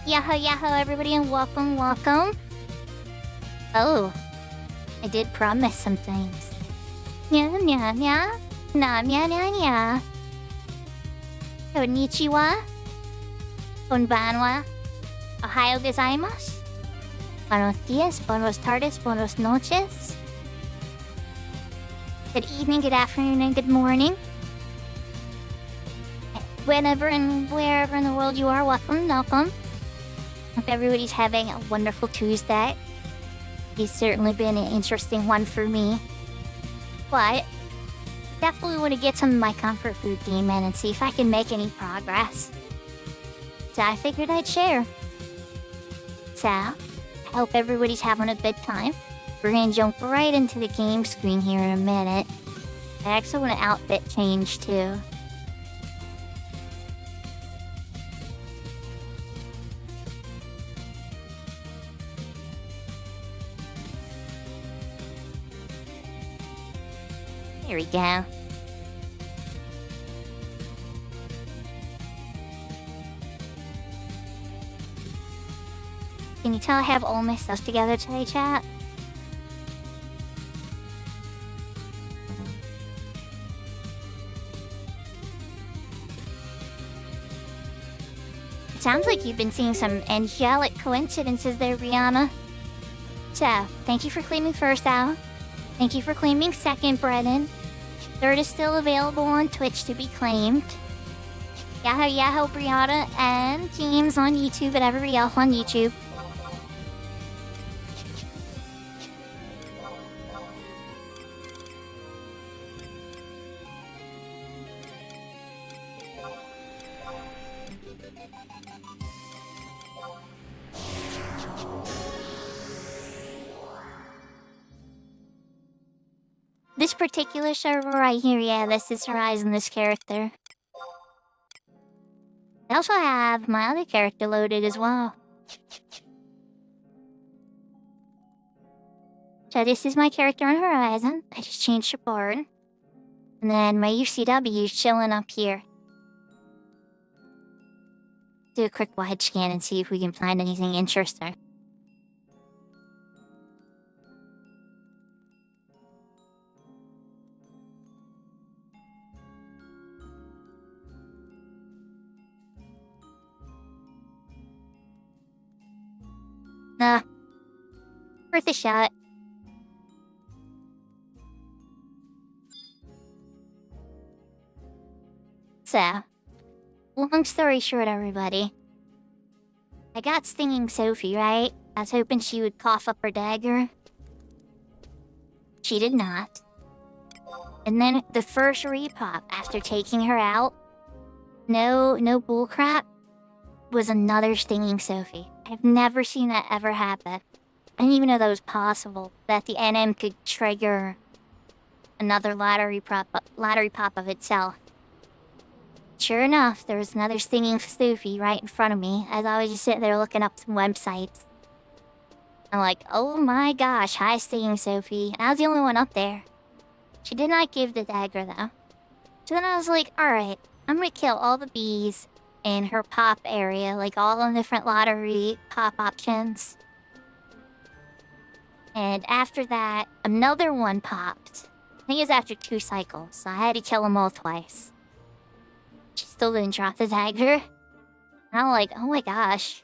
Yahoo, yahoo, everybody, and welcome, welcome. Oh, I did promise some things. Nya, nya, nya. Na, nya, nya, nya. Konnichiwa. Konbanwa. Ohayo gozaimasu. Buenos dias, buenos tardes, buenos noches. Good evening, good afternoon, and good morning. Whenever and wherever in the world you are, welcome, welcome. Hope everybody's having a wonderful Tuesday. It's certainly been an interesting one for me. But definitely want to get some of my comfort food game in and see if I can make any progress. So I figured I'd share. So, I hope everybody's having a good time. We're gonna jump right into the game screen here in a minute. I actually want an outfit change too. There we go. Can you tell I have all my stuff together today, chat? It sounds like you've been seeing some angelic coincidences there, Brianna. So, thank you for claiming first, Al. Thank you for claiming second, Brennan. Third is still available on Twitch to be claimed. Yahoo, yahoo, Brianna, and James on YouTube, and everybody else on YouTube. This particular server right here, yeah, this is Horizon, this character. I also have my other character loaded as well. So this is my character on Horizon. I just changed the board. And then my UCW is chilling up here. Do a quick wide scan and see if we can find anything interesting. Nah. Worth a shot. So, long story short, everybody. I got Stinging Sophie, right? I was hoping she would cough up her dagger. She did not. And then the first repop after taking her out, no bullcrap, was another Stinging Sophie. I've never seen that ever happen. I didn't even know that was possible, that the NM could trigger another lottery pop of itself. Sure enough, there was another Stinging Sophie right in front of me as I was just sitting there looking up some websites. I'm like, oh my gosh, hi Stinging Sophie. And I was the only one up there. She did not give the dagger though. So then I was like, alright, I'm gonna kill all the bees in her pop area, like all the different lottery pop options. And after that, another one popped. I think it was after 2 cycles, so I had to kill them all twice. She still didn't drop the dagger. And I'm like, oh my gosh.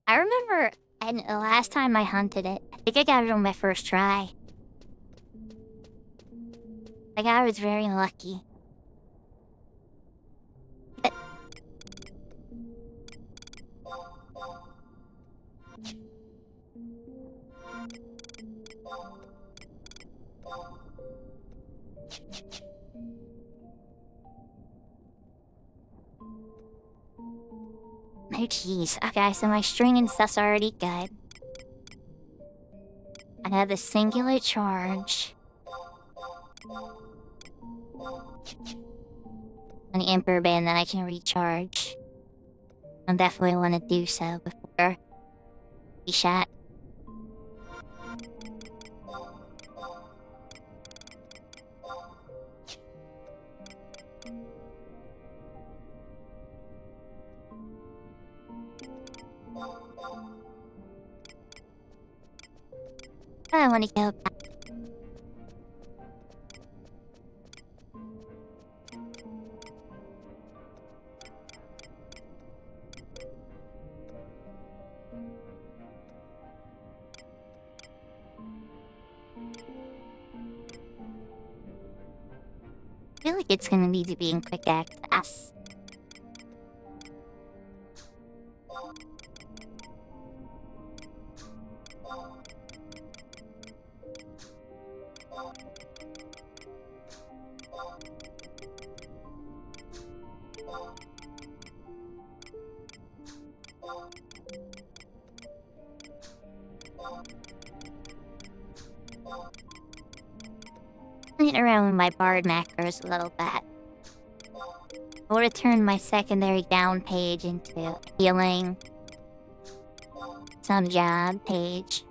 I remember the last time I hunted it, I think I got it on my first try. Like, I was very lucky. Oh jeez. Okay, so my string and stuff's already good. I have the singular charge. And the Emperor Band that I can recharge. I definitely want to do so before we shot. I want to go back. I feel like it's gonna need to be in quick access. Playing around with my bard macros a little bit. I want to turn my secondary down page into healing. Some job page.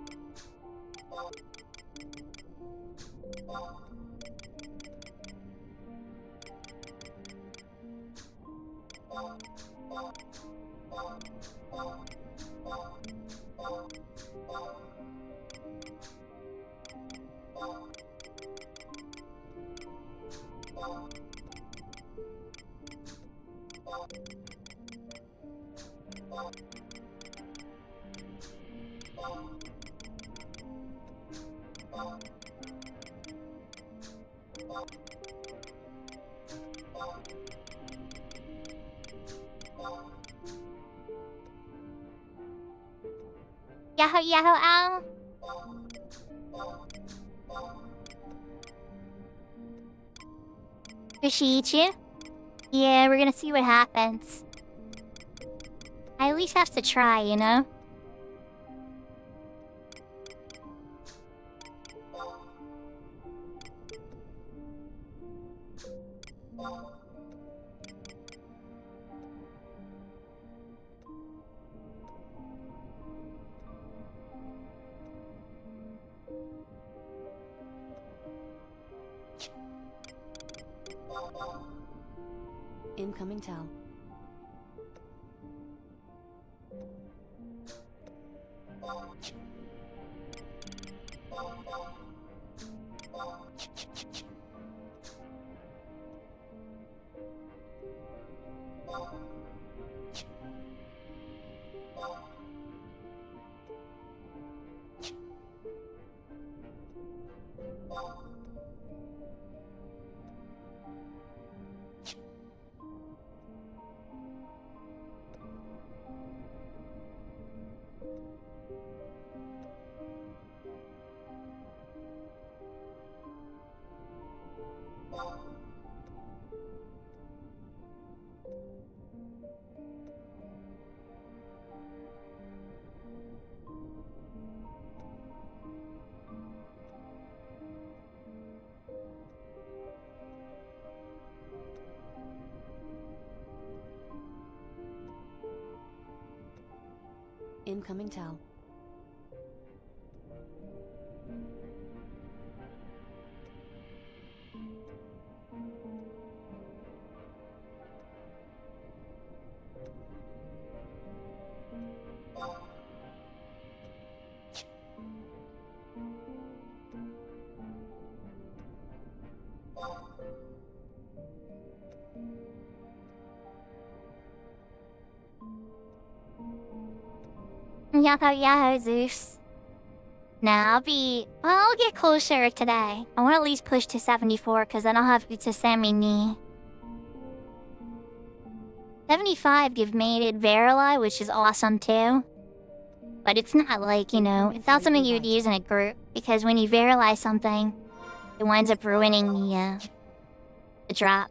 Yahoo, yahoo, ow! Does she eat you? Yeah, we're gonna see what happens. I at least have to try, you know? Incoming tell. Incoming tell. Yahoo, yahoo, Zeus. Nah, I'll get closer today. I want to at least push to 74, because then I'll have to semi knee. 75 give mated Verily, which is awesome too. But it's not like, you know, it's not something you'd use in a group, because when you Verily something, it winds up ruining the drop.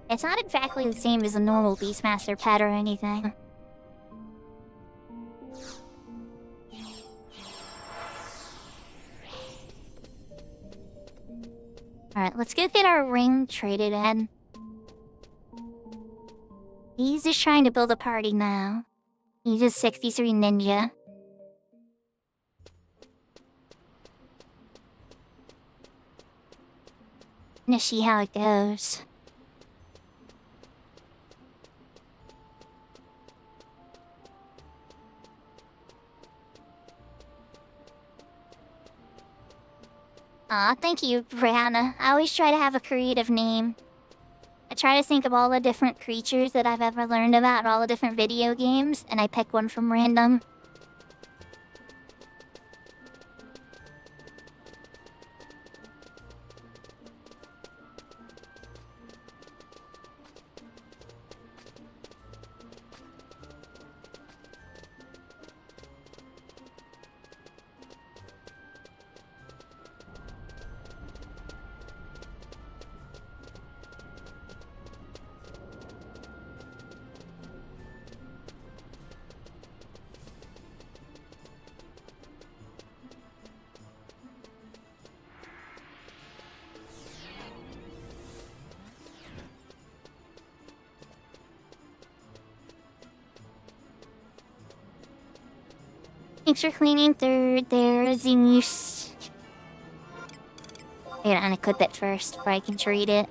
It's not exactly the same as a normal Beastmaster pet or anything. Alright, let's go get our ring traded in. He's just trying to build a party now. He's a 63 ninja. Gonna see how it goes. Aw, thank you, Brianna. I always try to have a creative name. I try to think of all the different creatures that I've ever learned about in all the different video games, and I pick one from random. Thanks for cleaning through there, Zinus. Wait, I'm gonna clip it first before I can treat it.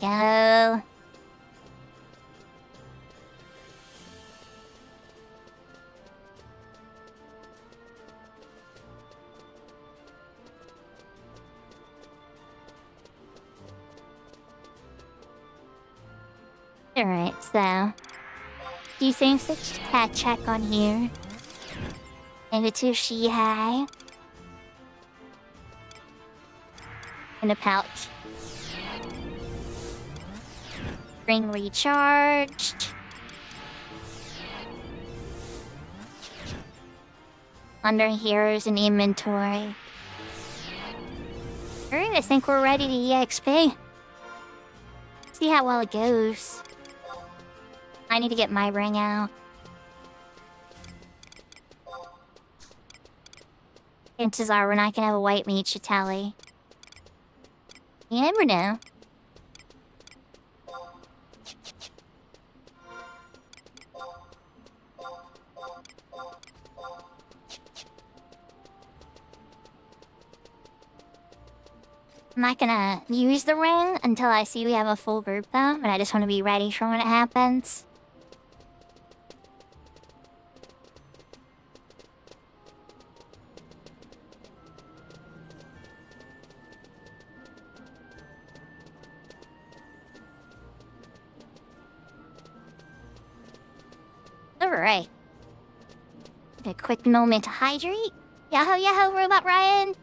Go. Alright, so few things to check on here. And to she high. In a pouch. Ring recharged. Under here is an inventory. Alright, I think we're ready to EXP. See how well it goes. I need to get my ring out. Chances are we're not gonna have a white meat chatali. You never know. I'm not gonna use the ring until I see we have a full group though, but I just want to be ready for when it happens. Alright. A quick moment to hydrate. Yahoo, yahoo, Robot Ryan!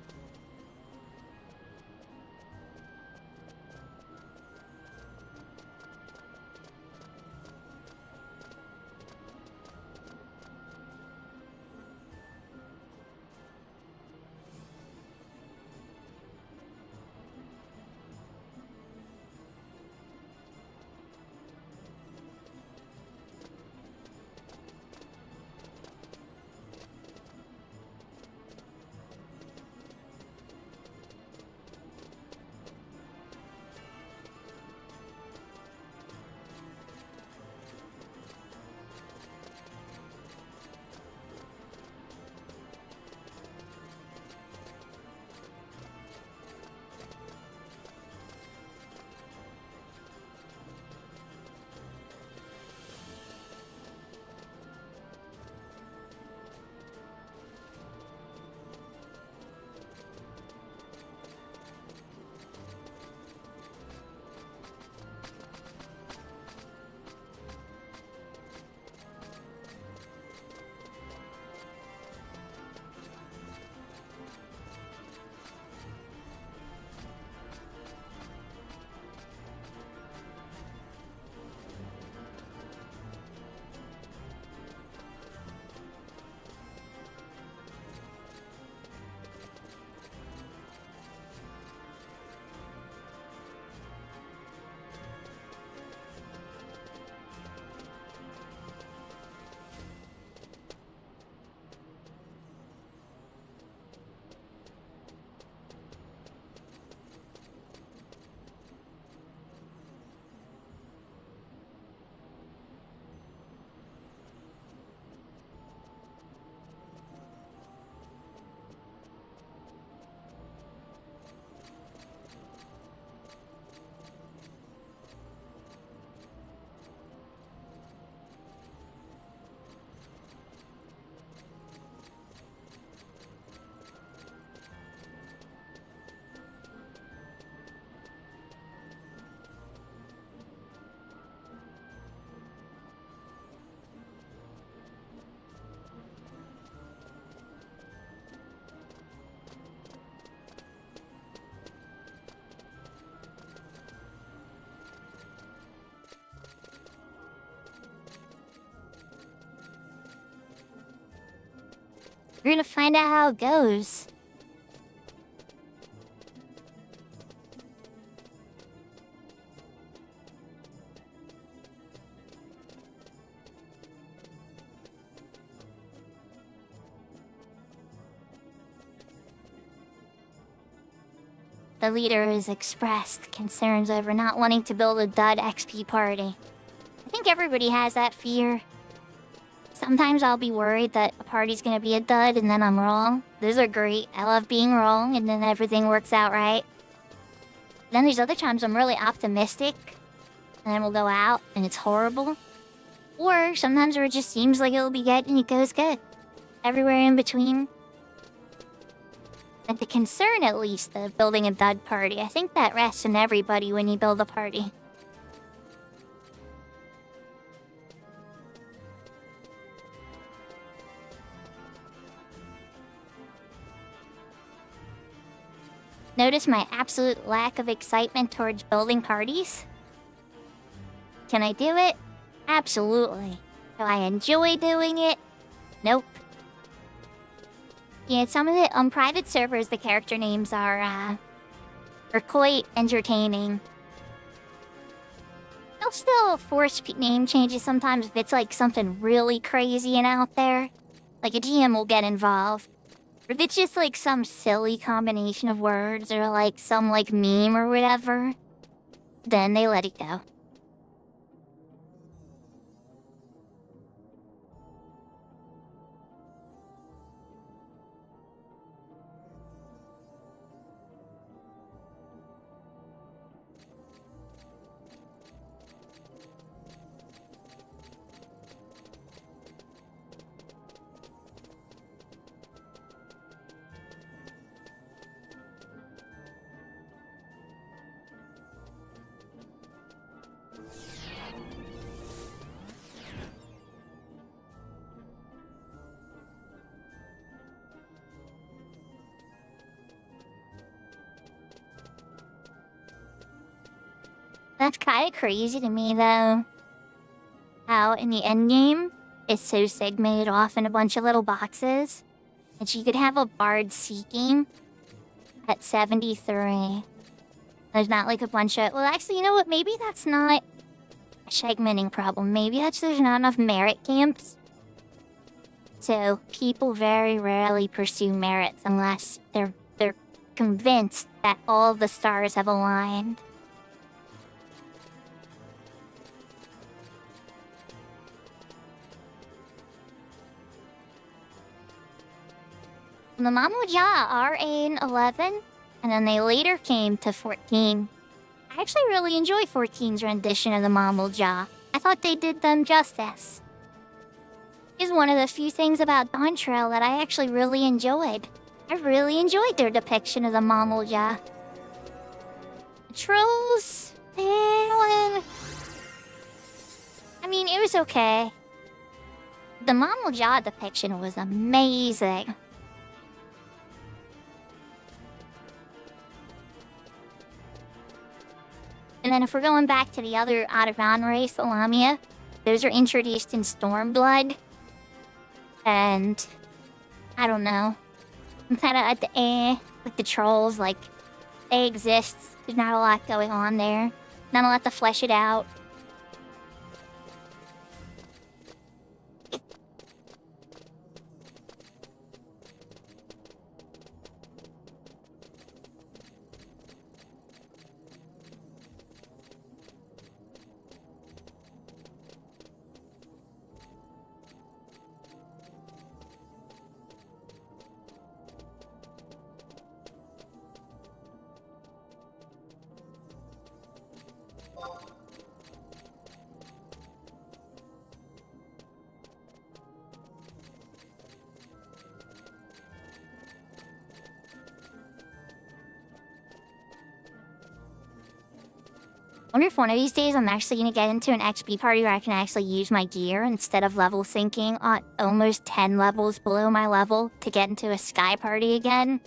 We're gonna find out how it goes. The leader has expressed concerns over not wanting to build a dud XP party. I think everybody has that fear. Sometimes I'll be worried that a party's gonna be a dud and then I'm wrong. Those are great. I love being wrong and then everything works out right. Then there's other times I'm really optimistic and then we'll go out and it's horrible. Or sometimes where it just seems like it'll be good and it goes good. Everywhere in between. And the concern, at least, of building a dud party, I think that rests in everybody when you build a party. Notice my absolute lack of excitement towards building parties? Can I do it? Absolutely. Do I enjoy doing it? Nope. Yeah, some of the private servers, the character names are quite entertaining. They'll still force name changes sometimes if it's like something really crazy and out there. Like a GM will get involved. Or if it's just like some silly combination of words or like some like meme or whatever, then they let it go. That's kind of crazy to me, though. How in the endgame, it's so segmented off in a bunch of little boxes. And you could have a bard seeking at 73. There's not like a bunch of... Well, actually, you know what? Maybe that's not a segmenting problem. Maybe that's there's not enough merit camps. So people very rarely pursue merits unless they're convinced that all the stars have aligned. The Mamuja are in 11, and then they later came to 14. I actually really enjoy 14's rendition of the Mamuja. I thought they did them justice. It's one of the few things about Dawn Trail that I actually really enjoyed. I really enjoyed their depiction of the Mamuja. The trolls... I mean, it was okay. The Mamuja depiction was amazing. And then if we're going back to the other Aravan race, the Lamia, those are introduced in Stormblood. And I don't know. I'm kind of at the with the trolls, like, they exist. There's not a lot going on there. Not a lot to flesh it out. I wonder if one of these days I'm actually going to get into an XP party where I can actually use my gear instead of level syncing on almost 10 levels below my level to get into a sky party again.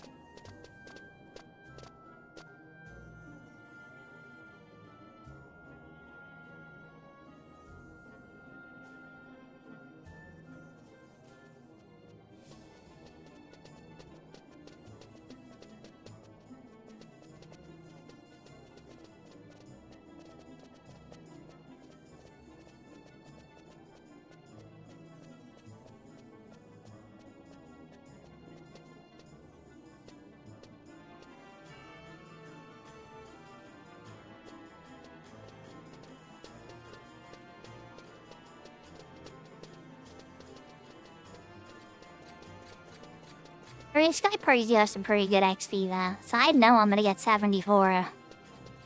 This guy probably does some pretty good XP though, so I know I'm gonna get 74.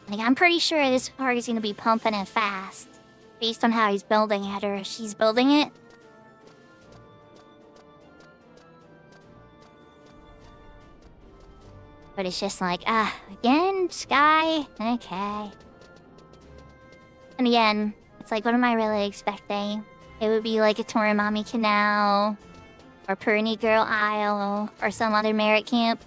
Like, I'm pretty sure this party's gonna be pumping it fast, based on how he's building it, or she's building it. But it's just like, again, Sky? Okay. And again, it's like, what am I really expecting? It would be like a Torimami Canal, or Purny Girl Isle, or some other merit camp.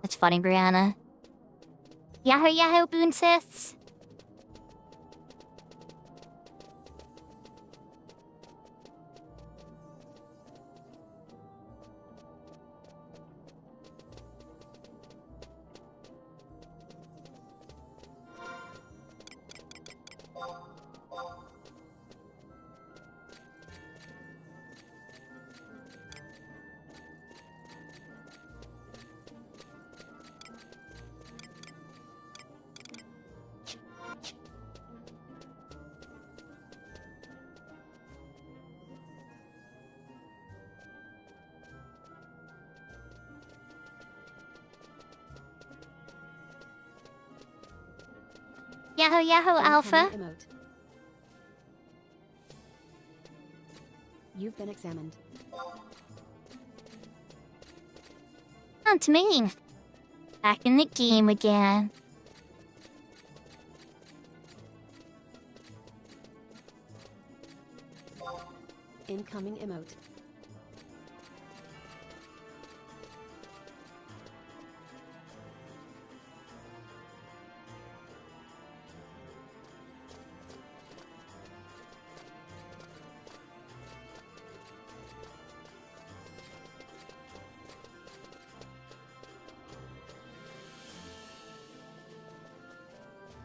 That's funny, Brianna. Yahoo Yahoo Boonsiths! Yahoo Yahoo Alpha! Incoming emote. You've been examined. That's me. Back in the game again. Incoming emote.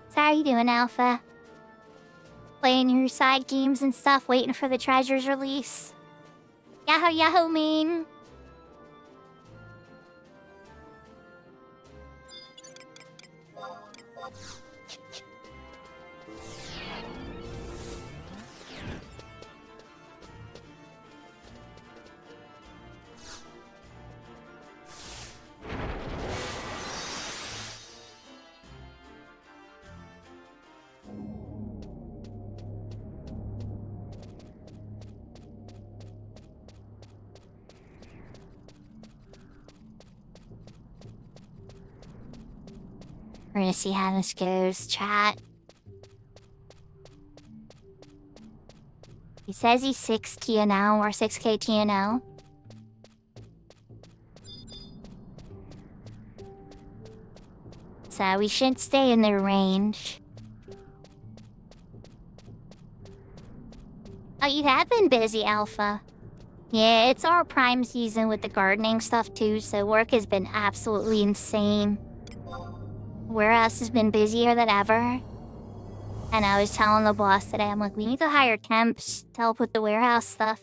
So how you doing, Alpha? Playing your side games and stuff, waiting for the treasure's release? Yahoo Yahoo mean. We're gonna see how this goes, chat. He says he's 6 TNL or 6k TNL. So we should stay in their range. Oh, you have been busy, Alpha. Yeah, it's our prime season with the gardening stuff too, so work has been absolutely insane. Warehouse has been busier than ever. And I was telling the boss today, I'm like, we need to hire temps to help with the warehouse stuff.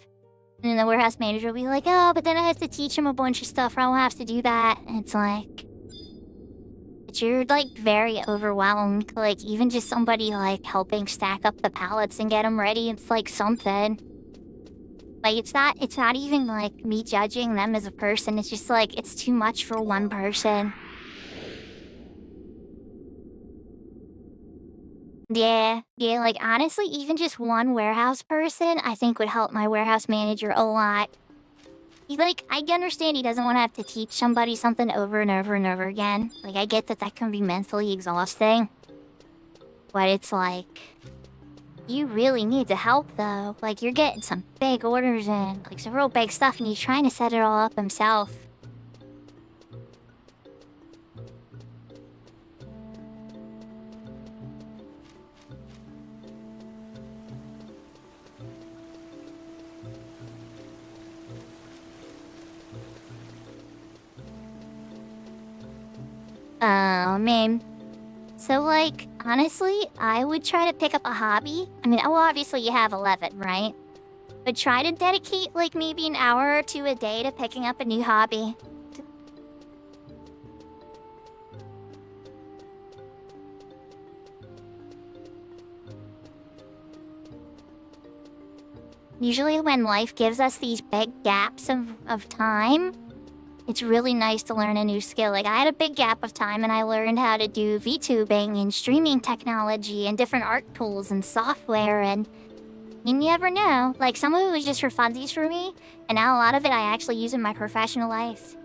And then the warehouse manager will be like, oh, but then I have to teach him a bunch of stuff, or I won't have to do that. And it's like, but you're like very overwhelmed. Like, even just somebody like helping stack up the pallets and get them ready, it's like something. Like, it's not even like me judging them as a person. It's just like, it's too much for one person. Yeah, like, honestly, even just one warehouse person, I think would help my warehouse manager a lot. I understand he doesn't want to have to teach somebody something over and over and over again. Like, I get that that can be mentally exhausting. But it's like, you really need the help, though. Like, you're getting some big orders in, like, some real big stuff, and he's trying to set it all up himself. Oh, man. So, like, honestly, I would try to pick up a hobby. I mean, well, obviously you have 11, right? But try to dedicate, like, maybe an hour or two a day to picking up a new hobby. Usually when life gives us these big gaps of time, it's really nice to learn a new skill. Like, I had a big gap of time and I learned how to do VTubing and streaming technology and different art tools and software, and you never know. Like, some of it was just for funsies for me, and now a lot of it I actually use in my professional life.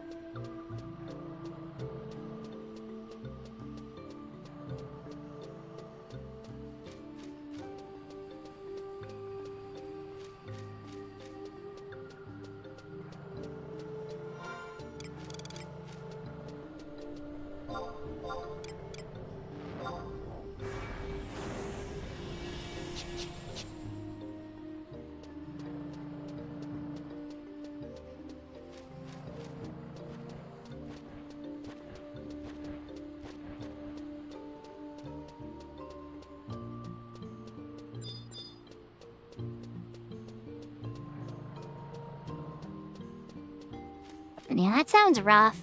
Yeah, that sounds rough.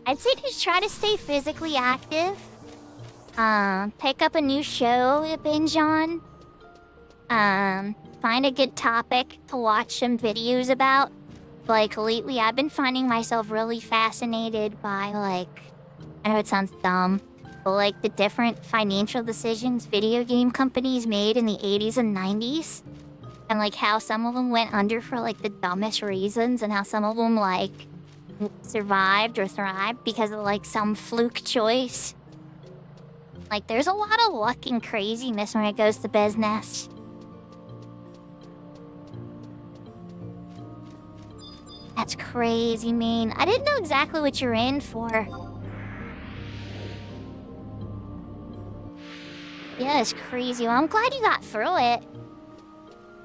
I'd say just try to stay physically active. Pick up a new show to binge on. Find a good topic to watch some videos about. Like, lately I've been finding myself really fascinated by, like, I know it sounds dumb, but, like, the different financial decisions video game companies made in the 80s and 90s. And, like, how some of them went under for, like, the dumbest reasons, and how some of them, like, survived or thrived because of, like, some fluke choice. Like, there's a lot of luck and craziness when it goes to business. That's crazy, man. I didn't know exactly what you're in for. Yeah, it's crazy. Well, I'm glad you got through it.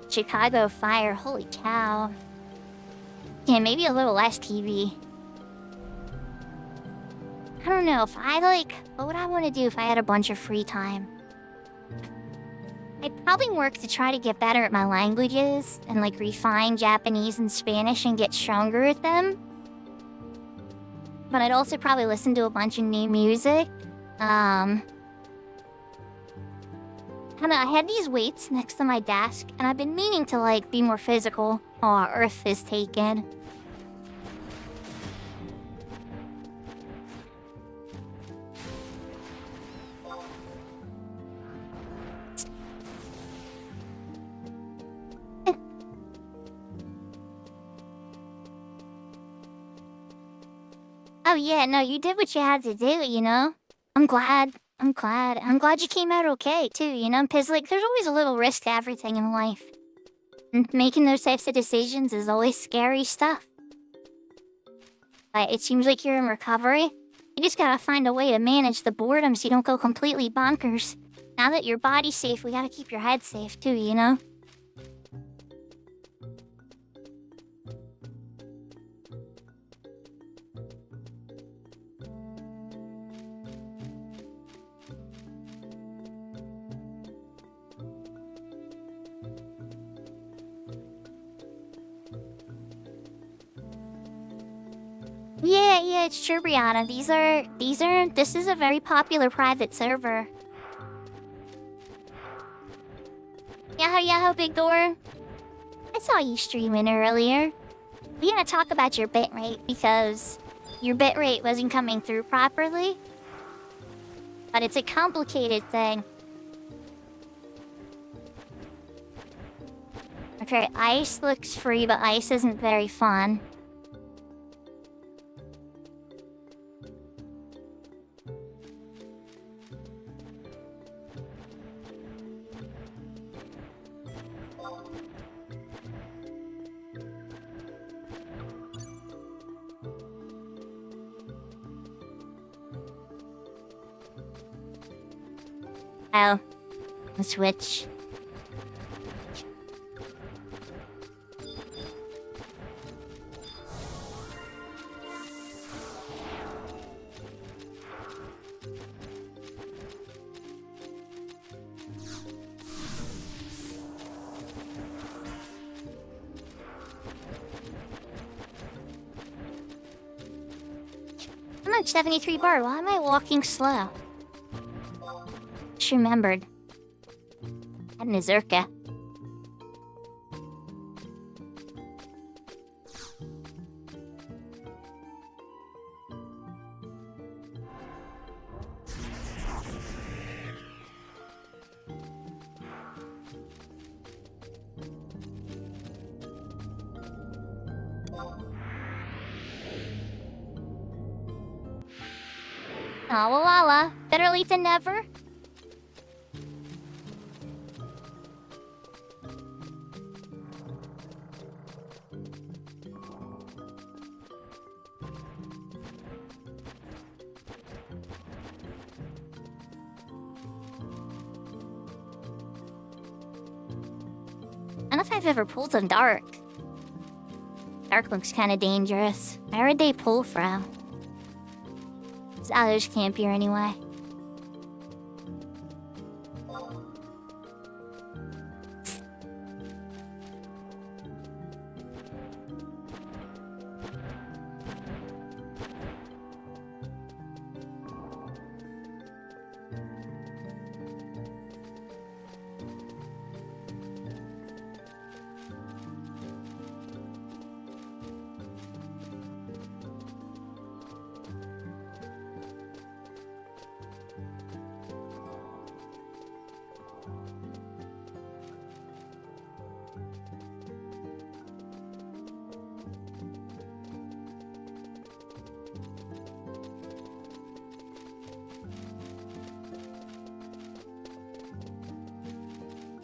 Chicago Fire, holy cow. Yeah, maybe a little less TV. I don't know, if I, like... What would I want to do if I had a bunch of free time? I'd probably work to try to get better at my languages, and, like, refine Japanese and Spanish and get stronger at them. But I'd also probably listen to a bunch of new music. I had these weights next to my desk, and I've been meaning to, like, be more physical. Oh, Earth is taken. Oh yeah, no, you did what you had to do, you know? I'm glad you came out okay, too, you know? Because, like, there's always a little risk to everything in life. And making those types of decisions is always scary stuff. But it seems like you're in recovery. You just gotta find a way to manage the boredom so you don't go completely bonkers. Now that your body's safe, we gotta keep your head safe, too, you know? Yeah, it's true, Brianna. This is a very popular private server. Yahoo, Big Door. I saw you streaming earlier. We gotta talk about your bitrate because your bitrate wasn't coming through properly. But it's a complicated thing. Okay, ice looks free, but ice isn't very fun. Oh, the switch. I'm on 73 bar. Why am I walking slow? Just remembered. I had an Azurka. Oh, well, Lala. Better late than never. I don't know if I've ever pulled some dark. Dark looks kind of dangerous. Where would they pull from? These others camp here anyway.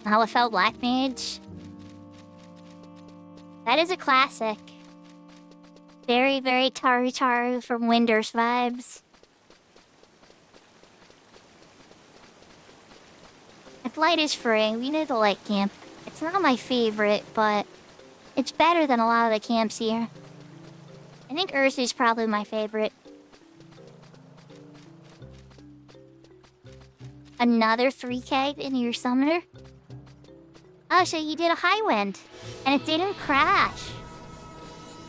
Halafel Black Mage. That is a classic. Very, very Taru Taru from Winders vibes. If light is free, we need the light camp. It's not my favorite, but it's better than a lot of the camps here. I think Earth is probably my favorite. Another 3K in your summoner? Oh, so you did a high wind, and it didn't crash.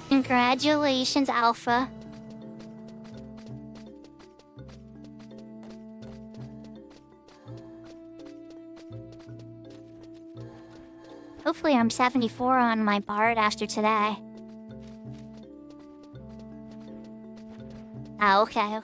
Congratulations, Alpha. Hopefully I'm 74 on my Bard after today. Oh, okay.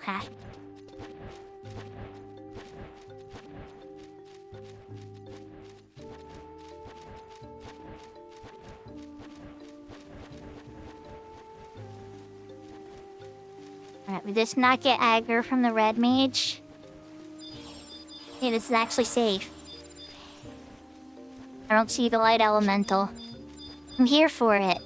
Alright, would this not get aggro from the red mage? Hey, this is actually safe. I don't see the light elemental. I'm here for it.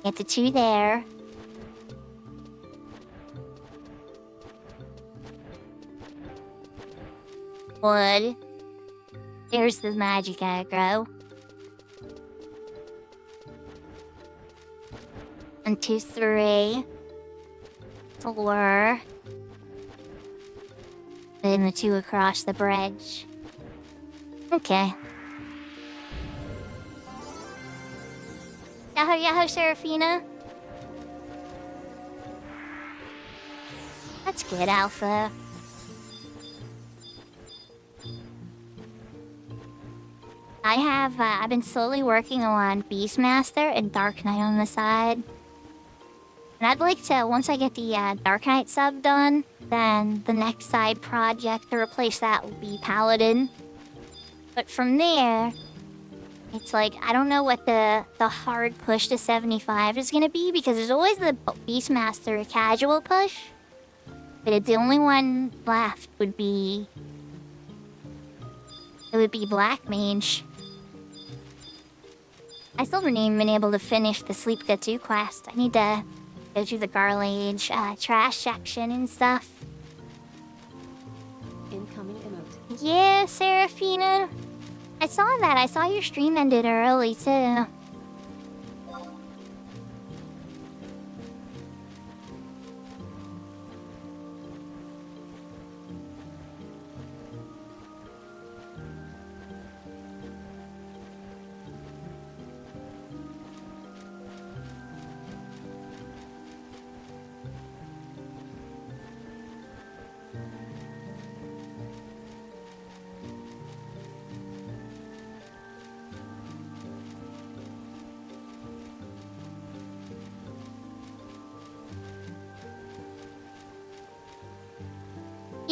Get the 2 there. Wood. There's the magic aggro. 1, 2, 3. 4. Then the 2 across the bridge. Okay. Yahoo, Seraphina. That's good, Alpha. I've been slowly working on Beastmaster and Dark Knight on the side. And I'd like to, once I get the Dark Knight sub done, then the next side project to replace that will be Paladin. But from there, it's like, I don't know what the hard push to 75 is gonna be, because there's always the Beastmaster casual push. But it's the only one left would be... It would be Black Mage. I still haven't even been able to finish the Sleep Get 2 quest. I need to go through the Garlage trash section and stuff. Incoming emote. Yeah, Seraphina. I saw that. I saw your stream ended early, too.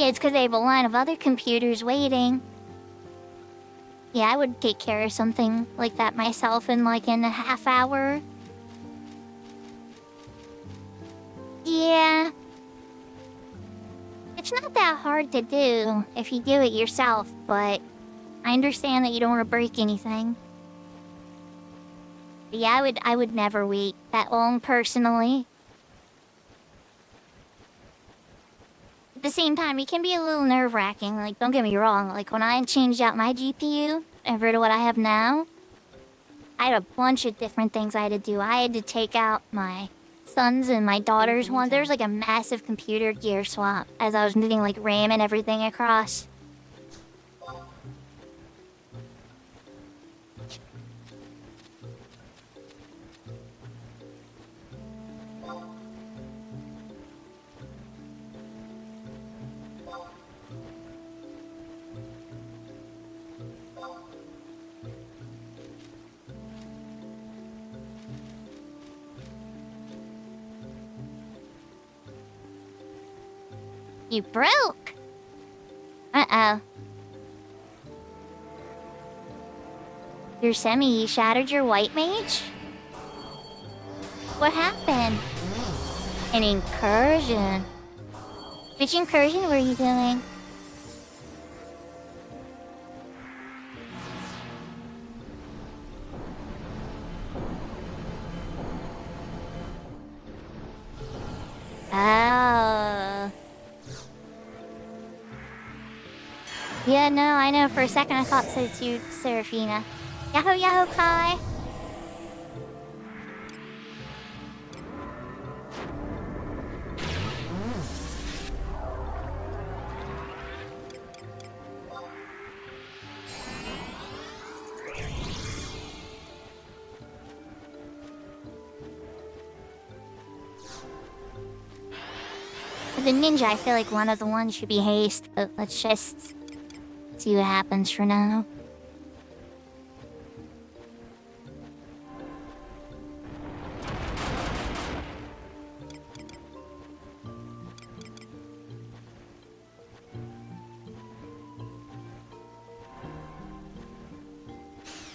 Yeah, it's because they have a line of other computers waiting. Yeah, I would take care of something like that myself in a half hour. Yeah. It's not that hard to do if you do it yourself, but I understand that you don't want to break anything. But yeah, I would never wait that long personally. At the same time, it can be a little nerve-wracking, don't get me wrong, when I changed out my GPU over to what I have now, I had a bunch of different things I had to do. I had to take out my son's and my daughter's one. There's a massive computer gear swap as I was moving RAM and everything across. You broke! Uh-oh. Your semi shattered your white mage? What happened? An incursion. Which incursion were you doing? Oh. Yeah, no, I know. For a second I thought so too, Seraphina. Yahoo, yahoo, Kai! The ninja, I feel like one of the ones should be haste, but let's just see what happens for now.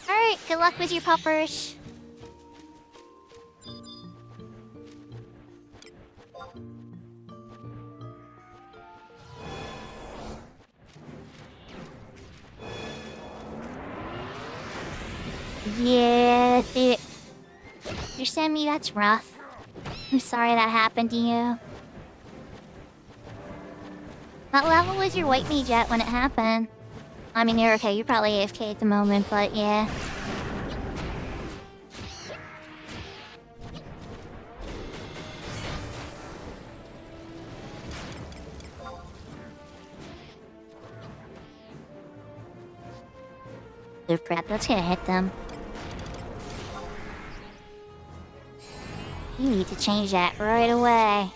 Alright, good luck with your puppers. Yeah, you're sending me, that's rough. I'm sorry that happened to you. What level was your white mage at when it happened? I mean, you're okay, you're probably AFK at the moment, but yeah. They're prepped, let's gonna hit them. You need to change that right away.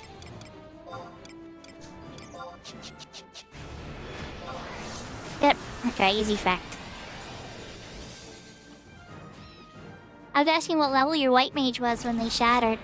Yep, okay, easy fact. I was asking what level your white mage was when they shattered.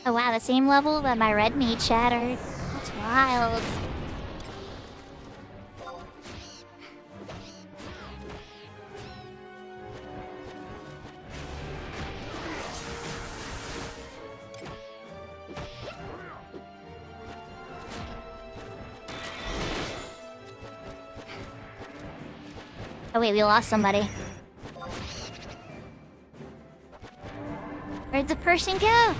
Oh wow, the same level that my red mage shattered. That's wild. Oh wait, we lost somebody. Where'd the person go?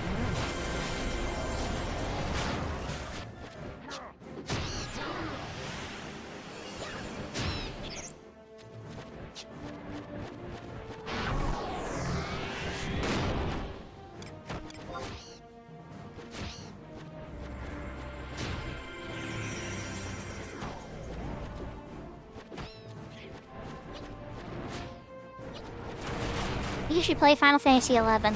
You should play Final Fantasy 11.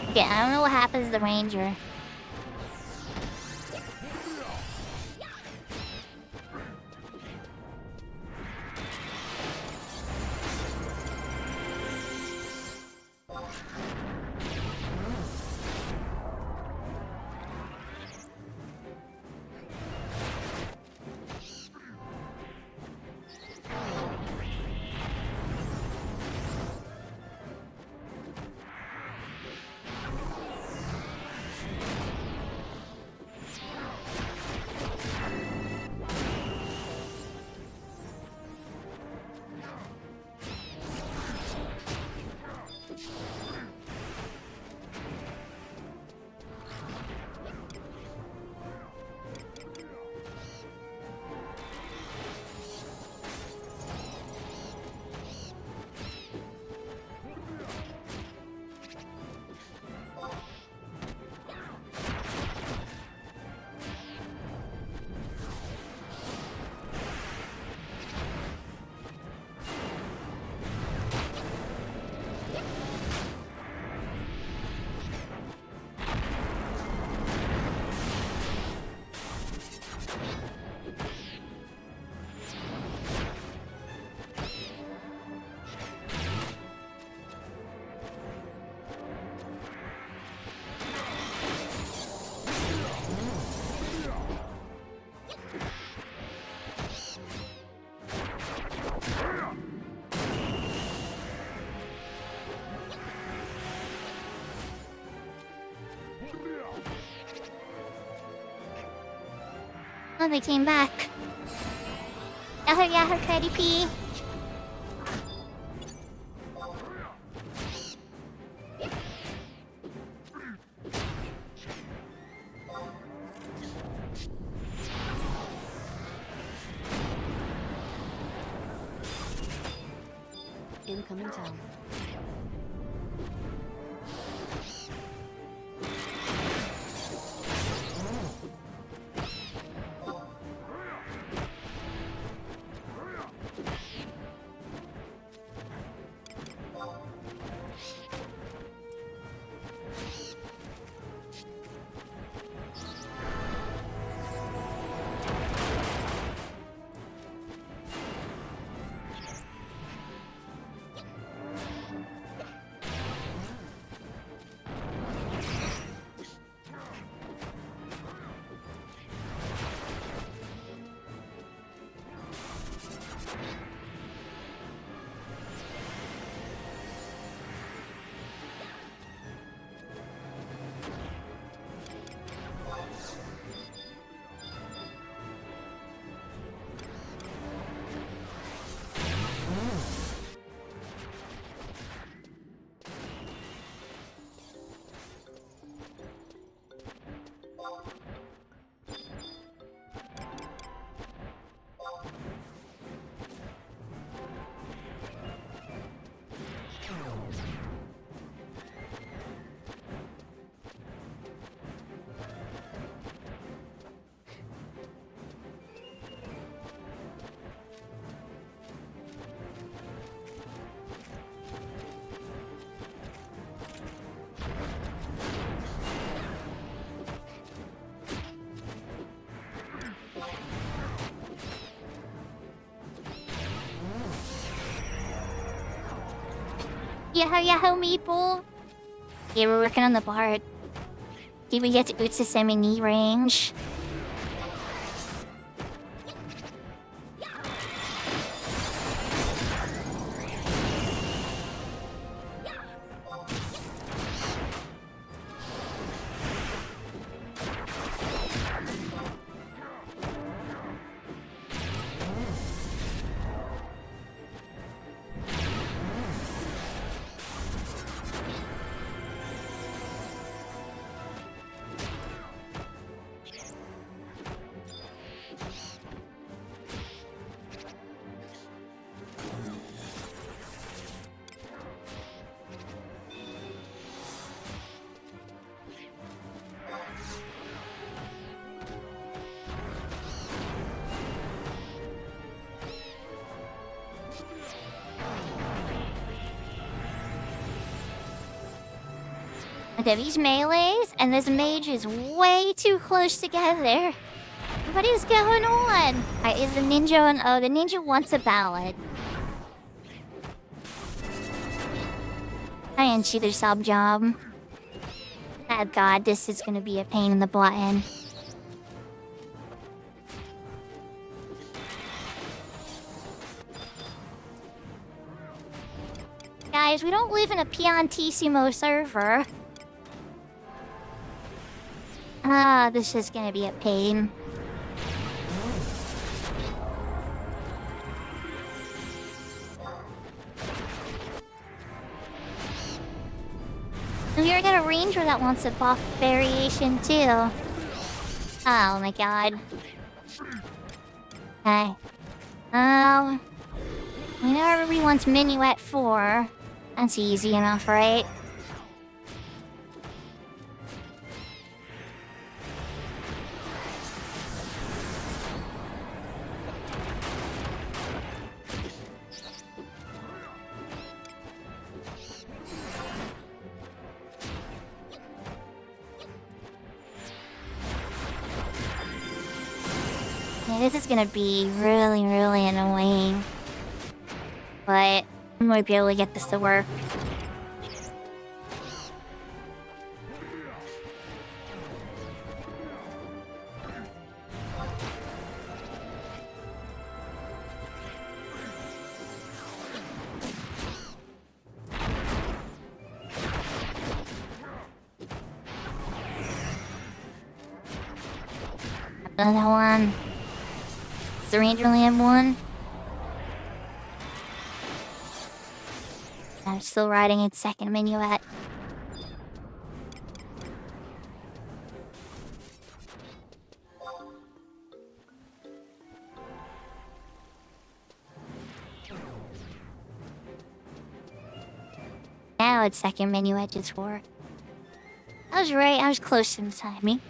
Okay, I don't know what happens to the ranger. Oh, they came back. Yahoo, yahoo, Cuddy P. Incoming tower. Yahoo, yahoo, meatball. Yeah, we're working on the bard. Did we get to Utsusemi knee range? Okay, these melees and this mage is way too close together. What is going on? Is the ninja on... Oh, the ninja wants a ballad. I didn't see the sub job. Oh god, this is gonna be a pain in the butt. Guys, we don't live in a Piantissimo server. This is gonna be a pain. We already got a ranger that wants a buff variation too. Oh my god. Okay. We know everybody wants Minuet 4. That's easy enough, right? Yeah, this is gonna be really, really annoying. But I might be able to get this to work. Another one. Is the ranger only have one? I'm still riding its second minuet. Now its second minuet just worked. I was right, I was close to the timing.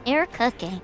You're cooking.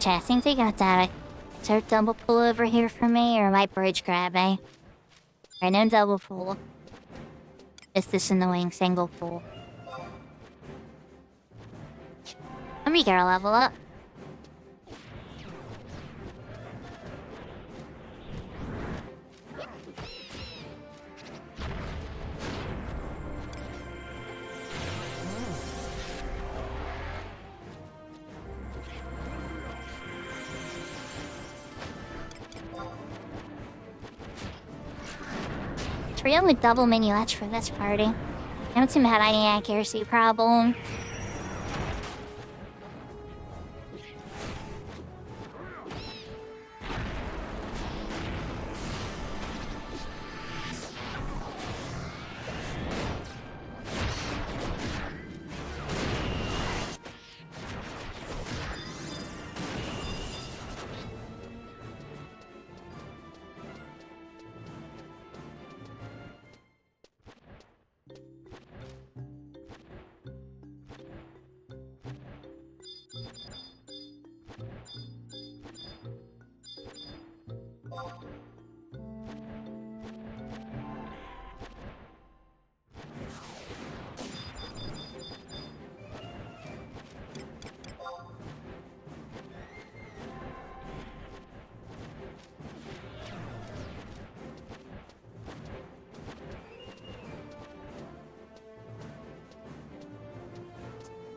chasing to get that. Is there a double pull over here for me, or am I bridge grabbing? Right, no double pull. It's this annoying single pull. Let me get a level up. Trio with double minuets for this party. I don't seem to have any accuracy problem.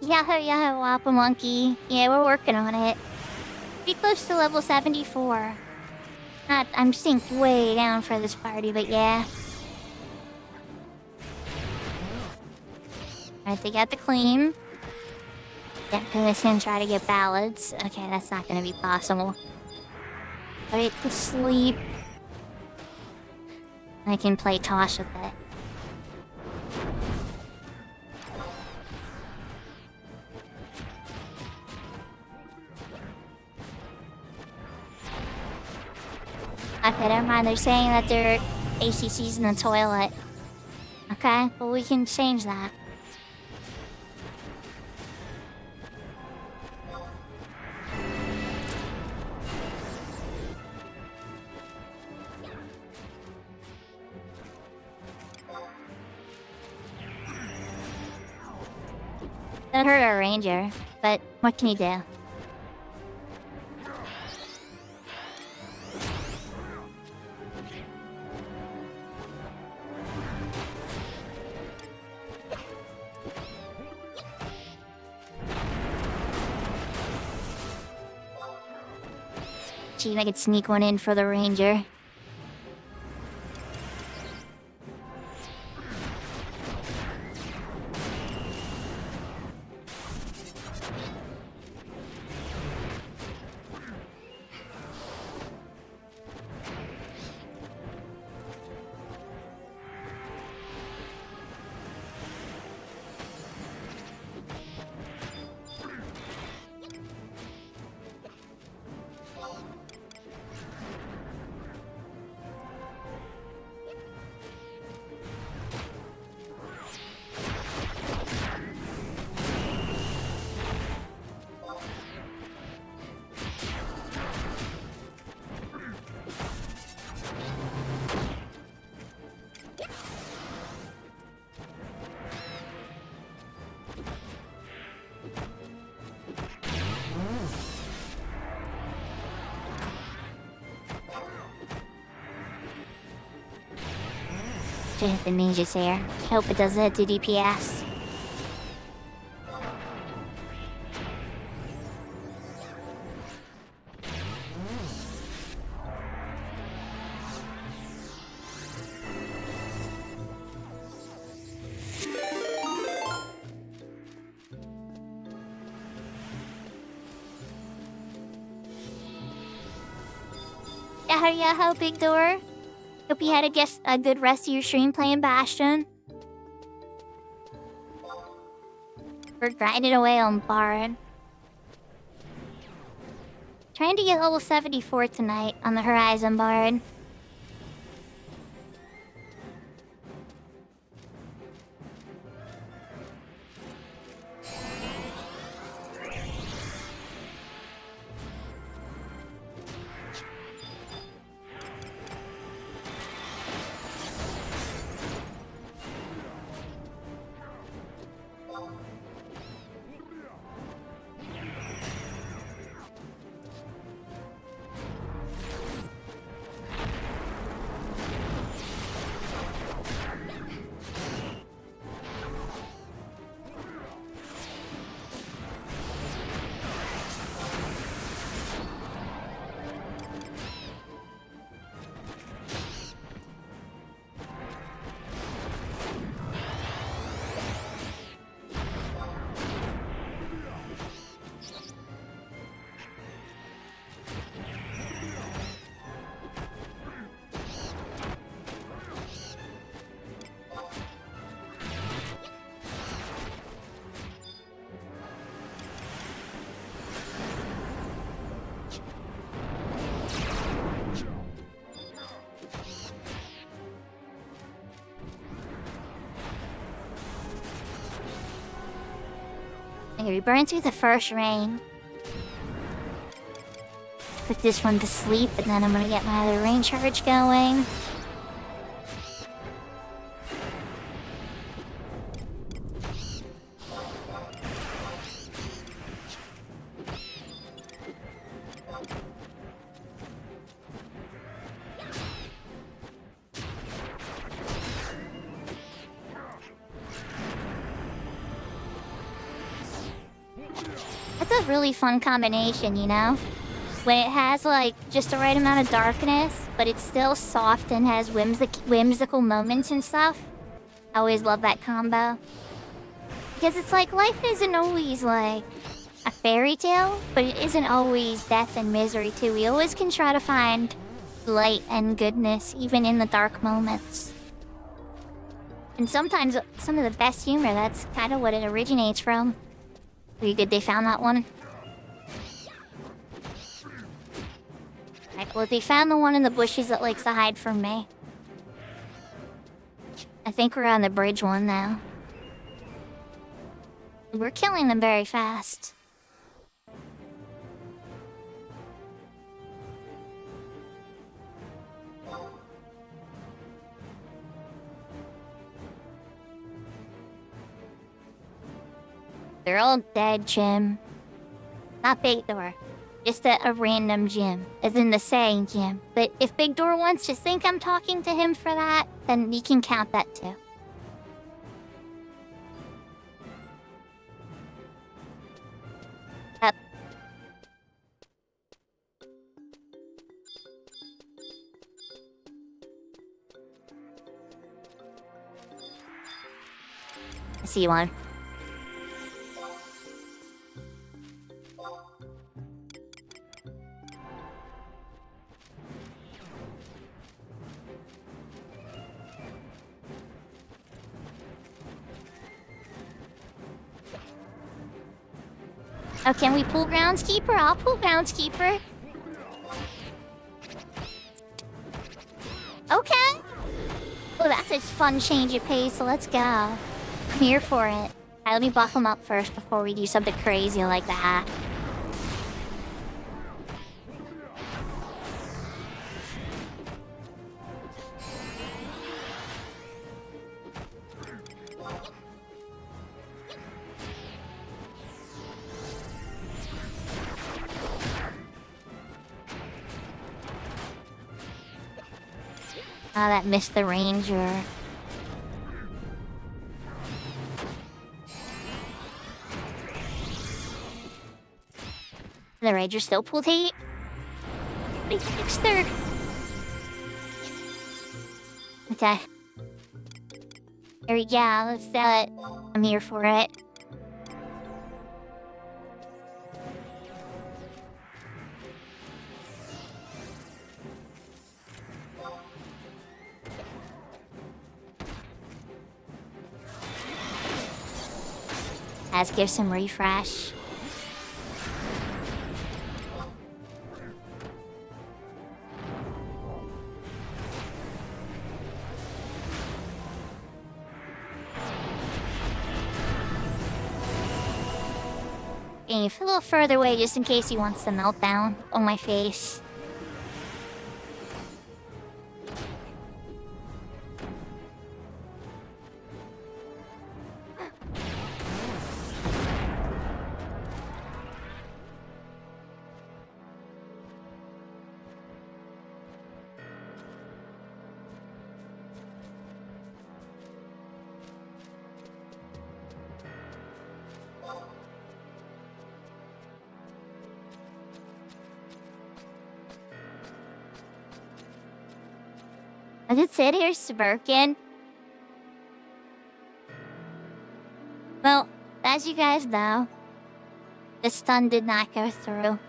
Yahoo, Wappa Monkey. Yeah, we're working on it. Be close to level 74. I'm synced way down for this party, but yeah. Alright, they got the clean. Yeah, this and try to get ballads. Okay, that's not gonna be possible. Put it to sleep. I can play Tosh with it. Okay, never mind. They're saying that their ACC's in the toilet. Okay, well we can change that. That hurt our ranger, but what can you do? Gee, I could sneak one in for the ranger. If the ninja's here. Hope it does that to DPS. Yahoo, big door. Hope you had a good rest of your stream playing Bastion. We're grinding away on Bard. Trying to get level 74 tonight on the Horizon Bard. Okay, we burned through the first rain. Put this one to sleep, and then I'm gonna get my other rain charge going. That's a really fun combination, you know? When it has, like, just the right amount of darkness, but it's still soft and has whimsical moments and stuff. I always love that combo. Because it's like, life isn't always, like, a fairy tale, but it isn't always death and misery, too. We always can try to find light and goodness, even in the dark moments. And sometimes, some of the best humor, that's kind of what it originates from. Pretty good they found that one. Right, well, they found the one in the bushes that likes to hide from me. I think we're on the bridge one now. We're killing them very fast. They're all dead, Jim. Not Big Door. Just a random Jim. As in the saying Jim. But if Big Door wants to think I'm talking to him for that, then you can count that too. Up. I see one. Oh, can we pull Groundskeeper? I'll pull Groundskeeper. Okay. Oh, that's a fun change of pace, so let's go. I'm here for it. Alright, let me buff him up first before we do something crazy like that. Oh, that missed the ranger. The ranger still pulled heat. He fixed her. Okay. There we go. Let's sell it. I'm here for it. Let's give some refresh. Okay, a little further away just in case he wants to melt down on my face. I just sit here smirking. Well, as you guys know, the stun did not go through.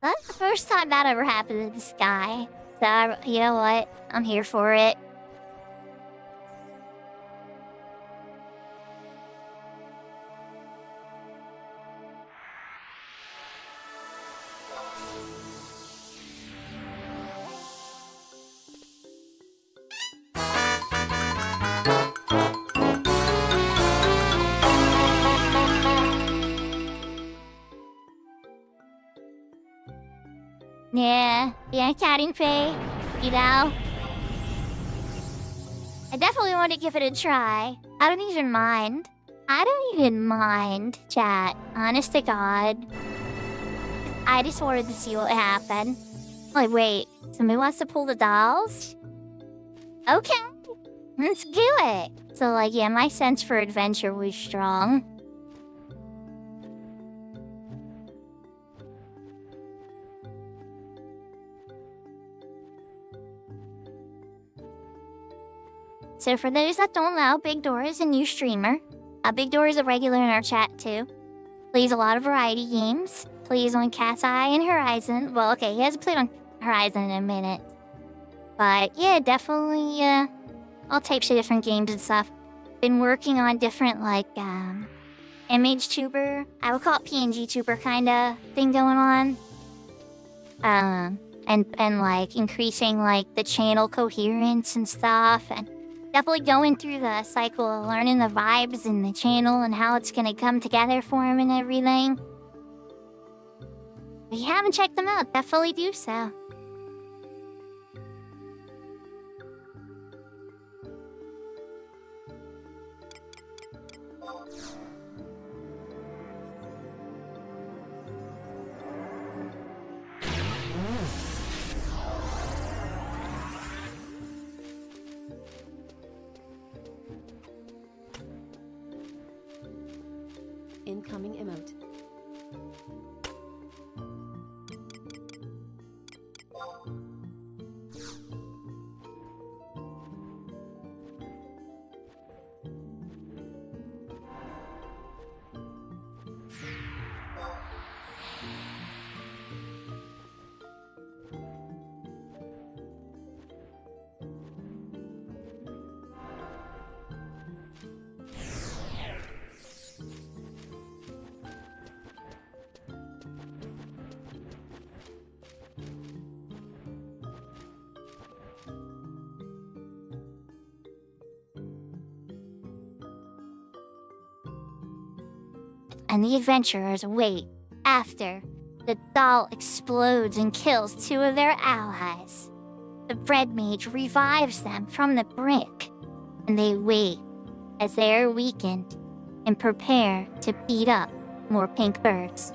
That's the first time that ever happened in the sky. So, you know what? I'm here for it. Yeah, cat and Faye, you know. I definitely want to give it a try. I don't even mind, chat. Honest to God. I just wanted to see what happened. Like, wait, somebody wants to pull the dolls? Okay, let's do it. So, like, yeah, my sense for adventure was strong. So for those that don't know, Big Door is a new streamer. Big Door is a regular in our chat too. Plays a lot of variety games. Plays on Cat's Eye and Horizon. Well, okay, he hasn't played on Horizon in a minute. But yeah, definitely all types of different games and stuff. Been working on different like image tuber, I would call it PNG tuber kind of thing going on. And like increasing like the channel coherence and stuff, and definitely going through the cycle of learning the vibes in the channel and how it's gonna come together for him and everything. If you haven't checked them out, definitely do so. Incoming emote. And the adventurers wait after the doll explodes and kills two of their allies. The bread mage revives them from the brink, and they wait as they are weakened and prepare to beat up more pink birds.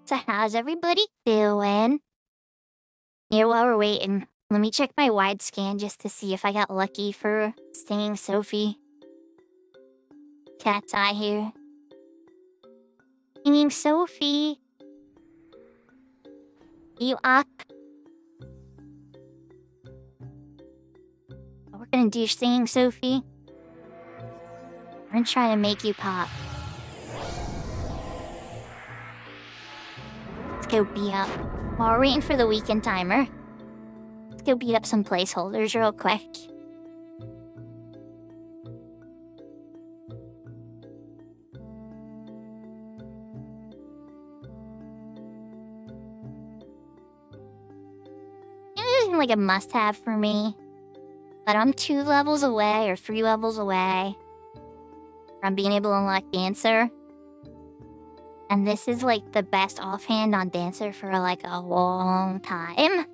So how's everybody doing? Here, while we're waiting, let me check my wide scan just to see if I got lucky for stinging Sophie. Cat's eye here. Stinging Sophie. You up? We're gonna do stinging Sophie. We're gonna try to make you pop. Let's go beat up. While we're waiting for the weekend timer, let's go beat up some placeholders real quick. It isn't like a must-have for me, but I'm 2 levels away or 3 levels away from being able to unlock Dancer. And this is like the best offhand on Dancer for like a long time.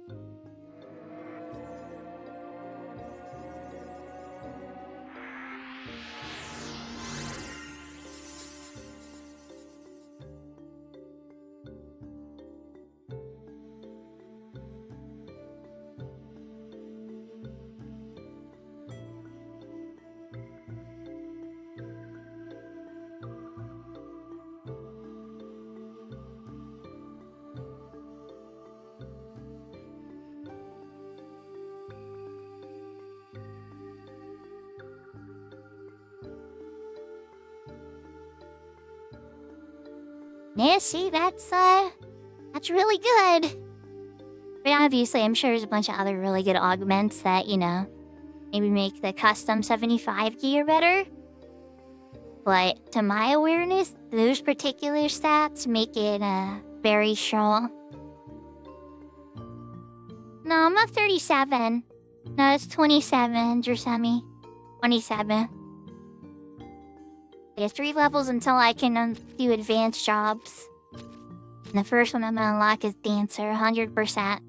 Yeah, see, that's really good. But obviously, I'm sure there's a bunch of other really good augments that, you know, maybe make the custom 75 gear better. But to my awareness, those particular stats make it very strong. No, I'm not 37. No, it's 27, Drasemi. 27. There's 3 levels until I can do advanced jobs. And the first one I'm gonna unlock is Dancer, 100%.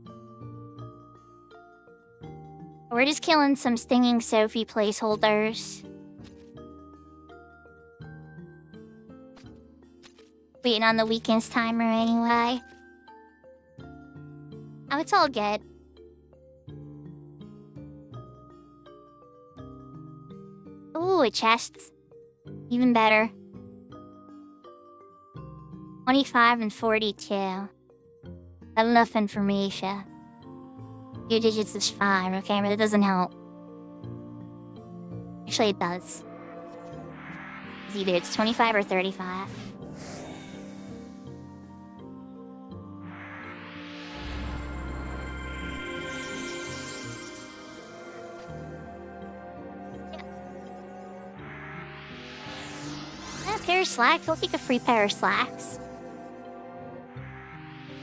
We're just killing some Stinging Sophie placeholders. Waiting on the weekend's timer anyway. Oh, it's all good. Ooh, a chest. Even better. 25 and 42. Not enough information. 2 digits is fine, okay, but it doesn't help. Actually, it does. It's either it's 25 or 35. A pair of slacks? I'll take a free pair of slacks.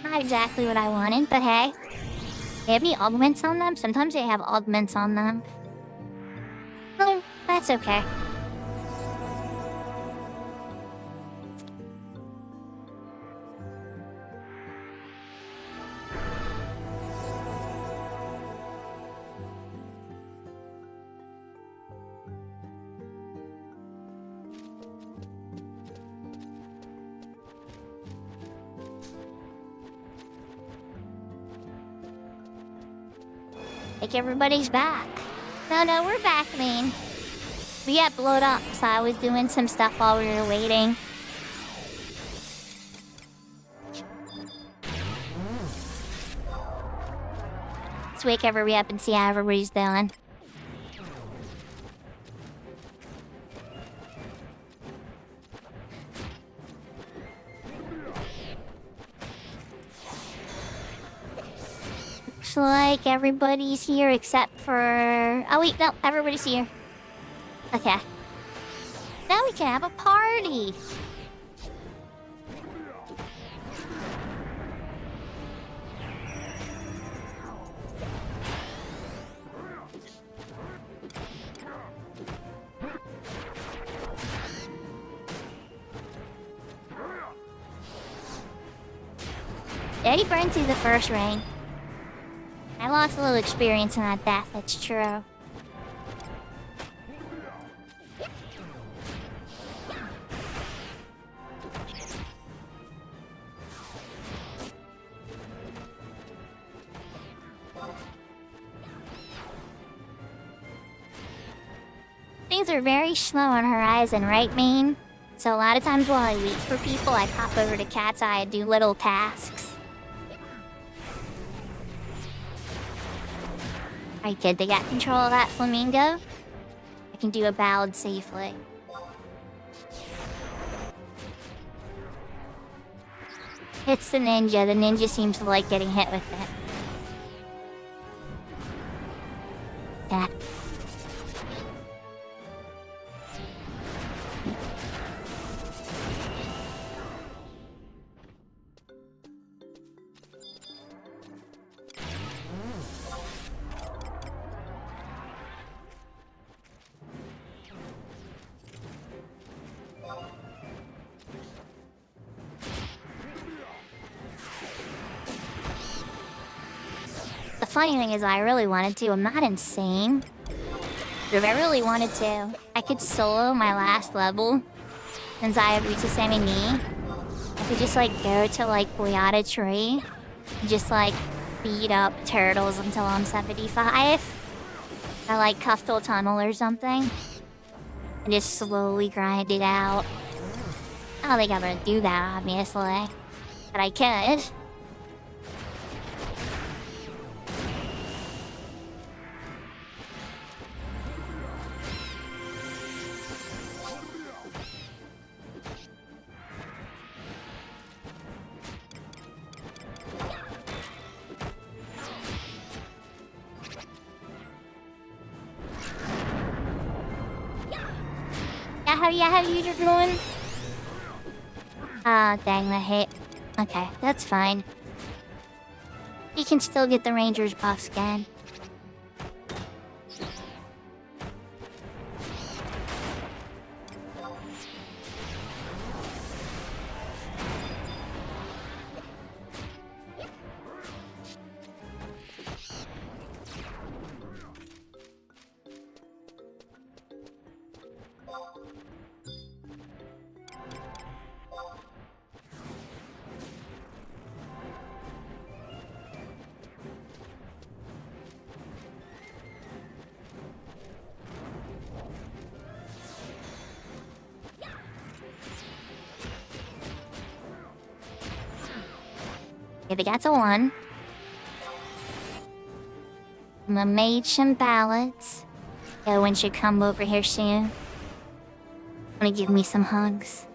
Not exactly what I wanted, but hey. They have any augments on them? Sometimes they have augments on them. Oh, that's okay. Like everybody's back. No, we're back, man. We got blowed up, so I was doing some stuff while we were waiting. Let's wake everybody up and see how everybody's doing. Looks like everybody's here except for... Oh wait, no, everybody's here. Okay. Now we can have a party! Eddie burned through the first ring. I lost a little experience in that death, that's true. Things are very slow on Horizon, right, Maine? So a lot of times while I wait for people, I pop over to Cat's Eye and do little tasks. Alright, kid, they got control of that flamingo. I can do a ballad safely. It's the ninja. The ninja seems to like getting hit with it. Yeah. The funny thing is, I really wanted to. I'm not insane. But if I really wanted to, I could solo my last level. Since I have reached a semi-knee, I could just, like, go to, like, Boyata Tree. And just, like, beat up turtles until I'm 75. Or, like, Cuftal Tunnel or something. And just slowly grind it out. I don't think I'm gonna do that, obviously. But I could. how you doing? Ah, dang, that hit. Okay, that's fine. You can still get the Ranger's buff scan. Okay, they got to 1. I'm gonna mage some ballads. Owen should come over here soon. Wanna give me some hugs.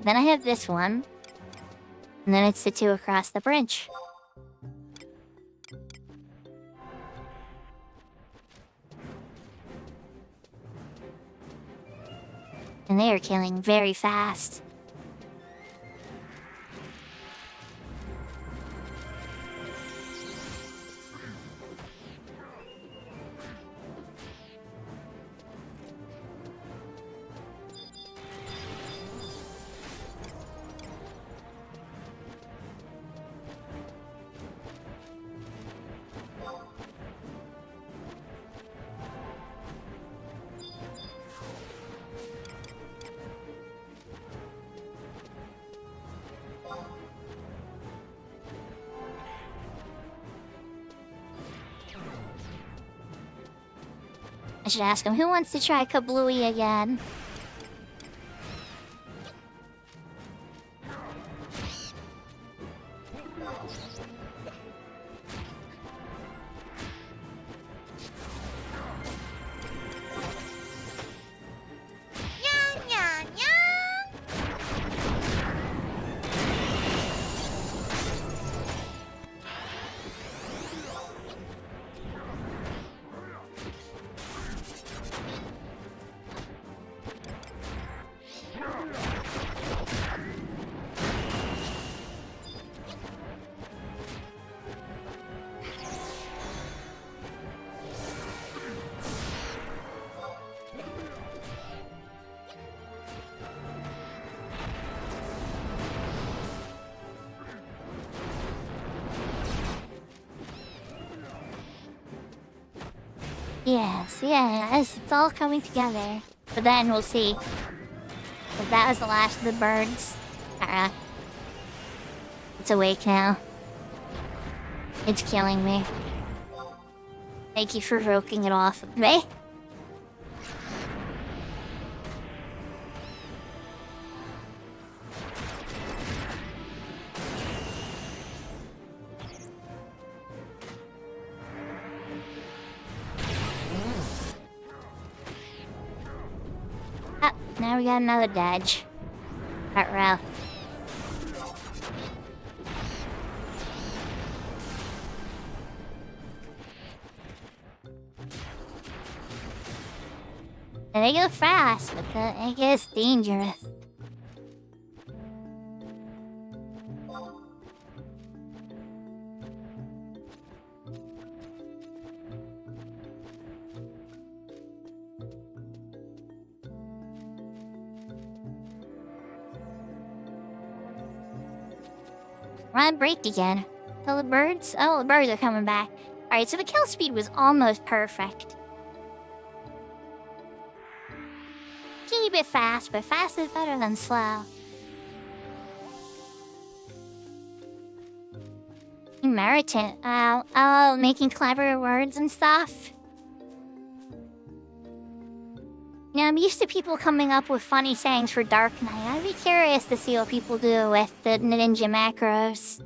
Then I have this one. And then it's the 2 across the bridge. And they are killing very fast. I should ask him, who wants to try Kablooey again? Yes, it's all coming together. But then we'll see. If that was the last of the birds. It's awake now. It's killing me. Thank you for roking it off of me. Now we got another dodge. Alright, Ralph. And they go fast, but it gets dangerous. We're on break again. Tell the birds? Oh, the birds are coming back. Alright, so the kill speed was almost perfect. tiny bit fast, but fast is better than slow. Meritant. Making clever words and stuff. You know, I'm used to people coming up with funny sayings for Dark Knight. I'd be curious to see what people do with the ninja macros.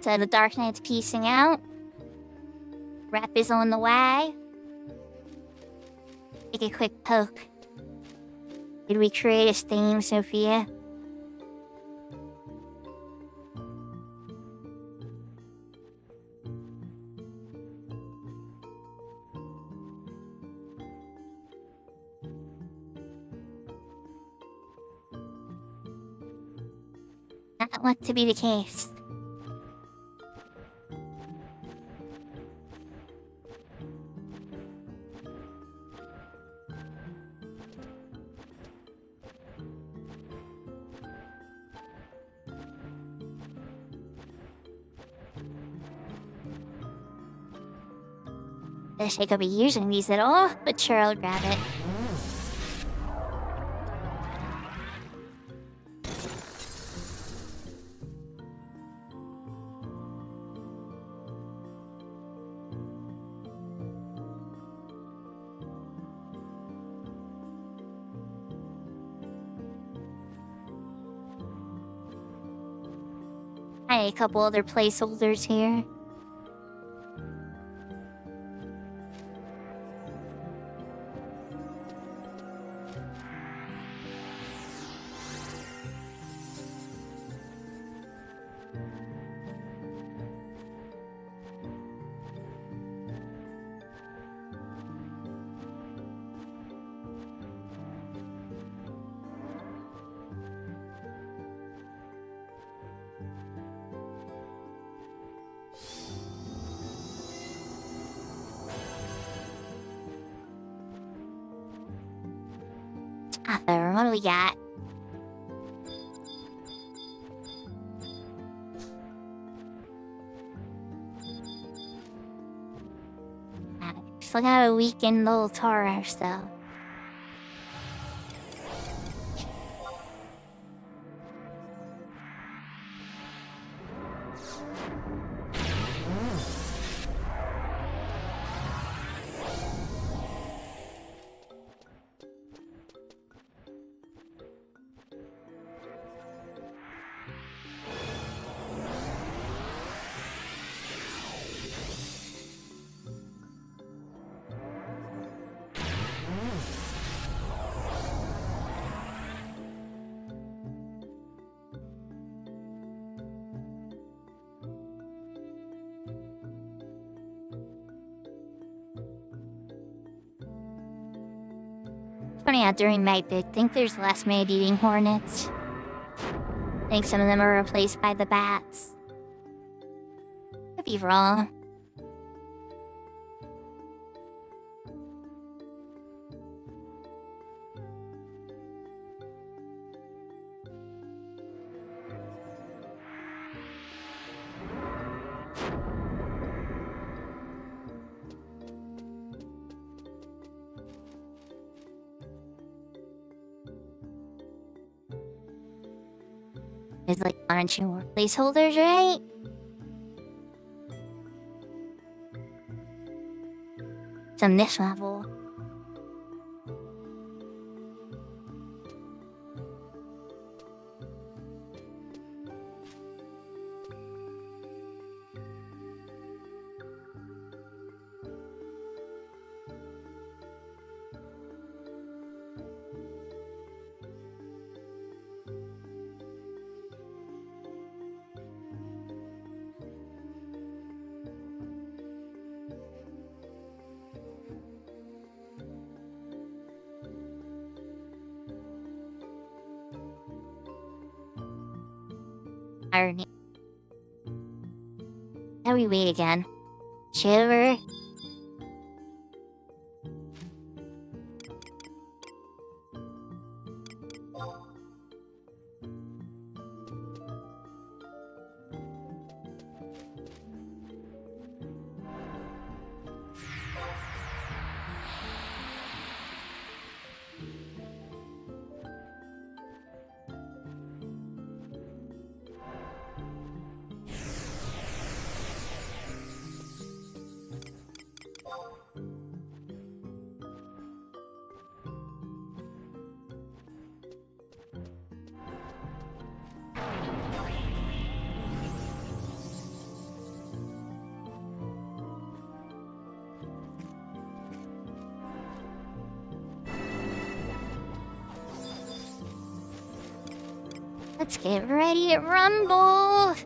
So the Dark Knight's piecing out. Rep is on the way. Take a quick poke. Did we create a theme, Sophia? Not look to be the case. Wish I could be using these at all, but sure, I'll grab it. I had a couple other placeholders here. What do we got? Still got a weakened little Taurus though. Funny how during night they think there's less man-eating hornets. I think some of them are replaced by the bats. Could be wrong. There's like one or two more placeholders, right? From this level. Irony. Now we wait again. Shiver. Let's get ready to rumble!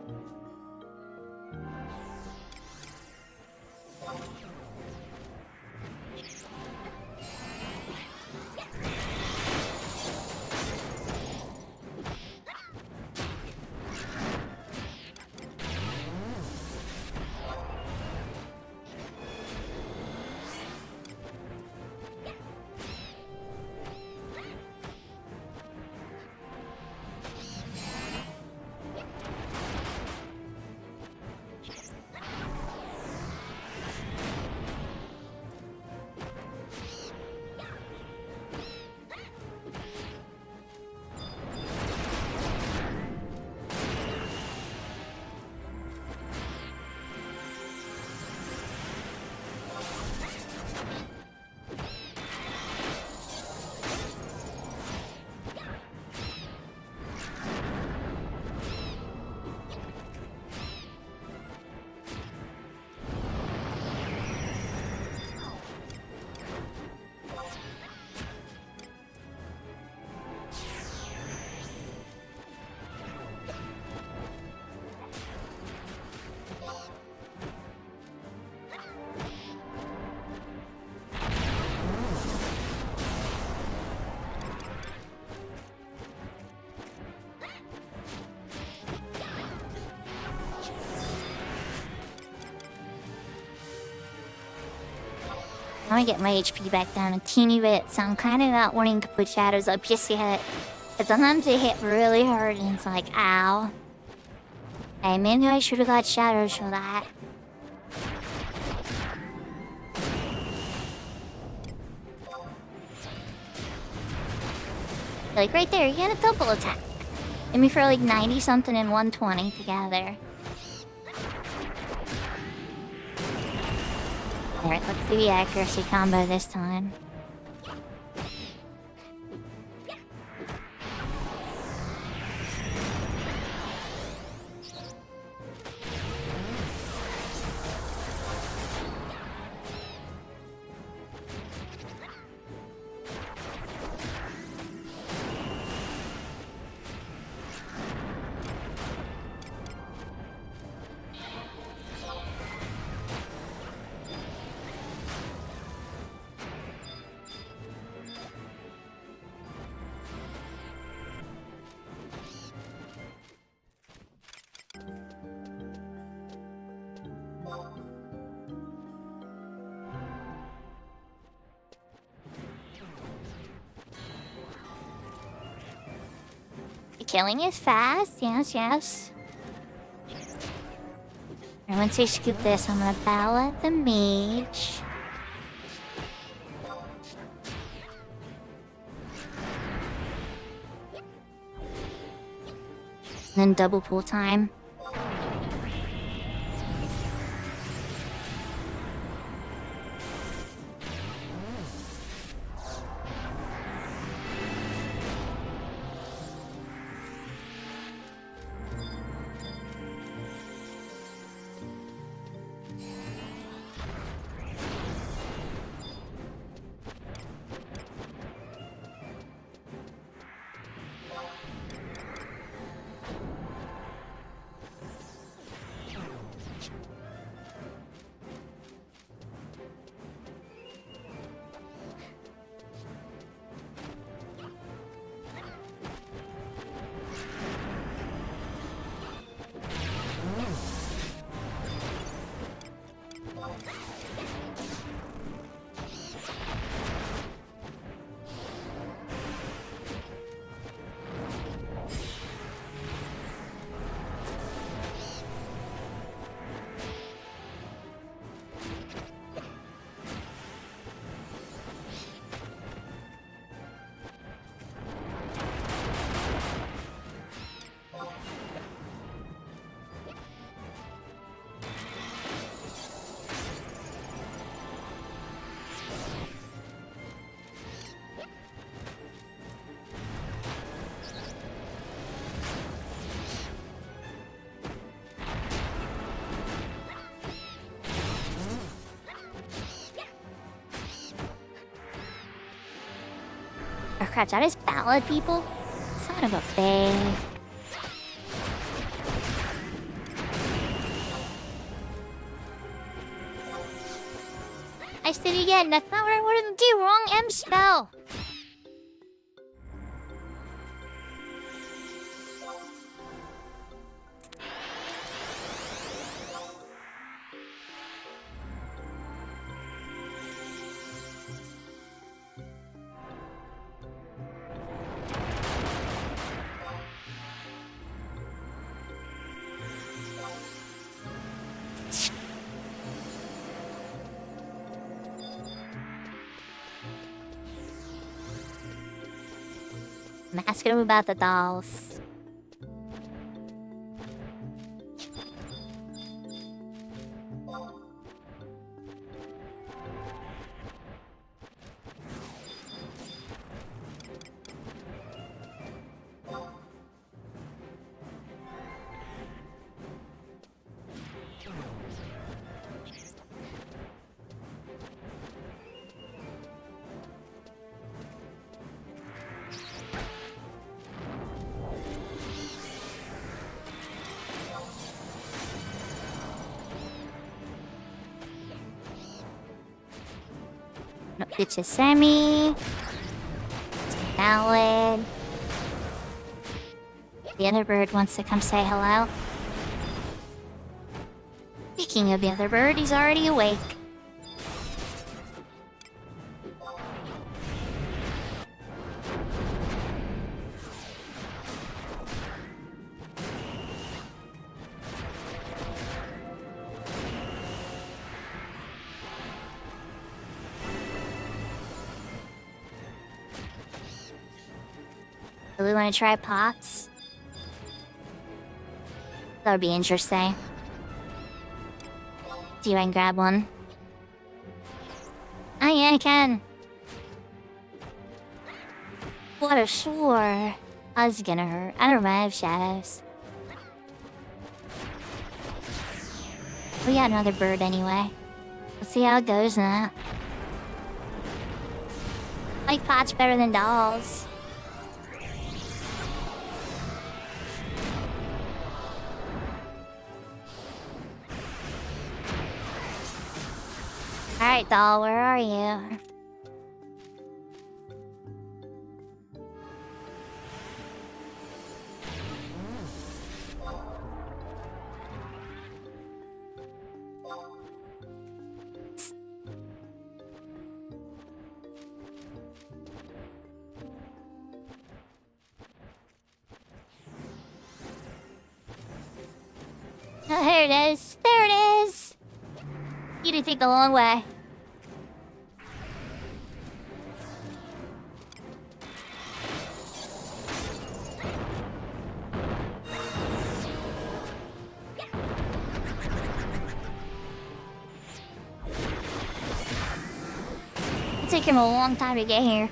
I want to get my HP back down a teeny bit, so I'm kind of not wanting to put shadows up just yet. But sometimes they hit really hard and it's like, ow. Hey, maybe I should have got shadows for that. Like right there, you get a double attack. Hit me for like 90 something and 120 together. Alright, let's do the accuracy combo this time. Killing is fast, yes, yes. And once I scoop this, I'm gonna battle at the mage. And then double pull time. Oh crap, that is ballad people? Son of a bitch. I said it again, that's not what I wanted to do. Wrong M spell. I'm asking him about the dolls. No, it's a semi. It's a ballad. The other bird wants to come say hello. Speaking of the other bird, he's already awake. Really want to try pots? That would be interesting. See if I can grab one. Oh yeah, I can. What a sure. I was gonna hurt. I don't know, I have shadows. We got another bird anyway. Let's see how it goes now. I like pots better than dolls. Alright, doll, where are you? Oh, here it is. There it is. You didn't take the long way. It took him a long time to get here.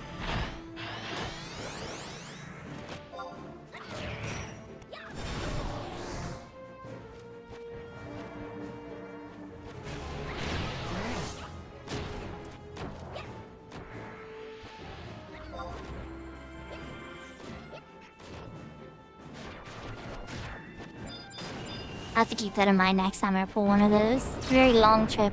I have to keep that in mind next time I pull one of those. It's a very long trip.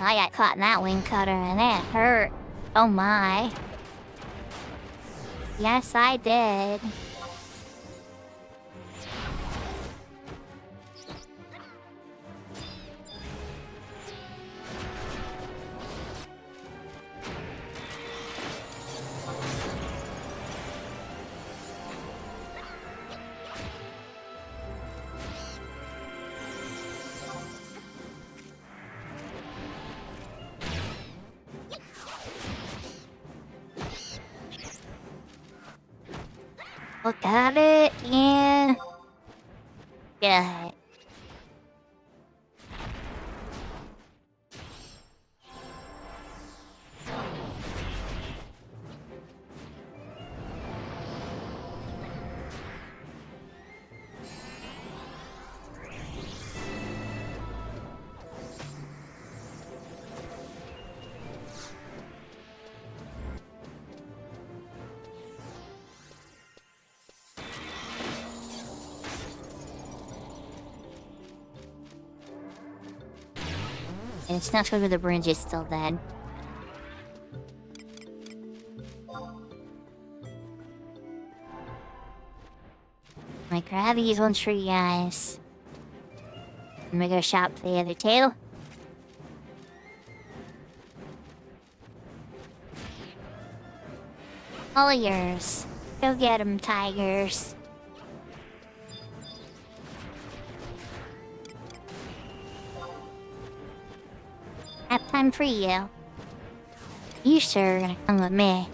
I got caught in that wing cutter and it hurt. Oh my. Yes, I did. Look at it, yeah. Good. And it's not sure the bridge is still dead. I grab these one tree guys. I'm gonna go shop for the other two. All yours. Go get 'em, tigers. Have time for you. You sure are gonna come with me.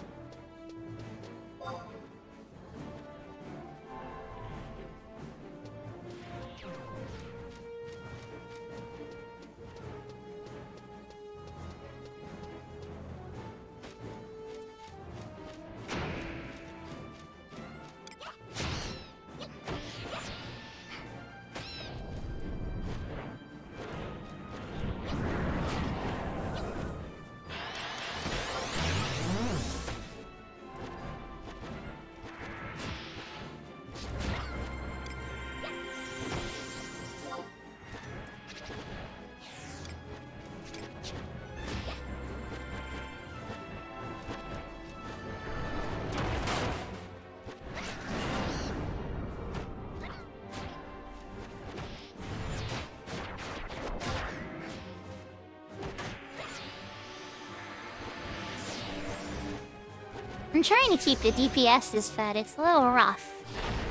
I'm trying to keep the DPSs fed. It's a little rough.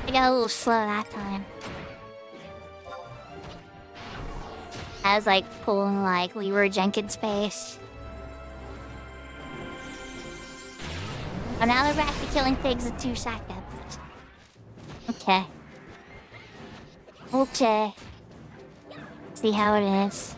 I got a little slow that time. I was like pulling like Leroy Jenkins' face. Oh, now they're back to killing pigs in 2 seconds. Okay. Okay. See how it is.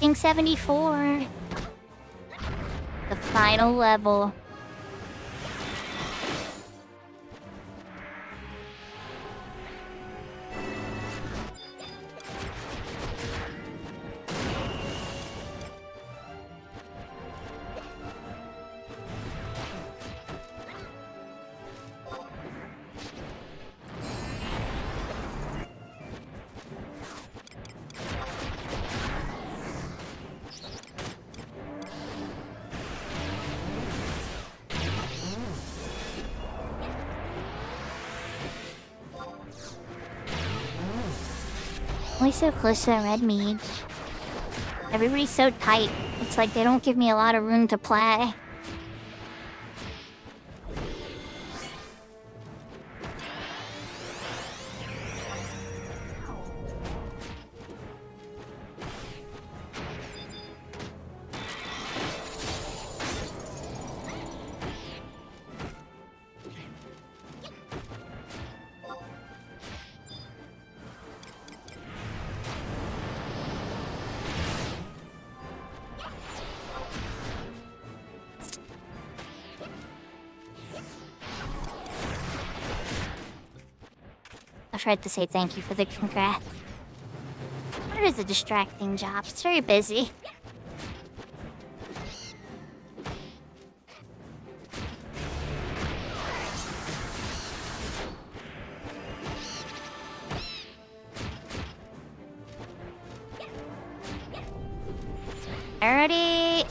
Instinct 74. The final level. Only so close to the red mead. Everybody's so tight. It's like they don't give me a lot of room to play. I tried to say thank you for the congrats. But it is a distracting job. It's very busy. Alrighty.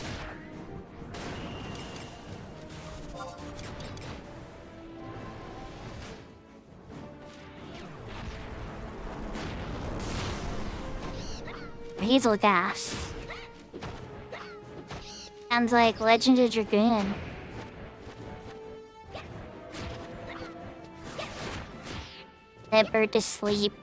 Hazel gas. Sounds like Legend of Dragoon. That bird to sleep.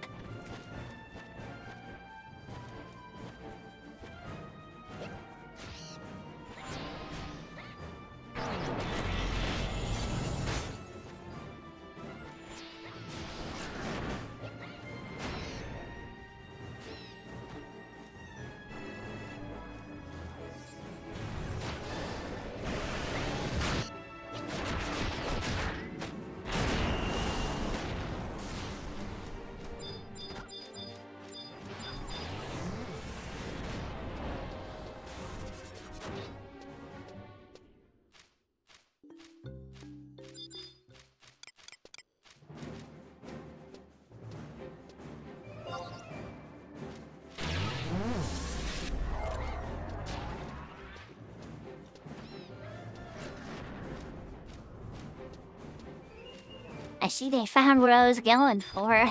I see they found what I was going for.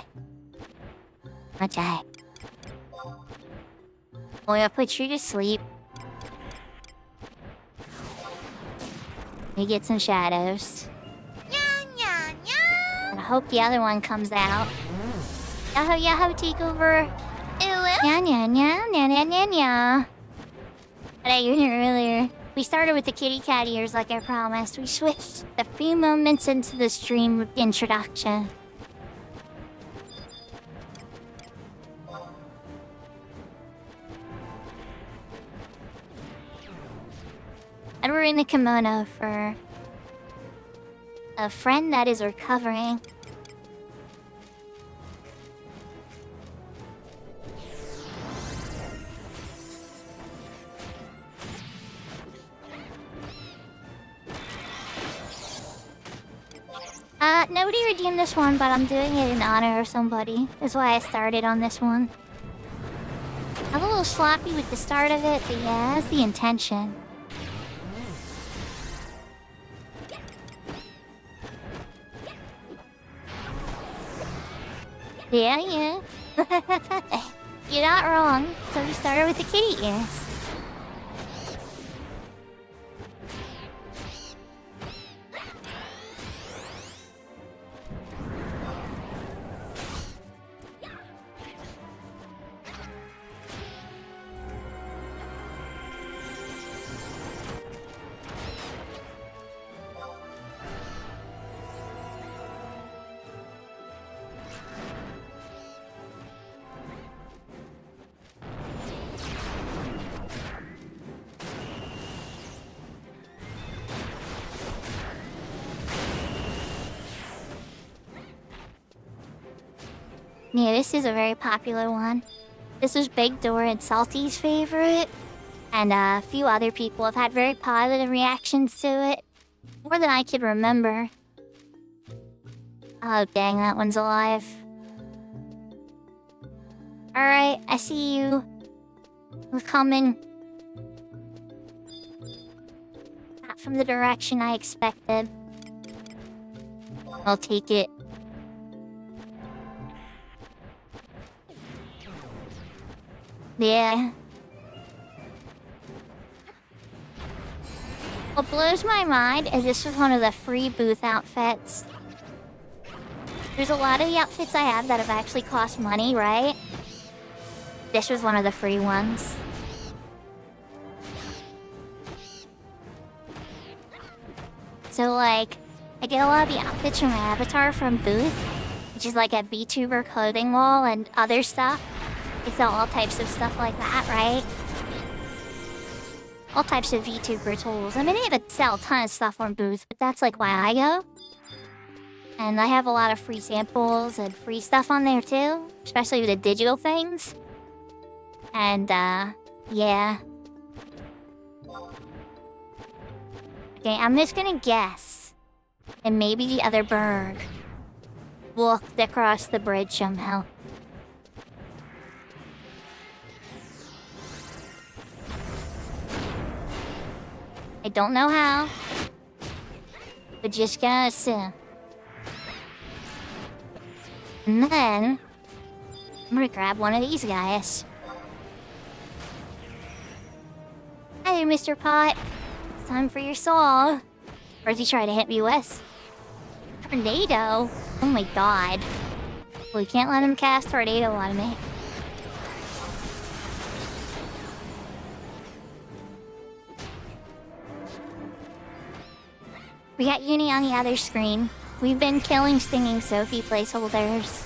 Okay. I'm gonna put you to sleep. We get some shadows. And I hope the other one comes out. Yahoo yahoo takeover. Nya nya nya nya nya nya nya. But I knew earlier. We started with the kitty cat ears like I promised. We switched a few moments into the stream introduction. And we're in the kimono for a friend that is recovering. Nobody redeemed this one, but I'm doing it in honor of somebody. That's why I started on this one. I'm a little sloppy with the start of it, but yeah, that's the intention. Yeah. You're not wrong. So we started with the kitty ears. Yeah, this is a very popular one. This was Big Door and Salty's favorite. And a few other people have had very positive reactions to it. More than I could remember. Oh, dang, that one's alive. Alright, I see you. We're coming. Not from the direction I expected. I'll take it. Yeah. What blows my mind is this was one of the free booth outfits. There's a lot of the outfits I have that have actually cost money, right? This was one of the free ones. So, like, I get a lot of the outfits from my avatar from Booth, which is like a VTuber clothing wall and other stuff. They sell all types of stuff like that, right? All types of VTuber tools. I mean, they even sell a ton of stuff on Booth, but that's like why I go. And I have a lot of free samples and free stuff on there too, especially with the digital things. And, yeah. Okay, I'm just gonna guess. And maybe the other bird walked across the bridge somehow. I don't know how. But just gonna assume. And then I'm gonna grab one of these guys. Hi there, Mr. Pot. It's time for your saw. Or is he trying to hit me with? Tornado? Oh my god. Well, we can't let him cast tornado on me. We got Uni on the other screen. We've been killing Stinging Sophie placeholders.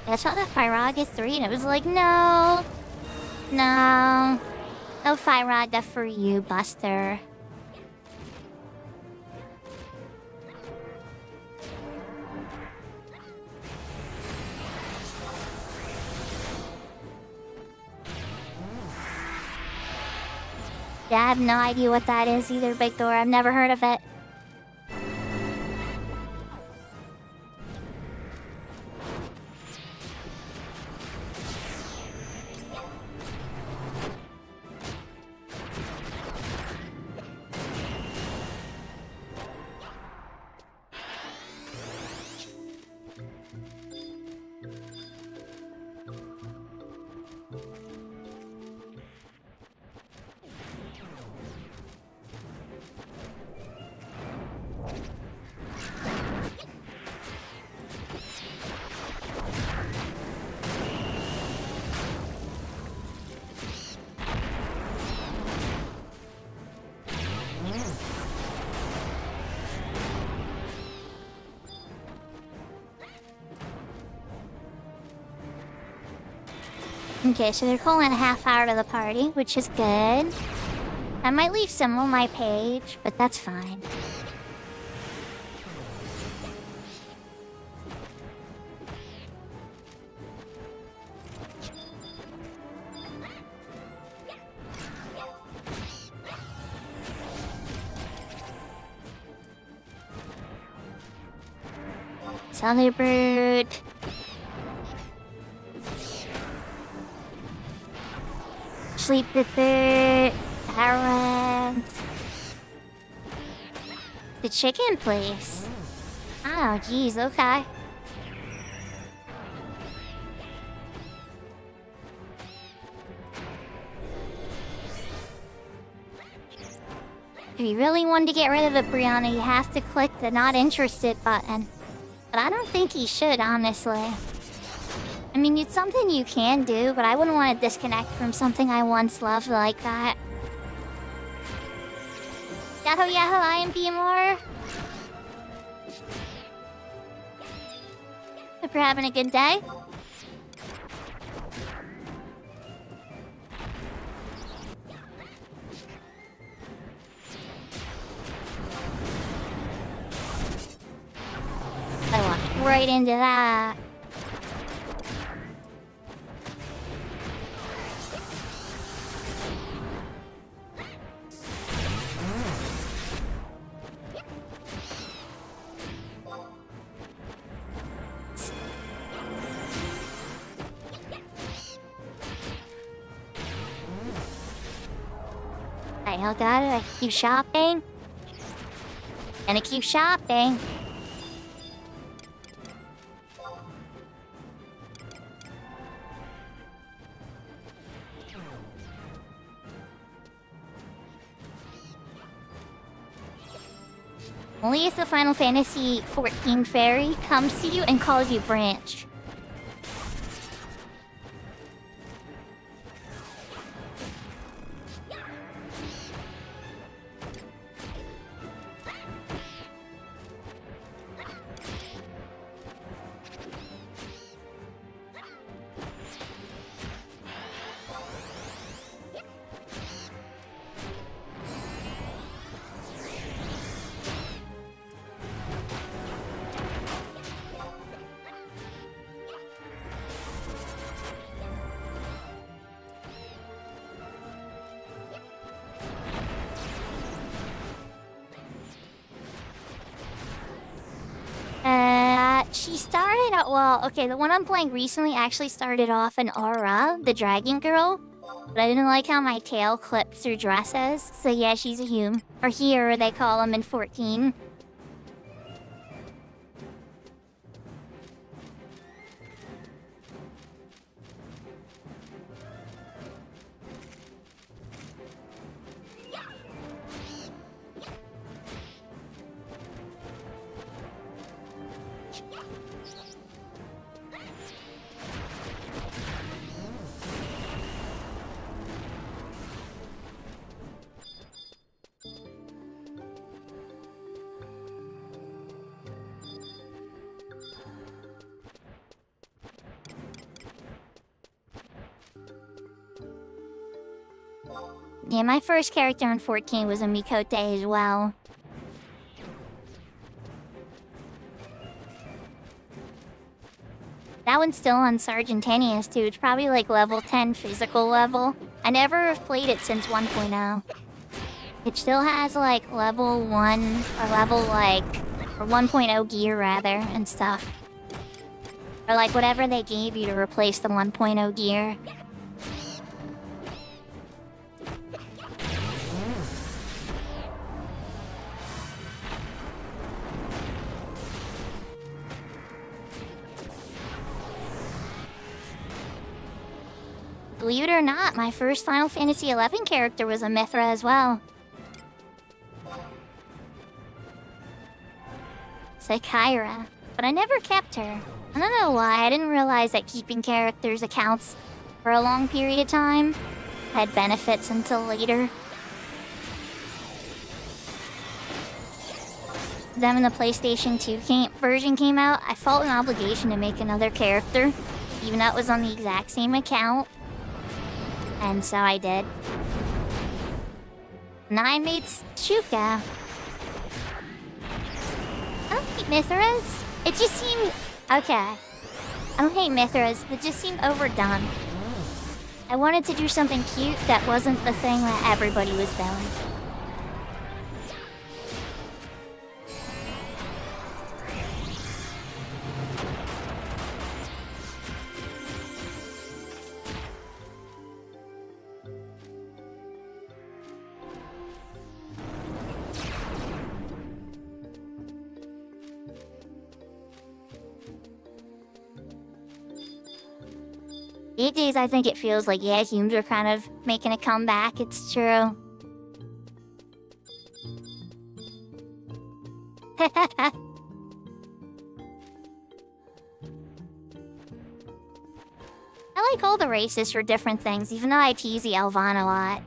I saw that Fyrogus 3 and it was like, no. No. No Fyroga for you, Buster. Yeah, I have no idea what that is either, Big Door. I've never heard of it. Okay, so they're calling a half hour to the party, which is good. I might leave some on my page, but that's fine. Celebrate. Sleep with it. Alright. The chicken place. Oh, geez, okay. If you really wanted to get rid of it, Brianna, you have to click the not interested button. But I don't think you should, honestly. I mean, it's something you can do, but I wouldn't want to disconnect from something I once loved like that. Yahoo yahoo, I am BMR. Hope you're having a good day. I walked right into that. I gotta keep shopping. Gonna keep shopping. Only if the Final Fantasy XIV fairy comes to you and calls you Branch. She started out, well, okay, the one I'm playing recently actually started off in Aura, the dragon girl. But I didn't like how my tail clips her dresses. So yeah, she's a Hume. Or here, they call them in 14. Yeah, my first character in 14 was a Mikote as well. That one's still on Sargentanius too. It's probably like level 10 physical level. I never have played it since 1.0. It still has like level 1 or level like, or 1.0 gear rather, and stuff. Or like whatever they gave you to replace the 1.0 gear. Believe it or not, my first Final Fantasy XI character was a Mithra as well. Sakura. But I never kept her. I don't know why, I didn't realize that keeping characters' accounts for a long period of time had benefits until later. Then when the PlayStation 2 version came out, I felt an obligation to make another character, even though it was on the exact same account. And so I did. And I made Shuka. I don't hate Mithras. It just seemed... Okay. I don't hate Mithras, it just seemed overdone. I wanted to do something cute that wasn't the thing that everybody was doing. These days, I think it feels like, yeah, humans are kind of making a comeback. It's true. I like all the races for different things, even though I tease the Elvan a lot.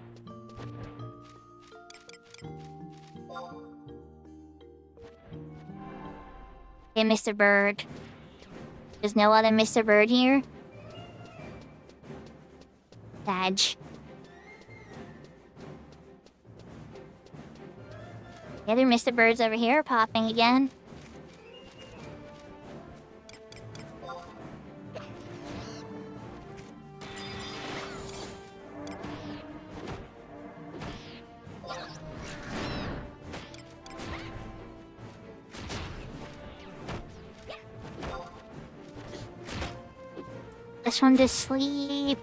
Hey, Mr. Bird. There's no other Mr. Bird here? Badge. The other Mr. Birds over here are popping again. This one to sleep.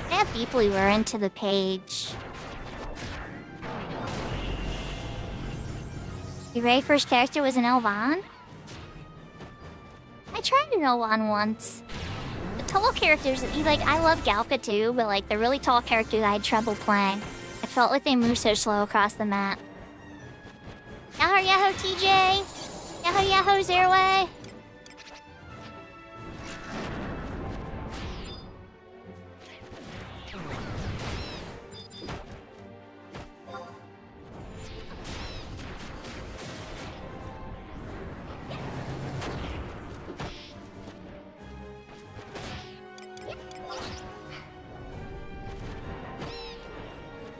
I have deeply were into the page. Your very first character was an Elvan? I tried an Elvan once. The tall characters, like, I love Galka too, but like the really tall characters I had trouble playing. I felt like they moved so slow across the map. Yahoo Yahoo TJ! Yahoo Yahoo Zerway!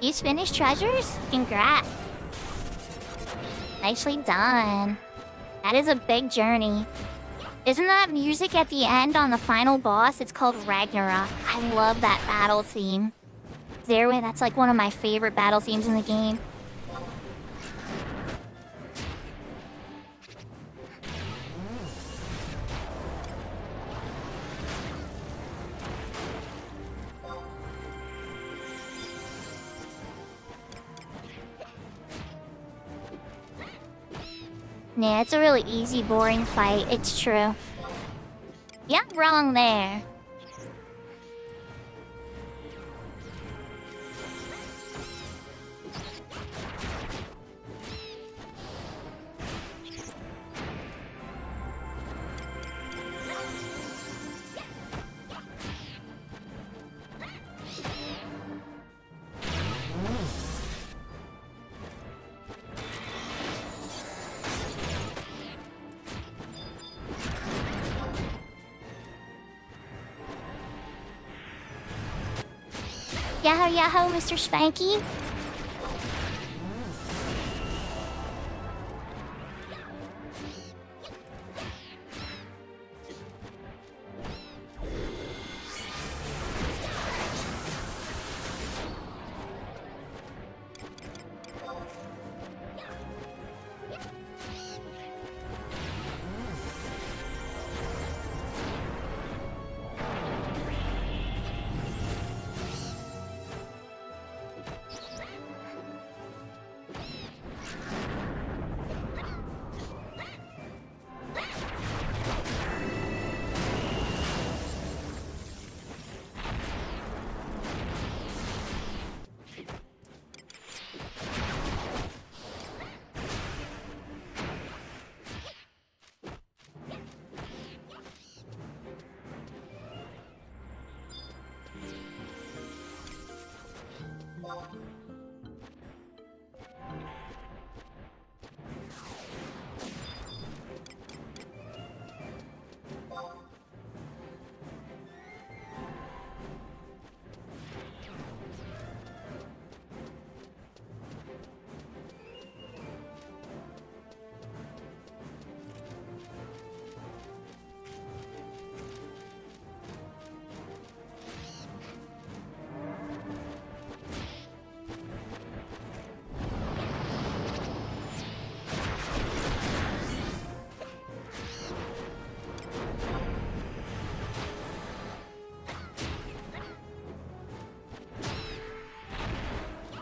You finished treasures? Congrats. Nicely done. That is a big journey. Isn't that music at the end on the final boss? It's called Ragnarok. I love that battle theme. Zerway, that's like one of my favorite battle themes in the game. Yeah, it's a really easy, boring fight. It's true. Yeah, I'm wrong there. Yahoo Yahoo, Mr. Spanky.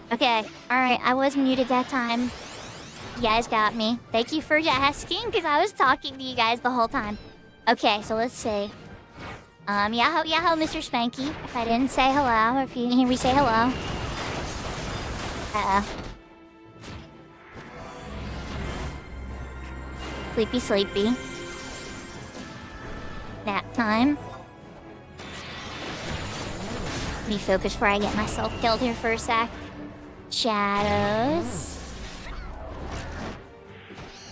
Okay, alright, I was muted that time. You guys got me. Thank you for asking, because I was talking to you guys the whole time. Okay, so let's see. Yahoo, yahoo, Mr. Spanky. If I didn't say hello, or if you didn't hear me say hello. Uh-oh. Sleepy, sleepy. Nap time. Let me focus before I get myself killed here for a sec. Shadows.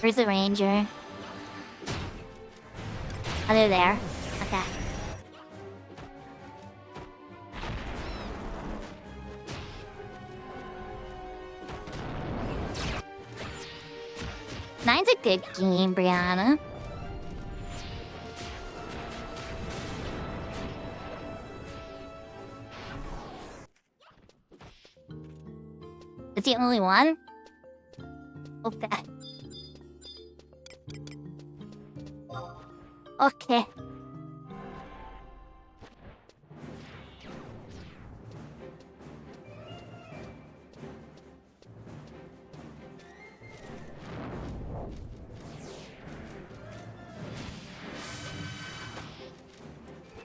Where's the ranger? Oh, they're there. Okay. Nine's a good game, Brianna. It's the only one? Okay. Okay.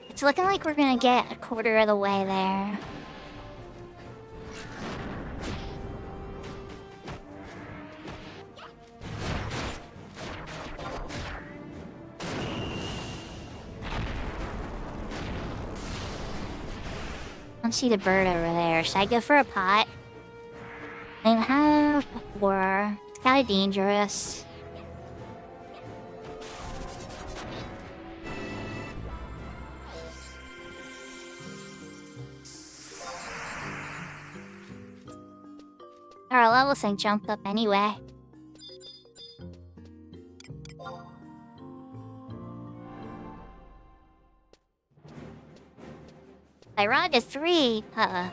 It's looking like we're gonna get a quarter of the way there. I don't see the bird over there. Should I go for a pot? I have before. It's kinda dangerous. Our level sync jumped up anyway. I run to 3. That's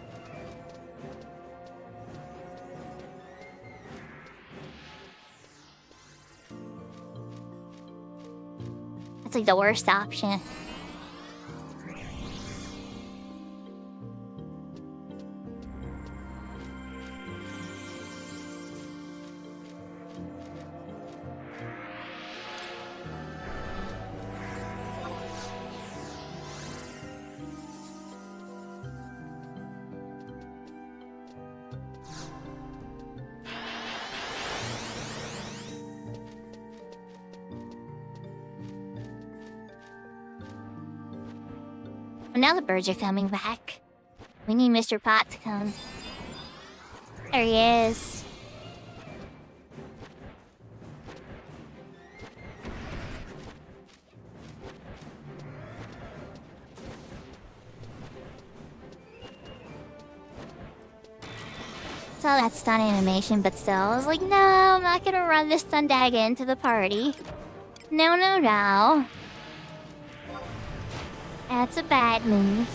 like the worst option. Now the birds are coming back. We need Mr. Pot to come. There he is. Saw that stun animation, but still, I was like, no, I'm not gonna run this Sundaga into the party. No, no, no. That's a bad move.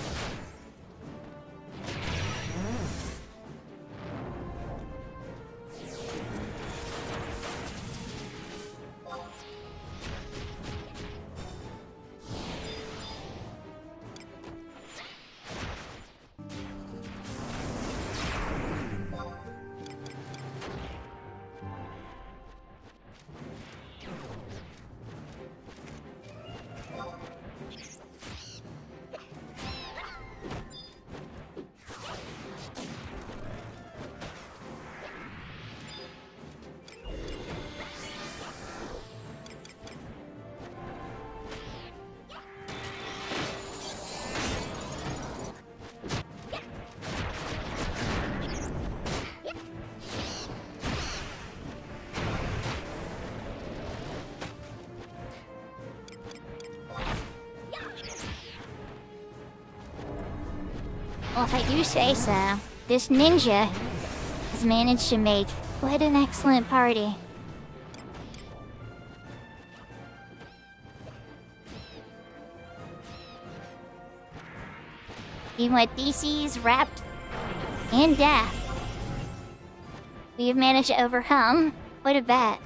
Well, if I do say so, this ninja has managed to make quite an excellent party. Even with DC's reps and death, we have managed to overcome quite a bit.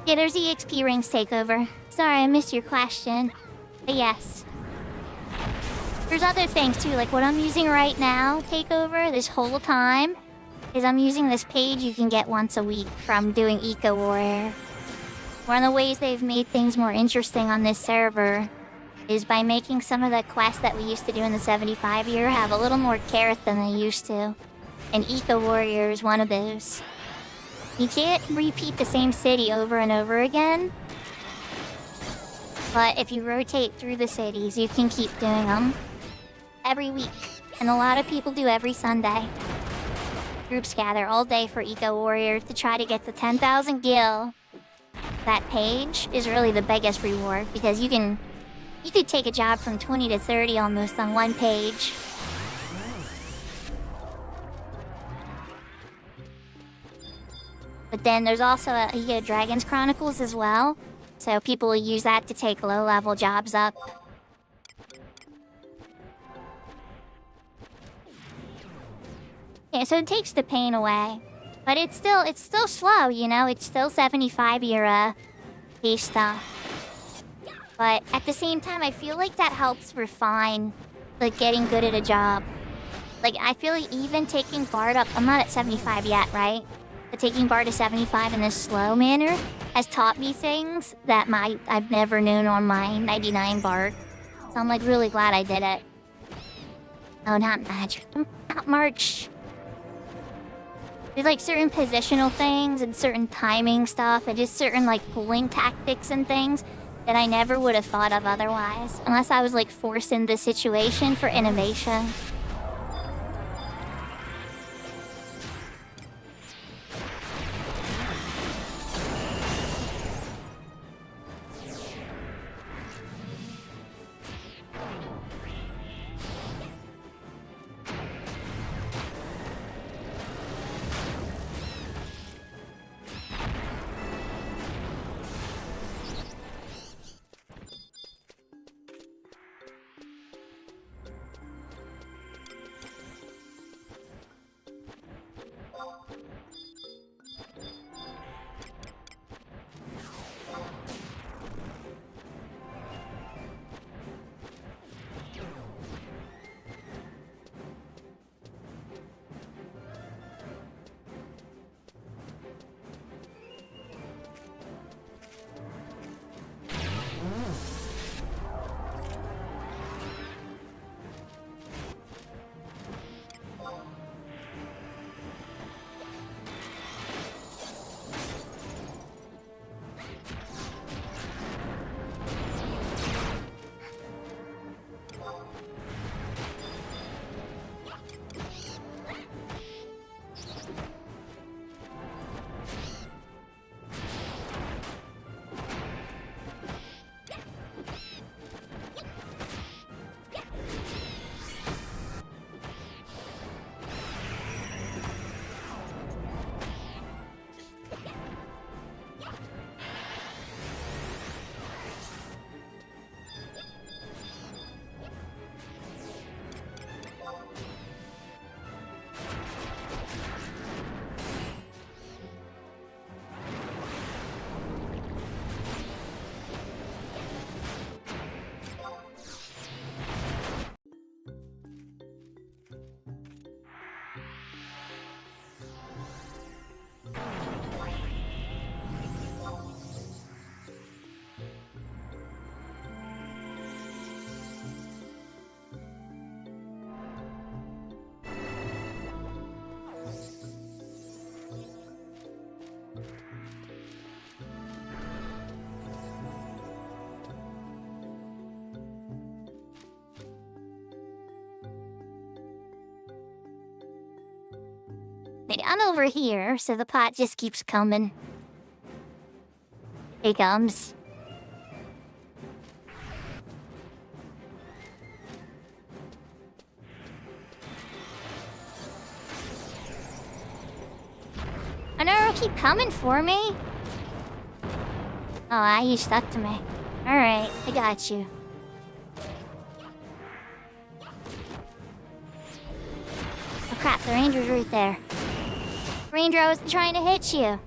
Yeah, there's EXP rings takeover. Sorry, I missed your question. But yes. There's other things too, like what I'm using right now, takeover, this whole time, is I'm using this page you can get once a week from doing Eco Warrior. One of the ways they've made things more interesting on this server is by making some of the quests that we used to do in the 75 year have a little more carrot than they used to. And Eco Warrior is one of those. You can't repeat the same city over and over again. But if you rotate through the cities, you can keep doing them every week. And a lot of people do every Sunday. Groups gather all day for Eco Warrior to try to get the 10,000 gil. That page is really the biggest reward because you could take a job from 20 to 30 almost on one page. But then there's also you get Dragon's Chronicles as well. So people will use that to take low-level jobs up. Yeah, so it takes the pain away. But it's still slow, you know? It's still 75 era pace stuff. But at the same time, I feel like that helps refine, like, getting good at a job. Like, I feel like even taking Bard up... I'm not at 75 yet, right? But taking Bard to 75 in this slow manner has taught me things that I've never known on my 99 Bard. So I'm, like, really glad I did it. Oh, not magic. Not March. There's, like, certain positional things and certain timing stuff and just certain, like, pulling tactics and things that I never would have thought of otherwise. Unless I was, like, forced into the situation for innovation. I'm over here, so the pot just keeps coming. Here it comes. I know it'll keep coming for me. Oh, you stuck to me. Alright, I got you. Oh crap, the ranger's right there. Ranger, I was trying to hit you.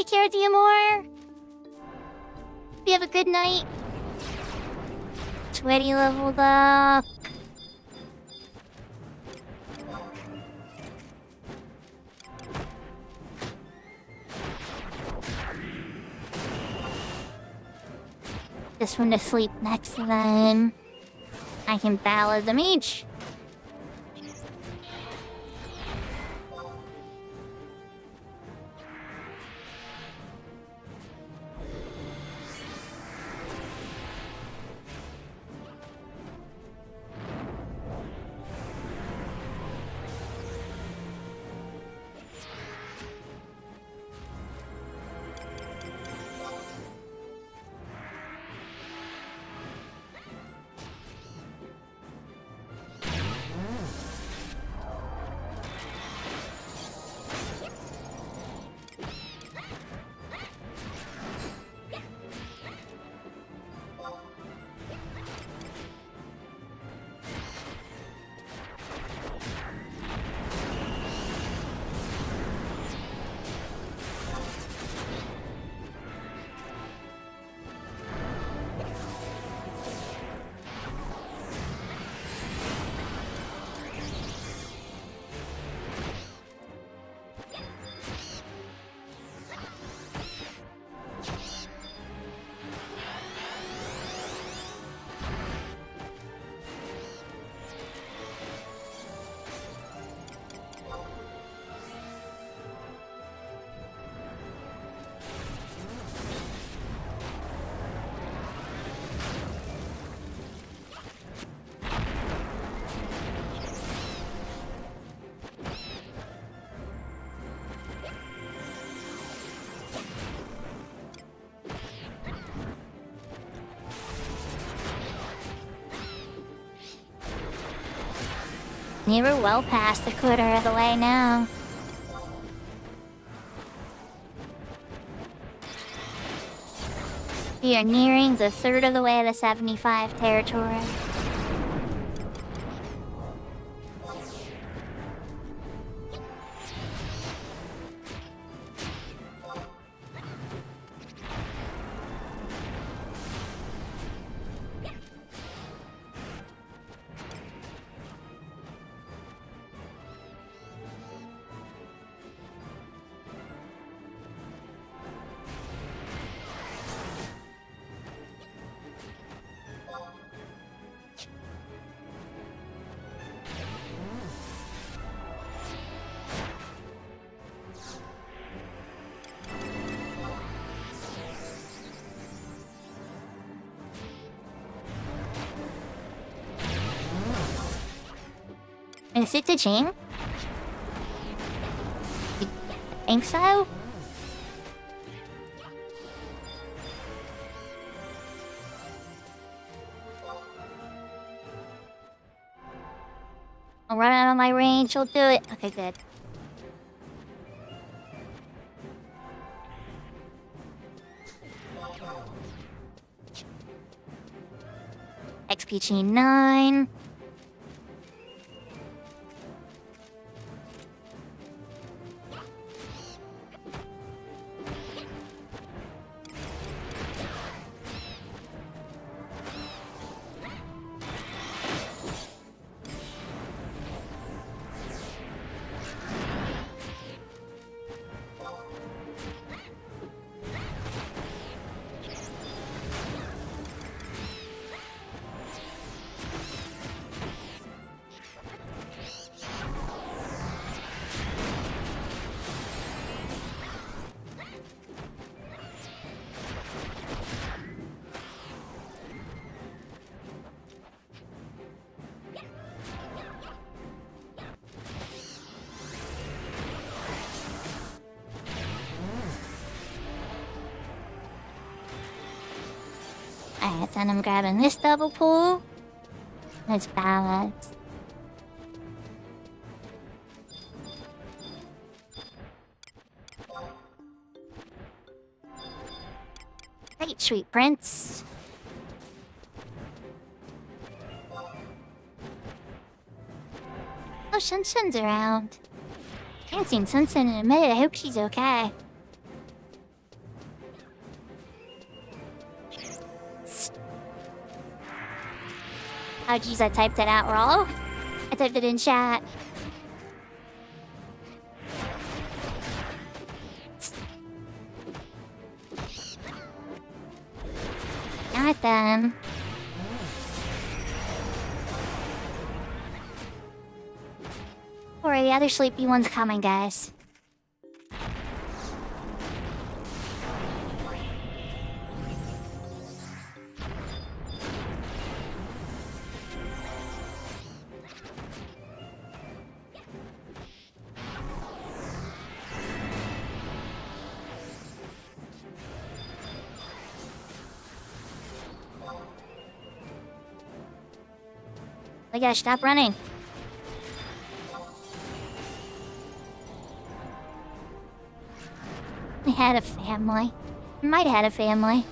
take care of you more. You have a good night. Sweaty leveled up. This one to sleep next to them. I can battle as a mage. Near well past the quarter of the way now. We are nearing the third of the way to 75 territory. Is it the gym? You think so? I'll run out of my range, I'll do it. Okay, good. XPG 9. Alright, then I'm grabbing this double pull. Let's balance. Great, sweet prince. Oh, Shun-Shun's around. I haven't seen Sun-Sun in a minute. I hope she's okay. Oh jeez, I typed it out wrong. I typed it in chat. Alright then. Alright, the other sleepy one's coming, guys. We gotta stop running. I had a family. Might have had a family.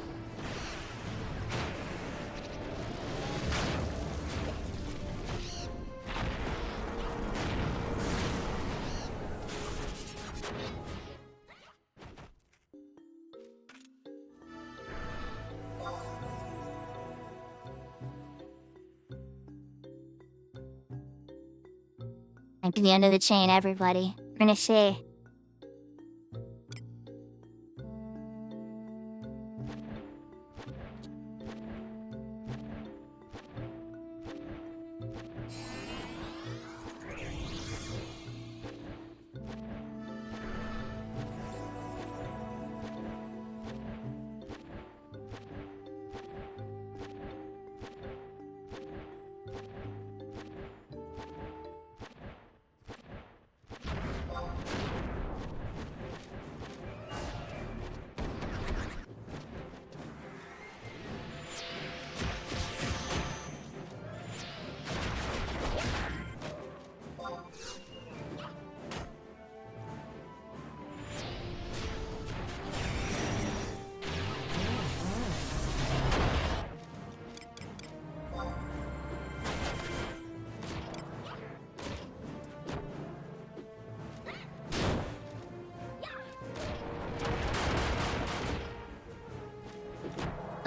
I'm to the end of the chain, everybody. We're gonna see.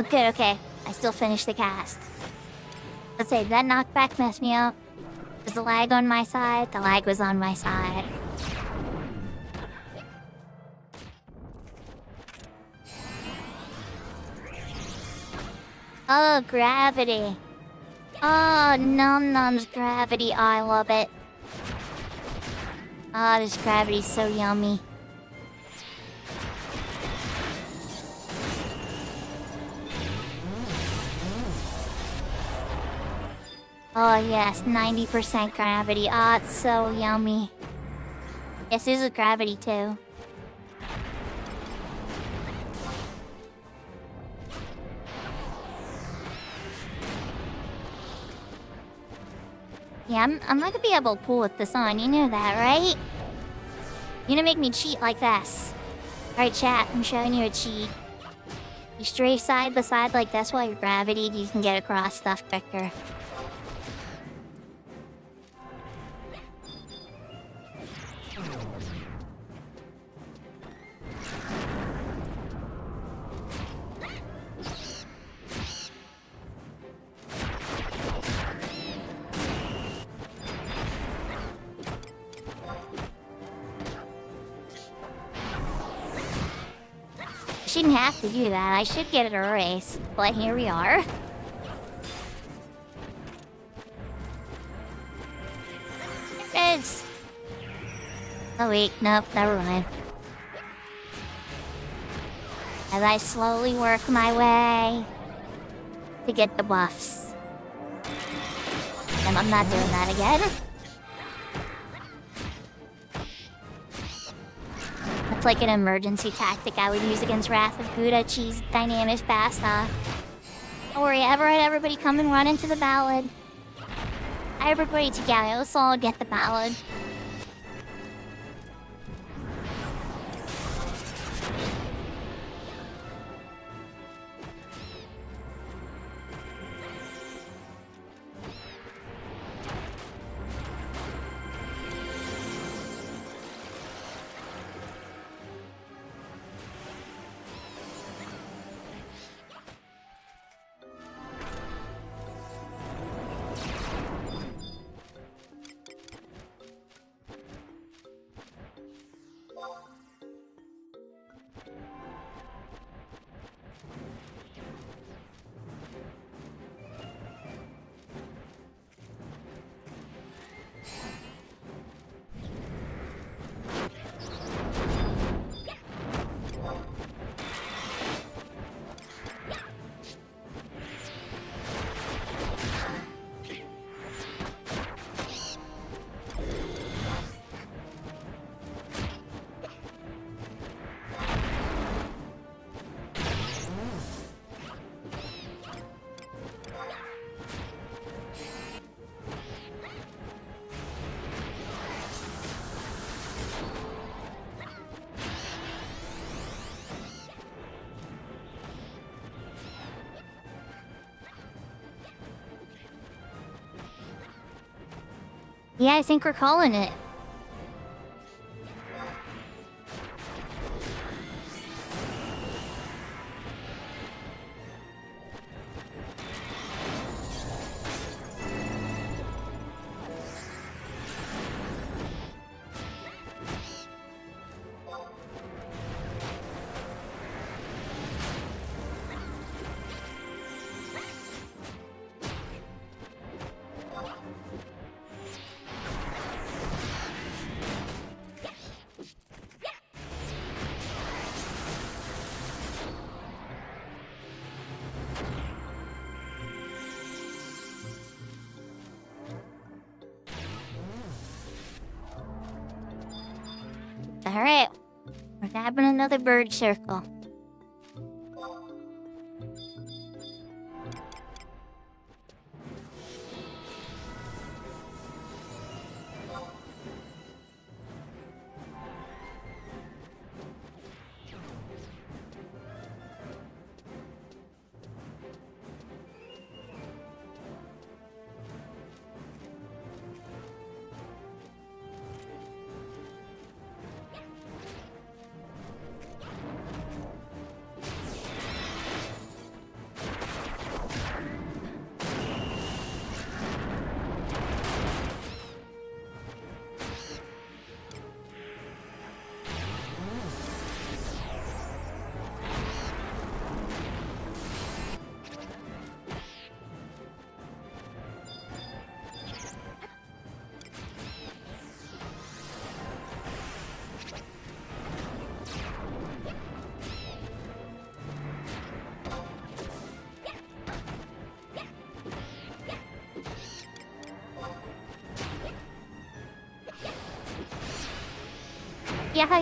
Okay, okay. I still finished the cast. Let's say that knockback messed me up. Was the lag on my side? The lag was on my side. Oh, gravity. Oh, Num Num's gravity. Oh, I love it. Oh, this gravity's so yummy. Oh yes, 90% gravity. Ah, it's so yummy. Yes, this is gravity too. Yeah, I'm not gonna be able to pull with this on. You know that, right? You're gonna make me cheat like this. Alright, chat, I'm showing you a cheat. You stray side by side like this while you're gravity, you can get across stuff quicker. Shouldn't have to do that. I should get it a race. But here we are. There it is. Oh wait, nope, never mind. As I slowly work my way to get the buffs. And I'm not doing that again. It's like an emergency tactic I would use against Wrath of Gouda cheese dynamic pasta. Don't worry, everybody come and run into the ballad. Everybody together, let's all get the ballad. Yeah, I think we're calling it. Alright, we're grabbing another bird circle.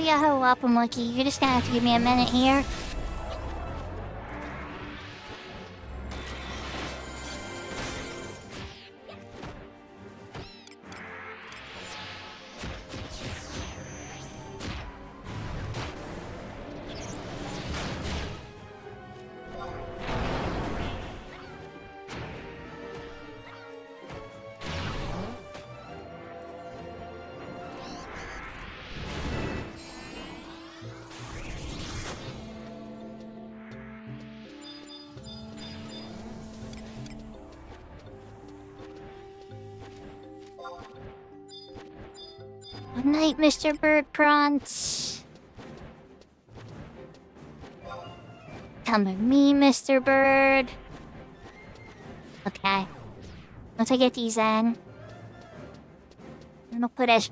Yaha Wappa Monkey, you're just gonna have to give me a minute here. Good night, Mr. Bird Prawns. Come with me, Mr. Bird. Okay. Once I get these in, I'm gonna put us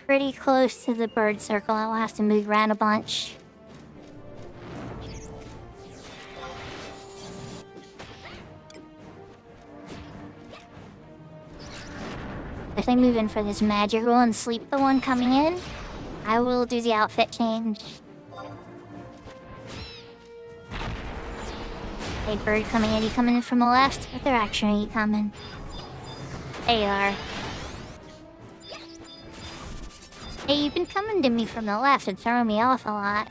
pretty close to the bird circle. I'll have to move around a bunch. If I move in for this magical and sleep the one coming in, I will do the outfit change. Hey, bird coming in. You coming in from the left? What direction are you coming? There you are. Hey, you've been coming to me from the left and throwing me off a lot.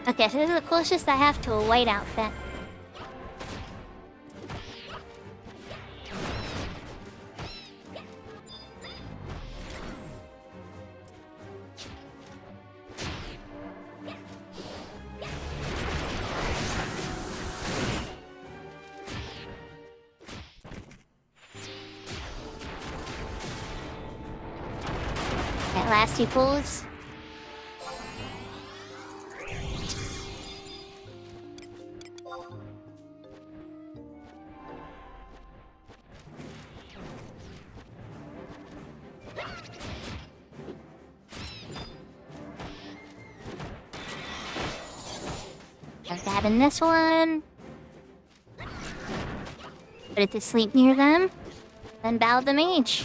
Okay, so this is the closest I have to a white outfit. That last two pulls. I'm grabbing this one. Put it to sleep near them. Then bow the mage.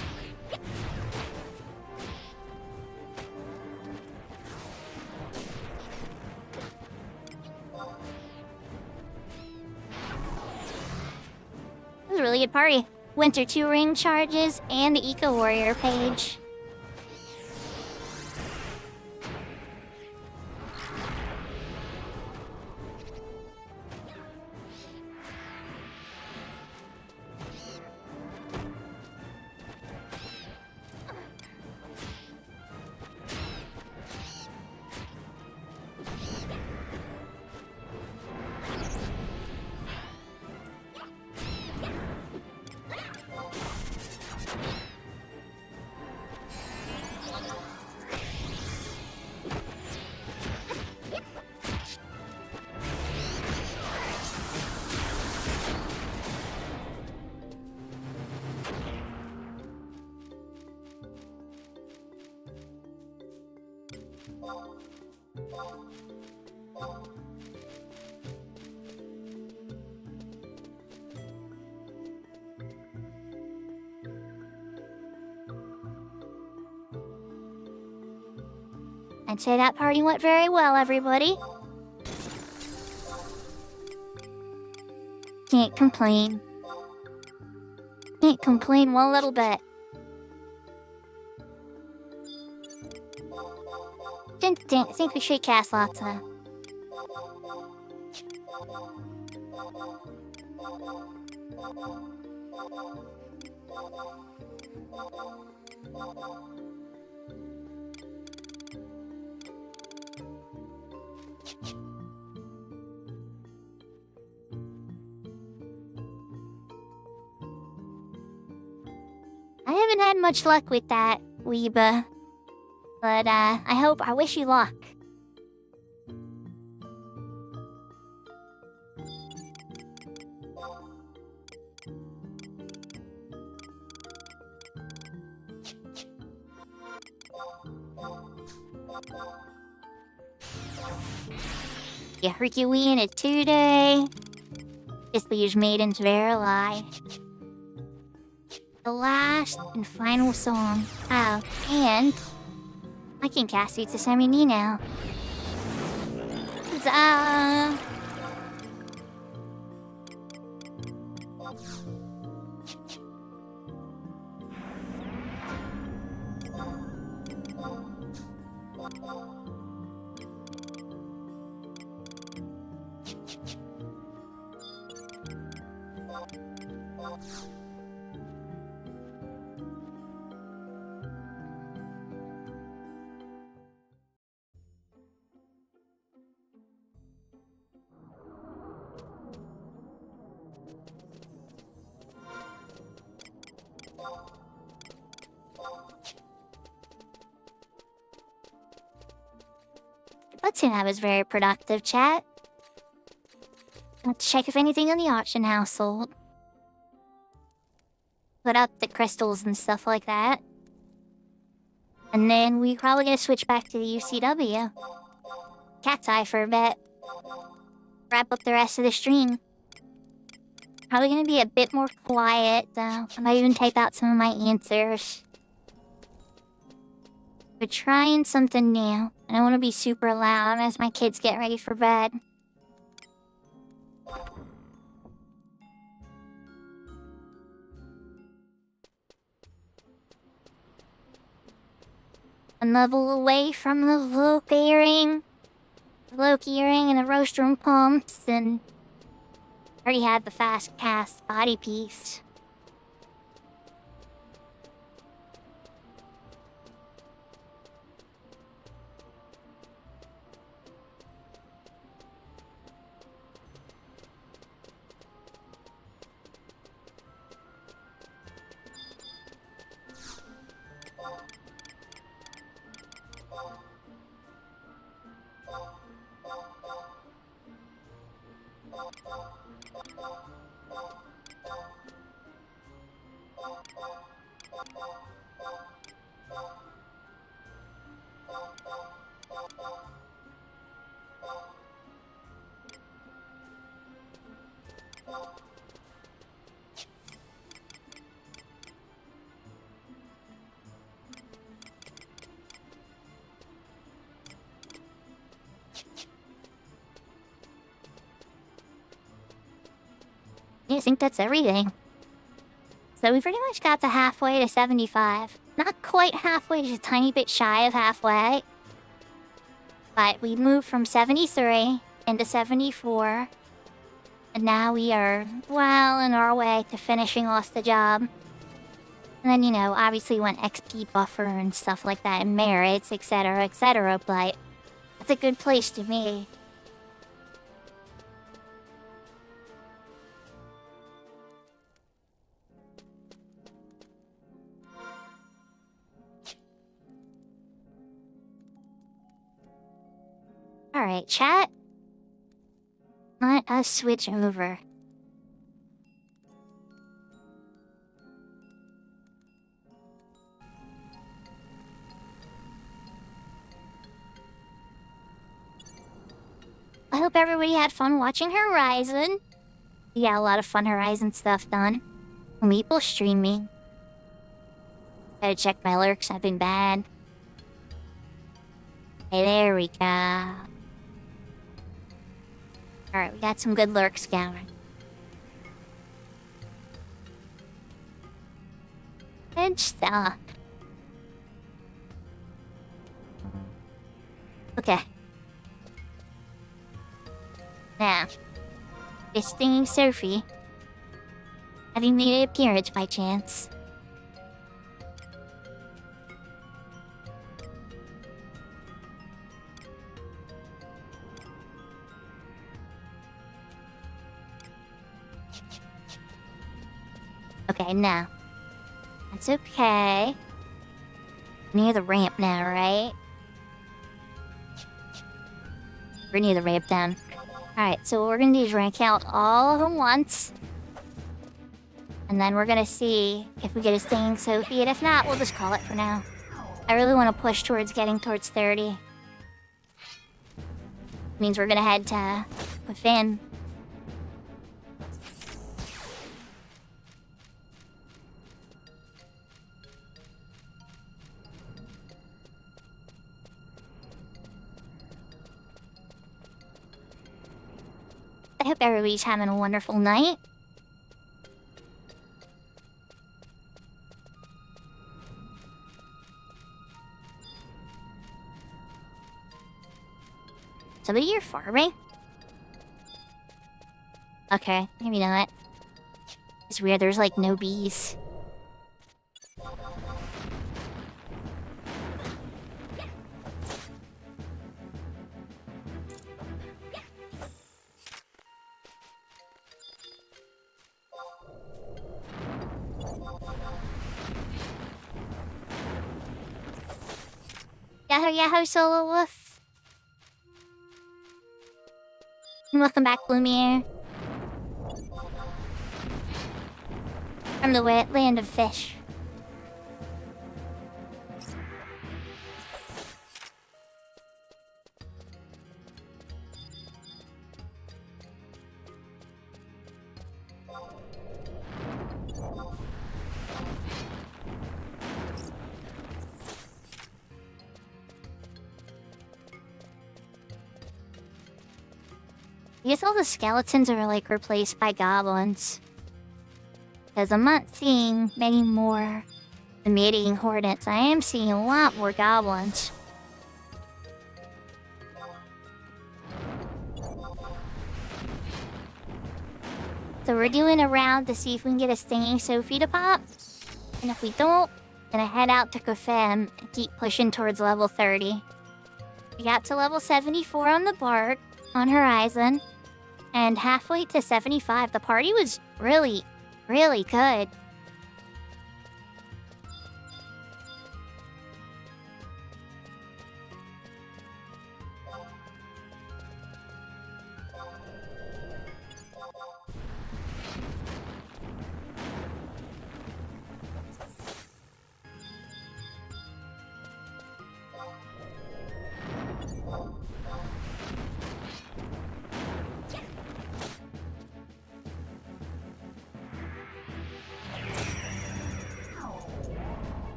good party. Winter 2 ring charges and the Eco Warrior page. I'd say that party went very well, everybody. Can't complain. Can't complain one little bit. I think we should cast lots of. I haven't had much luck with that, Weeba. But, I wish you luck. Yeah, Herculean at 2-day. This liege maiden's very lie. The last and final song. Oh, and I can cast you to Semi-Ni now. Huzzah! That was very productive, chat. Let's check if anything in the auction house sold. Put up the crystals and stuff like that. And then we're probably gonna switch back to the UCW. Cat's eye for a bit. Wrap up the rest of the stream. Probably gonna be a bit more quiet, though. I might even type out some of my answers. We're trying something new. I don't want to be super loud as my kids get ready for bed. A level away from the Loki earring. The Loki earring and the rostrum pumps, and already had the fast cast body piece. I think that's everything. So we pretty much got to halfway to 75. Not quite halfway, just a tiny bit shy of halfway. But we moved from 73 into 74. And now we are well on our way to finishing off the job. And then, obviously went XP buffer and stuff like that, and merits, etc., etc., but that's a good place to be. Alright, chat. Let us switch over. I hope everybody had fun watching Horizon. We got a lot of fun Horizon stuff done. Meeple streaming. Gotta check my lurks, I've been bad. Hey, there we go. Alright, we got some good lurks going. Good stuff. Okay. Now, is Stinging Sophie having made an appearance by chance? Okay, no. That's okay. Near the ramp now, right? We're near the ramp down. Alright, so what we're gonna do is rank out all of them once. And then we're gonna see if we get a Stinging Sophie, and if not, we'll just call it for now. I really want to push towards getting towards 30. Means we're gonna head to Finn. I hope everybody's having a wonderful night. Somebody here farming? Okay, maybe not. It's weird, there's like no bees. Yahoo Yahoo Solo Wolf. Welcome back, Lumiere. From the wet land of fish. I guess all the skeletons are like replaced by goblins. Because I'm not seeing many more emitting hornets. I am seeing a lot more goblins. So we're doing a round to see if we can get a Stinging Sophie to pop. And if we don't, then I head out to Kofem and keep pushing towards level 30. We got to level 74 on the Bark, on Horizon. And halfway to 75, the party was really, really good.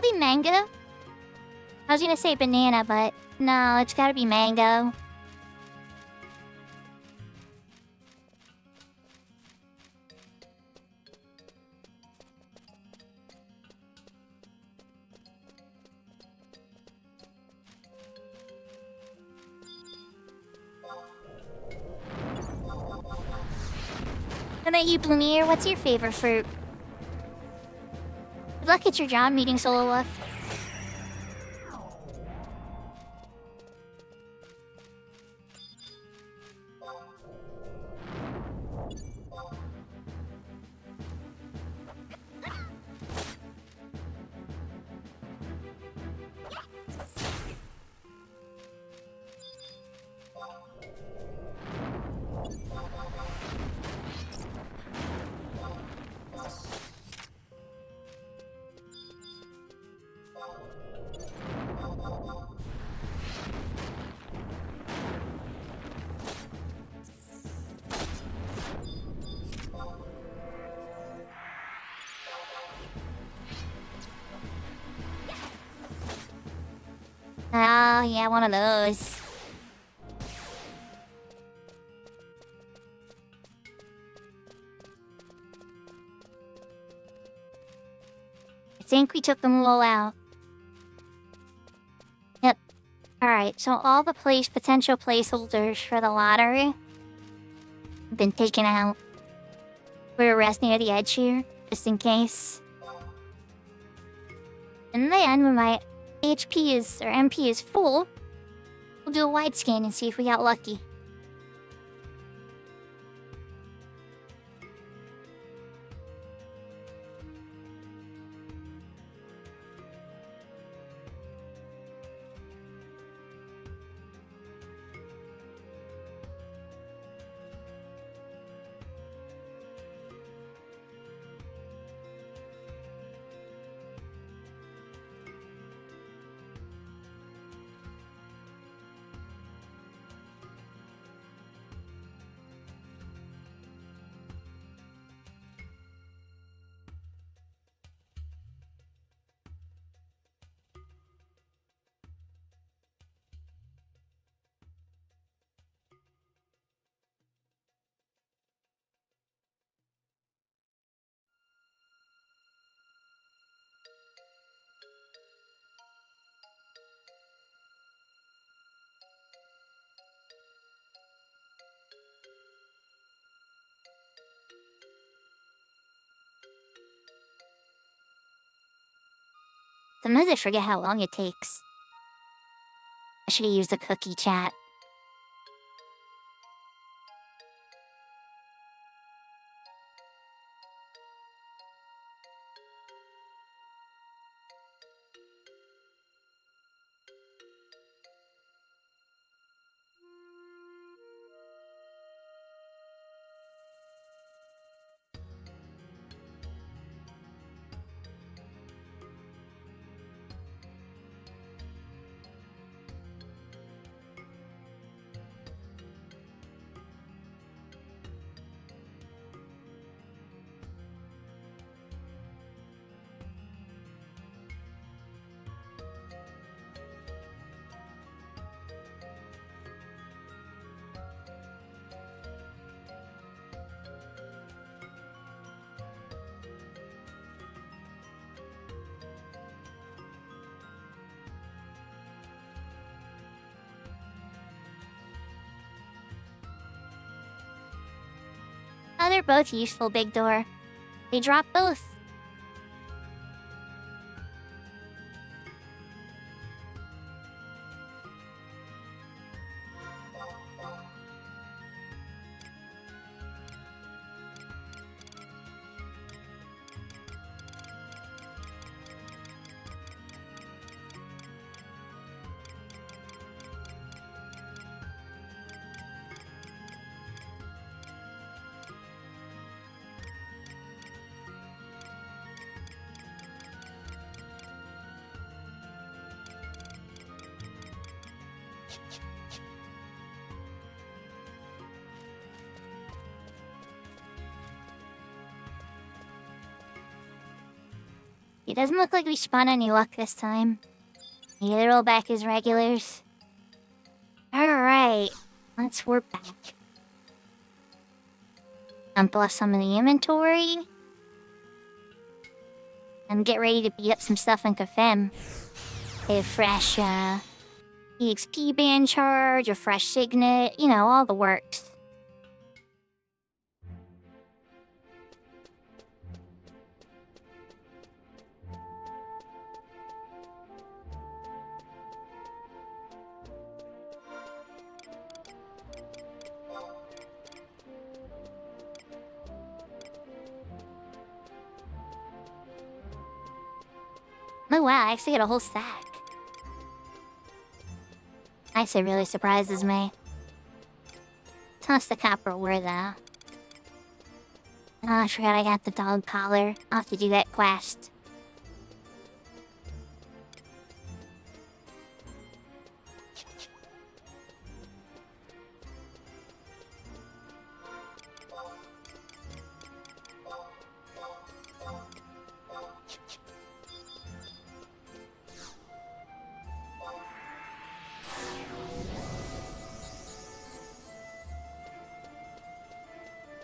Probably mango. I was gonna say banana, but no, it's gotta be mango. How about you, Bloomier? What's your favorite fruit? Good luck at your job meeting, Solo Wolf. Oh, yeah, one of those. I think we took them all out. Yep. Alright, so all the potential placeholders for the lottery have been taken out. We're rest near the edge here, just in case. And then when my MP is full, we'll do a wide scan and see if we got lucky. Sometimes I forget how long it takes. I should have used the cookie chat. Oh, they're both useful, Big Door. They drop both. It doesn't look like we spun any luck this time. Either roll back as regulars. Alright, let's warp back. Dump off some of the inventory. And get ready to beat up some stuff in Cafem. A fresh, EXP band charge, a fresh signet, you know, all the works. Oh wow, I actually got a whole stack. Nice, it really surprises me. Toss the copper where though. Oh, I forgot I got the dog collar. I'll have to do that quest.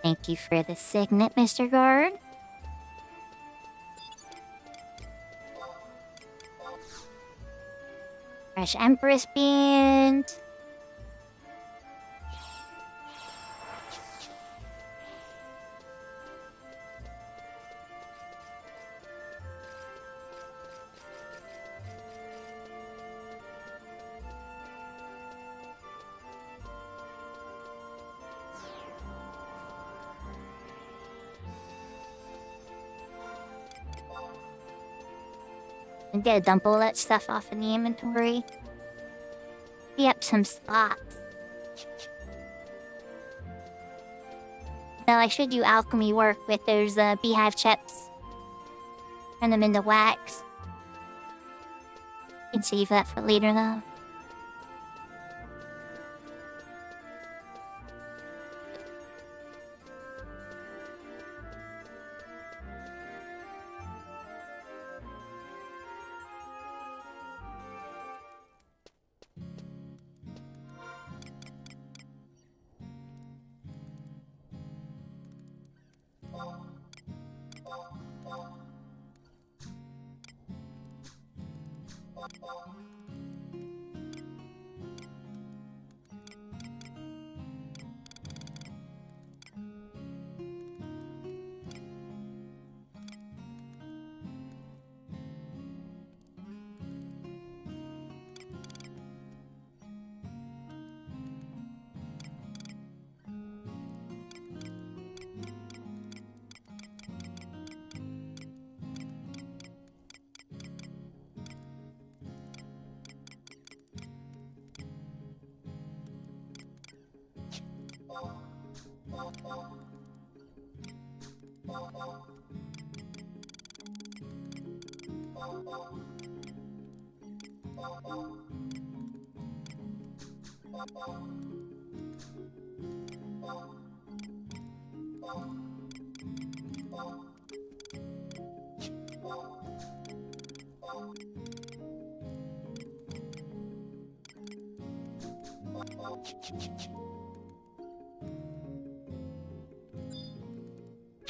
Thank you for the signet, Mr. Guard. Fresh Empress Band. I'm gonna dump all that stuff off in the inventory. Yep, some slots. Now I should do alchemy work with those beehive chips. Turn them into wax. Can save that for later though.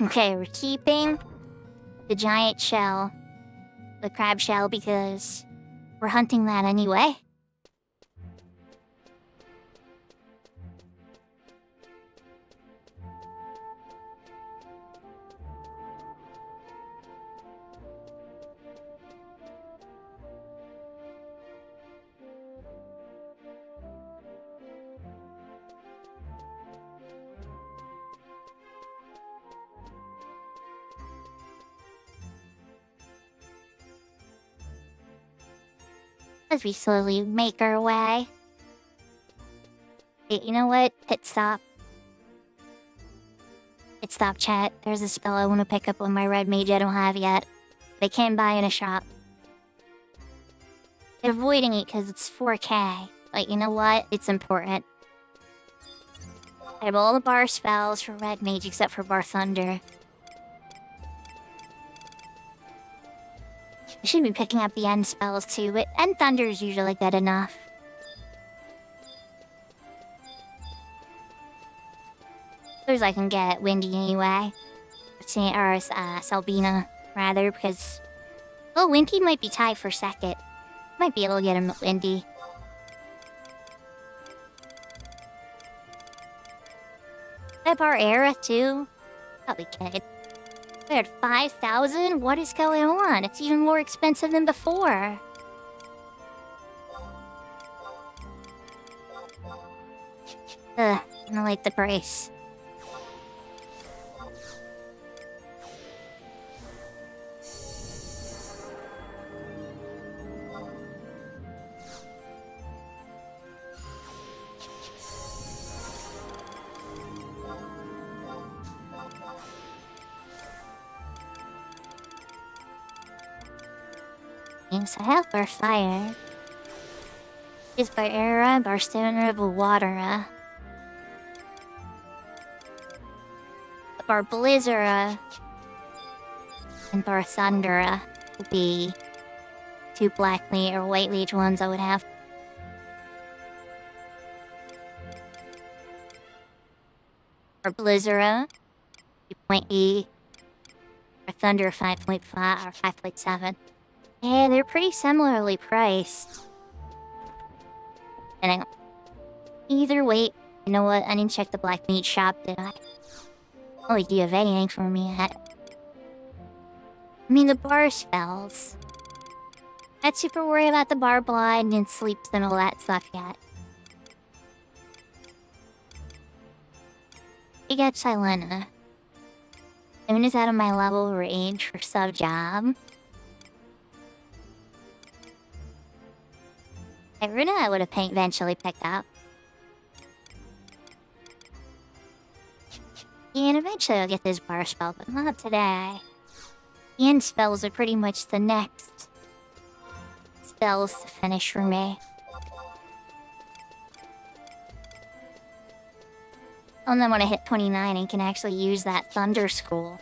Okay, we're keeping the giant shell, the crab shell, because we're hunting that anyway. As we slowly make our way. Wait, you know what? Pit stop. Pit stop, chat. There's a spell I want to pick up on my red mage I don't have yet. They can buy in a shop. They're avoiding it because it's 4K. But you know what? It's important. I have all the bar spells for red mage except for bar thunder. I should be picking up the end spells too, but end thunder is usually good enough. Suppose I can get windy anyway. Or Salbina, rather, because... Oh, windy might be tied for second. Might be able to get him windy. Up our era too? Probably could. We're at 5,000? What is going on? It's even more expensive than before. Ugh, I don't like the price. So help our fire is by era Barstone of Watera. Bar Blizzara and Bar Thundera would be two black lead or white lead ones I would have. Or Blizzara 2.8 or Thunder 5.5 or 5.7. Yeah, they're pretty similarly priced. And either way, you know what? I didn't check the black meat shop, did I? Oh, do you have anything for me yet? I mean, the bar spells. Not super worried about the bar blind and sleeps and all that stuff yet. We got Silena. Moon is out of my level range for sub job. Runa I would have eventually picked up. And eventually I'll get this bar spell, but not today. The end spells are pretty much the next spells to finish for me. And then when I hit 29, I can actually use that Thunder Scroll.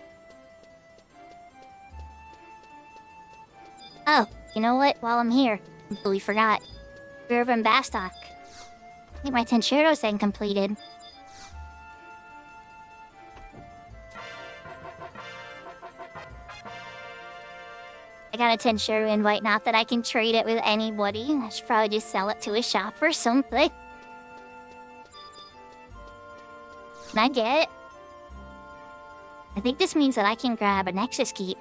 Oh, you know what? While I'm here, I completely forgot. Urban Bastok. I think my Tenshiro thing completed. I got a Tenshiro invite, not that I can trade it with anybody. I should probably just sell it to a shop or something. Can I get it? I think this means that I can grab a Nexus Keep.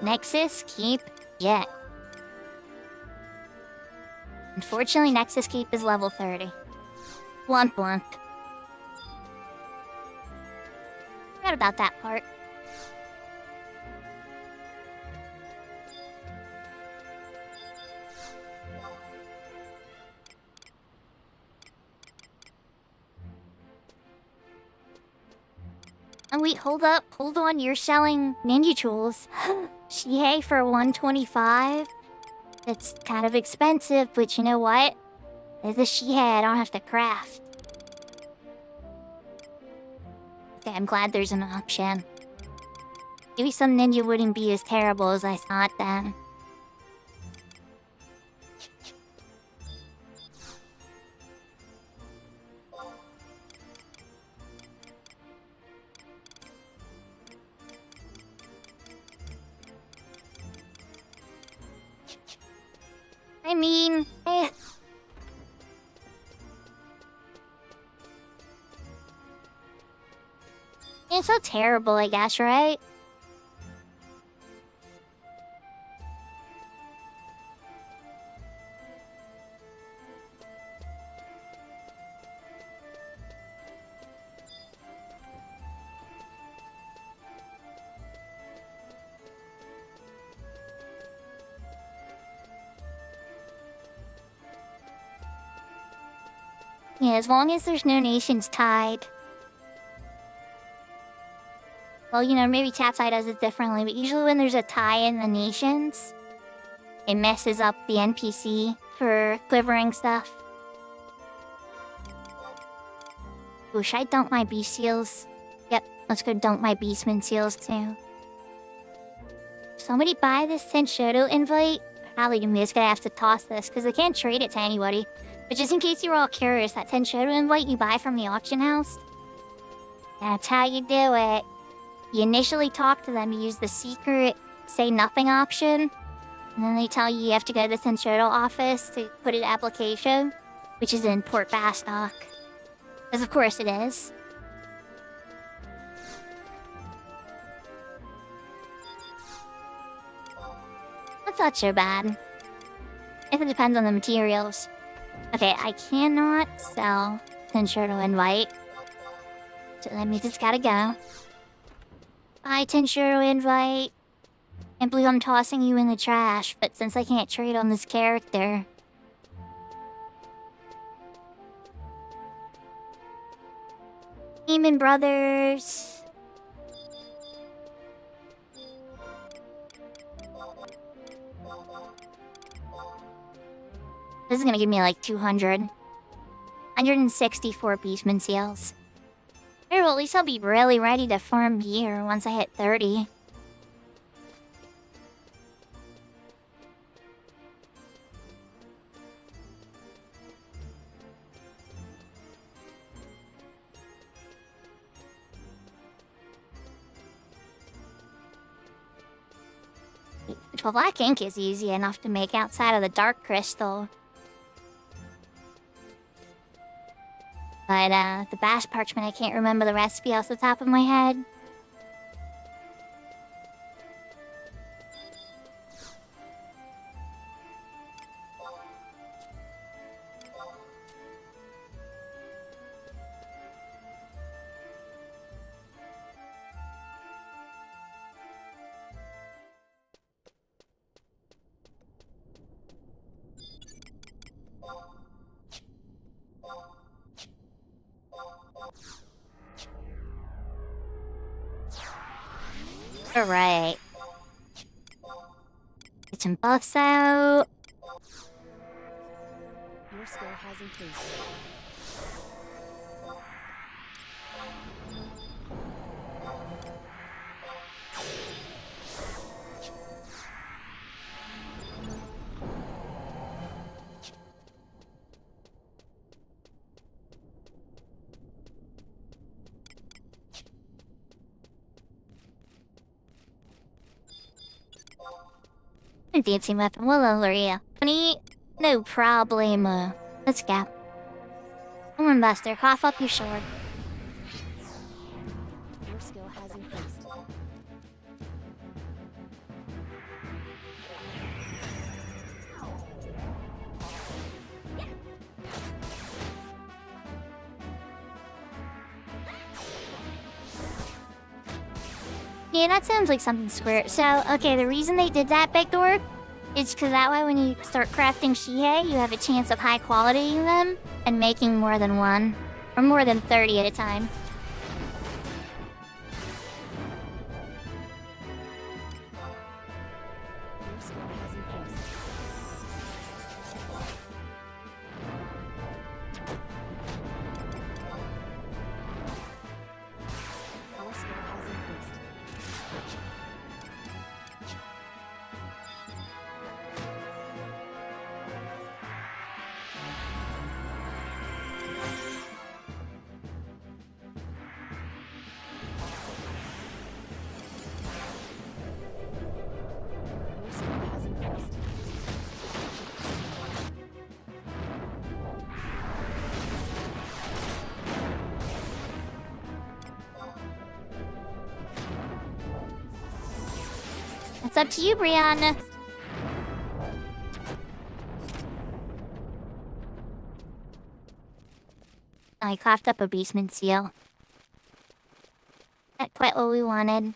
Nexus Keep? Yeah. Unfortunately, Nexus Keep is level 30. Blunt blunt. Forgot about that part. Oh wait, hold up. Hold on, you're selling ninja tools. Shihei for 125? It's kind of expensive, but you know what? There's a Shihei I don't have to craft. Okay, I'm glad there's an option. Maybe some ninja wouldn't be as terrible as I thought then. I mean, it's so terrible, I guess, right? Yeah, as long as there's no nations tied. Well, you know, maybe Tatsai does it differently, but usually when there's a tie in the nations, it messes up the NPC for quivering stuff. Ooh, should I dunk my beast seals? Yep, let's go dunk my beastman seals too. Somebody buy this Tenshoto invite? Probably just gonna have to toss this, because I can't trade it to anybody. But just in case you were all curious, that Tenshoto invite you buy from the auction house, that's how you do it. You initially talk to them, you use the secret say nothing option, and then they tell you you have to go to the Tenshoto office to put in application, which is in Port Bastock. Because of course it is. That's not so bad. If it depends on the materials. Okay, I cannot sell Tenshoto invite. So that means it's gotta go. Bye, Tenshoto invite. Can't believe I'm tossing you in the trash, but since I can't trade on this character... Demon Brothers... This is gonna give me like 200. 164 Beastman seals. Well, at least I'll be really ready to farm gear once I hit 30. Well, black ink is easy enough to make outside of the dark crystal. But, the bash parchment, I can't remember the recipe off the top of my head. Alright. Get some buffs out. Your skill has increased. A dancing weapon, we'll lower you. 20? No problemo. Let's go. Come on, Buster, cough up your sword. Your skill has increased. Yeah, that sounds like something square. So, okay, the reason they did that, Big Dork, is because that way when you start crafting Shihei, you have a chance of high quality them and making more than one. Or more than 30 at a time. Your skill has increased. Our skill has increased. Your skill has increased. It's up to you, Brianna. I coughed up a Beastman seal. Not quite what we wanted.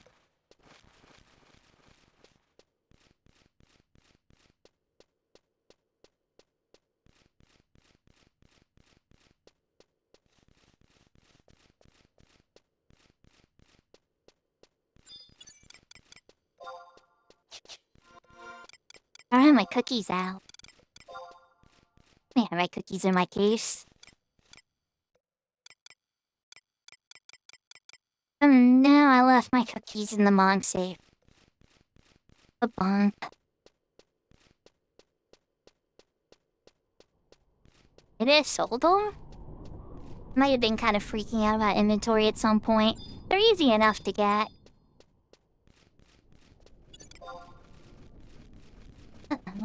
my cookies out. I have my cookies in my case. No, I left my cookies in the monk safe. A bunk. It is sold them? Might have been kind of freaking out about inventory at some point. They're easy enough to get.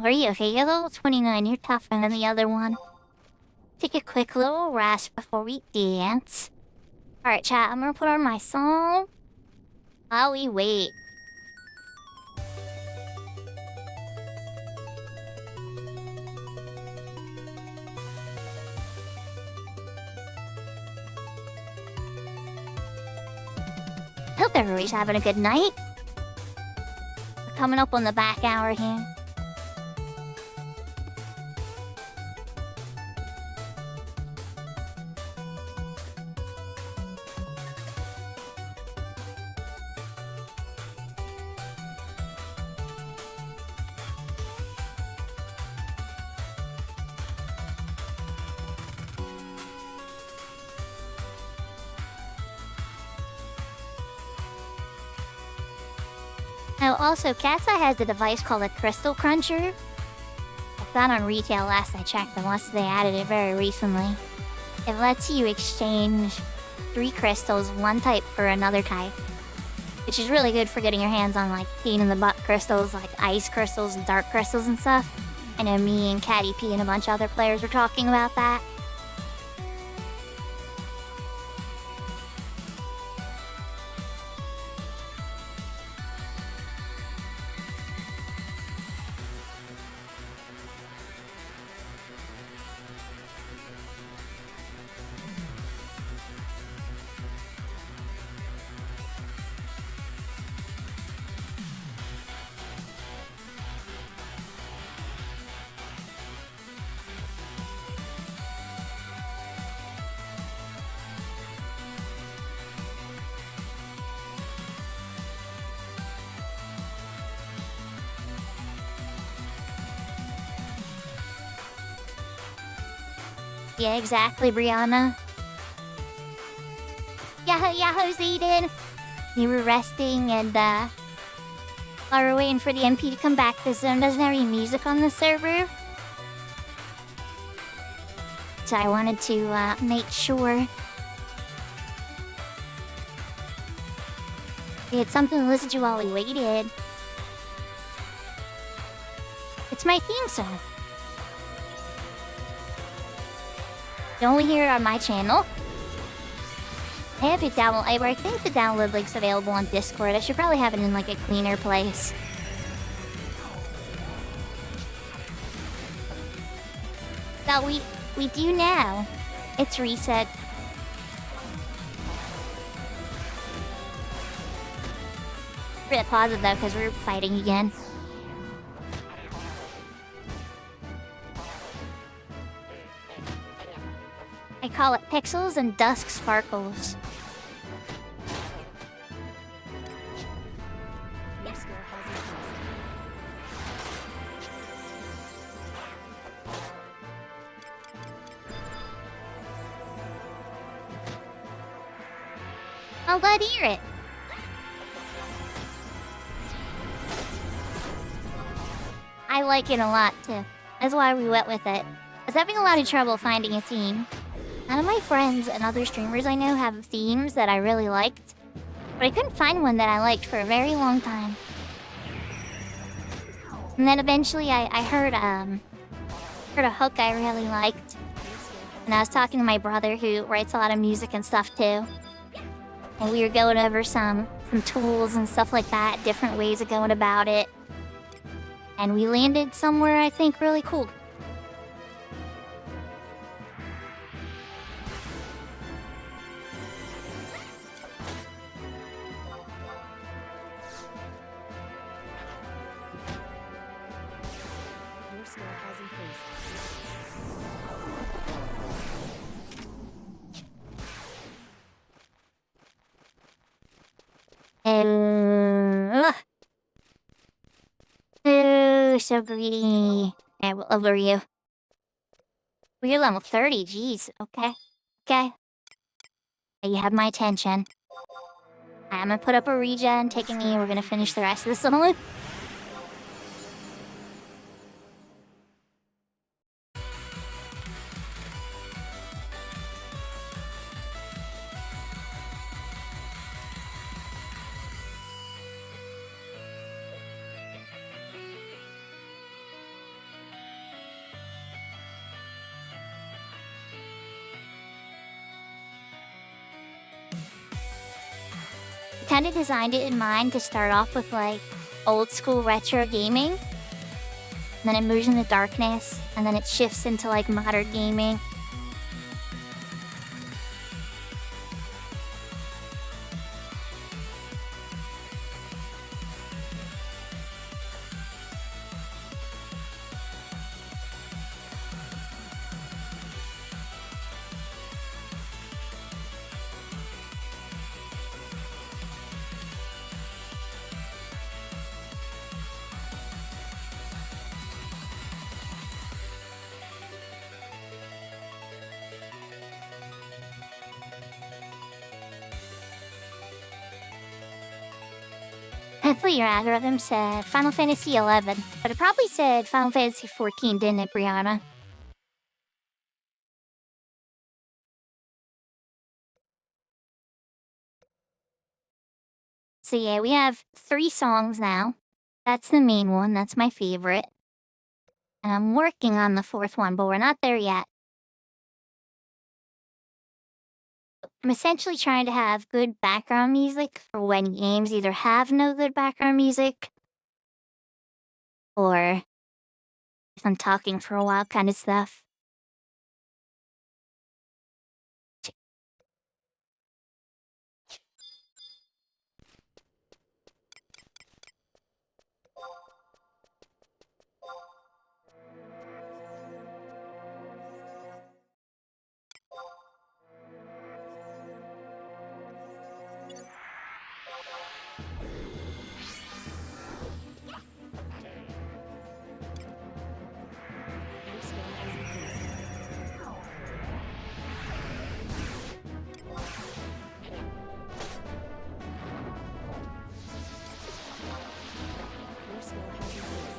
Are you okay? You're level 29. You're tougher than the other one. Take a quick little rest before we dance. Alright, chat. I'm gonna put on my song while we wait. Hope everybody's having a good night. We're coming up on the back hour here. Now, also, Catsa has a device called a Crystal Cruncher. I found on retail last I checked, unless they added it very recently. It lets you exchange 3 crystals, one type for another type. Which is really good for getting your hands on, like, pain-in-the-butt crystals, like ice crystals and dark crystals and stuff. I know me and Caddy P and a bunch of other players were talking about that. Yeah, exactly, Brianna. Yahoo, Zayden! You were resting and, while we're waiting for the MP to come back, this zone doesn't have any music on the server. So I wanted to, make sure we had something to listen to while we waited. It's my theme song. You only hear it on my channel. I have it download. I think the download link's available on Discord. I should probably have it in like a cleaner place. But we do now. It's reset. We're gonna pause it though because we're fighting again. I call it Pixels and Dusk Sparkles. Your skill has increased. I'm glad to hear it. I like it a lot too. That's why we went with it. I was having a lot of trouble finding a theme. None of my friends and other streamers I know have themes that I really liked, but I couldn't find one that I liked for a very long time. And then eventually I heard a hook I really liked, and I was talking to my brother who writes a lot of music and stuff too, and we were going over some tools and stuff like that, different ways of going about it, and we landed somewhere I think really cool. Your skill has increased. so greedy. Okay, well, over you. Well, you're level 30, jeez. Okay. Okay. You have my attention. I'm gonna put up a regen, take a knee, we're gonna finish the rest of the song. Kind of designed it in mind to start off with like old school retro gaming, then it moves into darkness, and then it shifts into like modern gaming. Hopefully your algorithm said Final Fantasy 11, but it probably said Final Fantasy 14, didn't it, Brianna? So yeah, we have 3 songs now. That's the main one, that's my favorite. And I'm working on the 4th one, but we're not there yet. I'm essentially trying to have good background music for when games either have no good background music or if I'm talking for a while kind of stuff. Your skill has increased. Your skill has increased.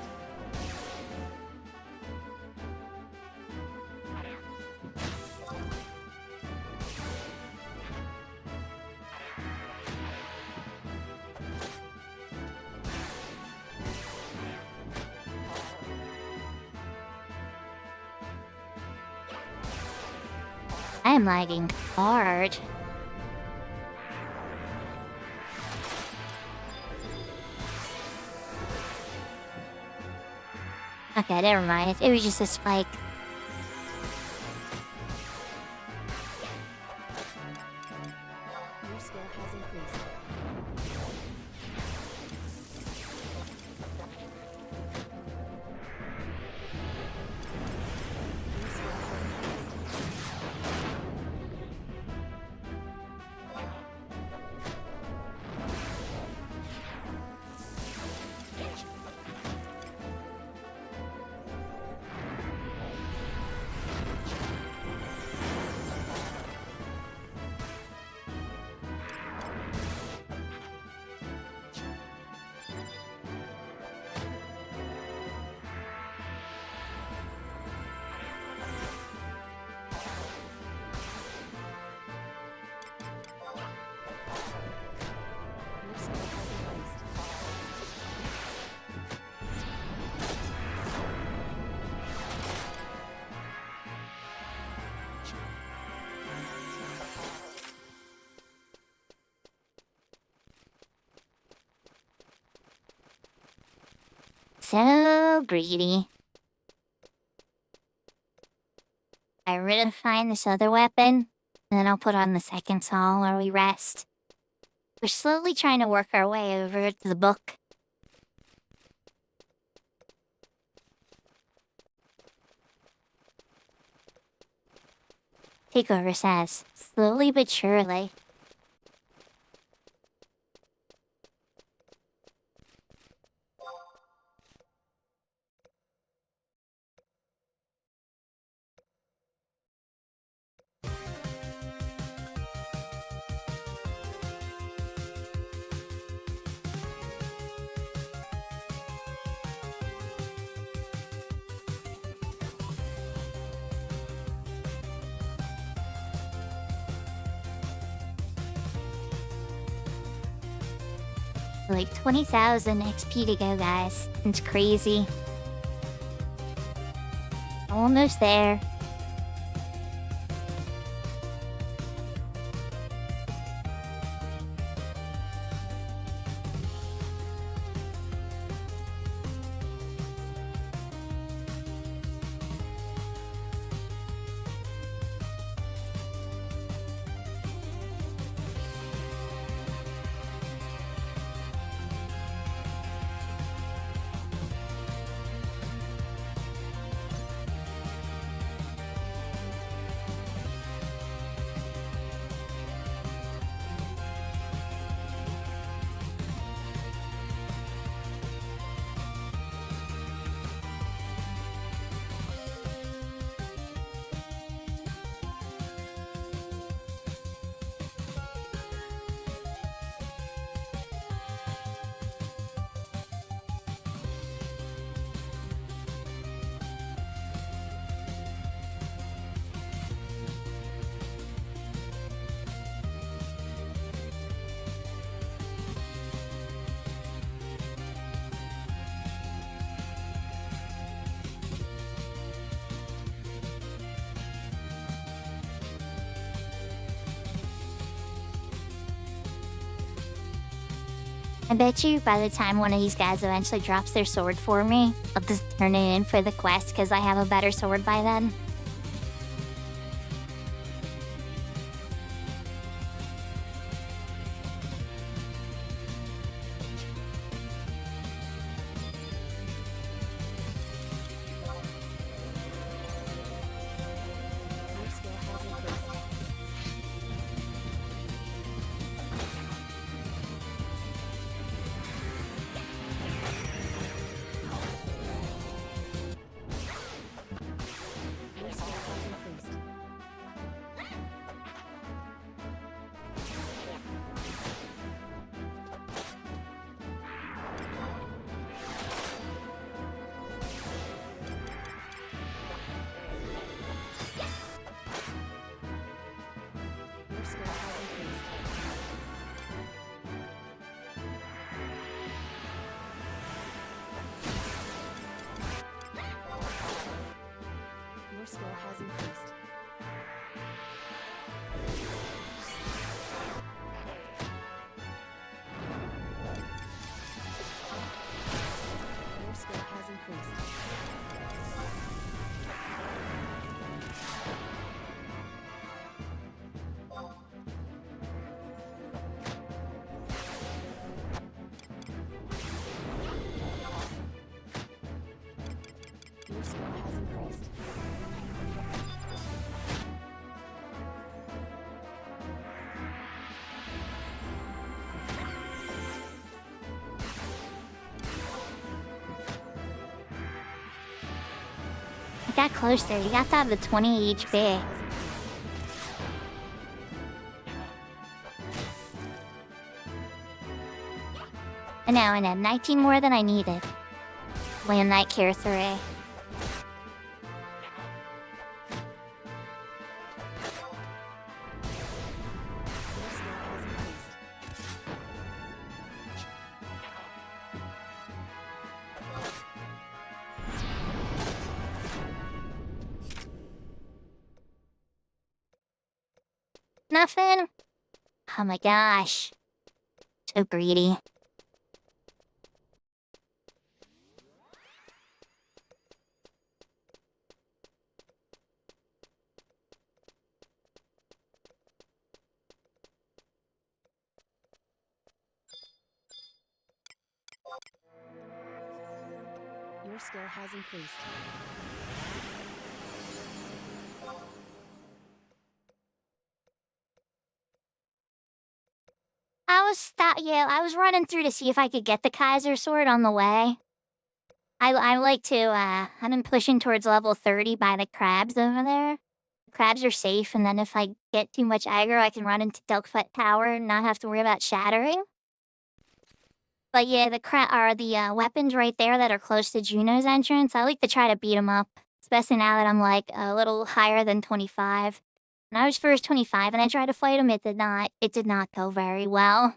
I am lagging hard. Okay, never mind. It was just a spike. Your skill has increased. Your skill has increased. Your skill has increased. So greedy. I really find this other weapon, and then I'll put on the second song while we rest. We're slowly trying to work our way over to the book. Takeover says, slowly but surely. Like 20,000 XP to go, guys. It's crazy. Almost there. I bet you by the time one of these guys eventually drops their sword for me, I'll just turn it in for the quest because I have a better sword by then. Your skill has increased. Your skill has increased. Your skill has increased. Your skill has increased. Your skill has increased. Your skill has increased. I got closer. You got to have the 20 HP. I know. 19 more than I needed. Land that Carceray. Your skill has increased. Nothing? Oh my gosh. So greedy. Your skill has increased. I was running through to see if I could get the Kaiser sword on the way. I like to, I've been pushing towards level 30 by the crabs over there. The crabs are safe, and then if I get too much aggro, I can run into Delkfut Tower and not have to worry about shattering. But yeah, the weapons right there that are close to Juno's entrance, I like to try to beat them up. Especially now that I'm like a little higher than 25. When I was first 25 and I tried to fight him, it did not go very well.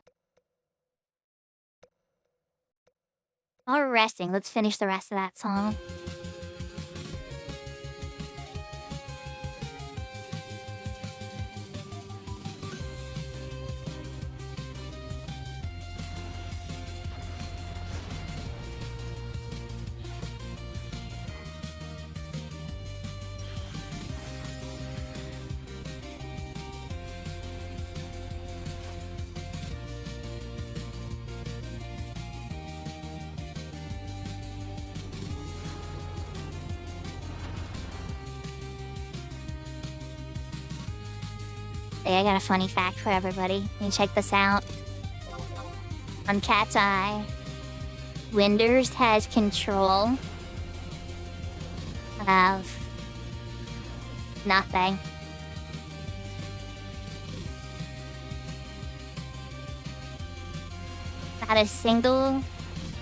While we're resting, let's finish the rest of that song. Hey, I got a funny fact for everybody. You check this out. On Cat's Eye, Winders has control of nothing. Not a single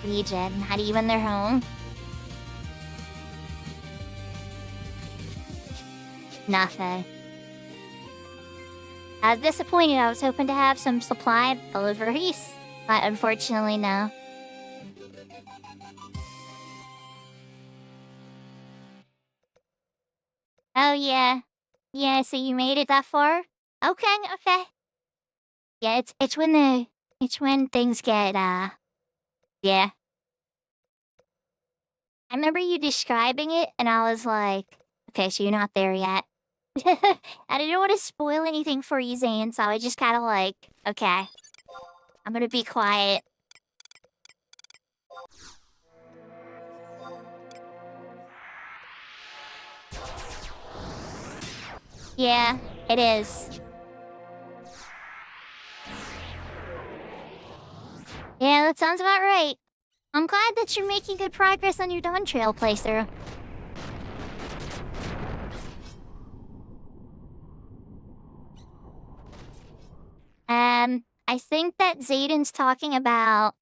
legion, not even their home. Nothing. I was disappointed. I was hoping to have some supply deliveries, but unfortunately, no. Oh, yeah. Yeah, so you made it that far? Okay, okay. Yeah, it's when things get, yeah. I remember you describing it, and I was like, okay, so you're not there yet. I didn't want to spoil anything for you, Zane, so I just kind of like, okay, I'm gonna be quiet. Yeah, it is. Yeah, that sounds about right. I'm glad that you're making good progress on your Dawn Trail playthrough. I think that Zayden's talking about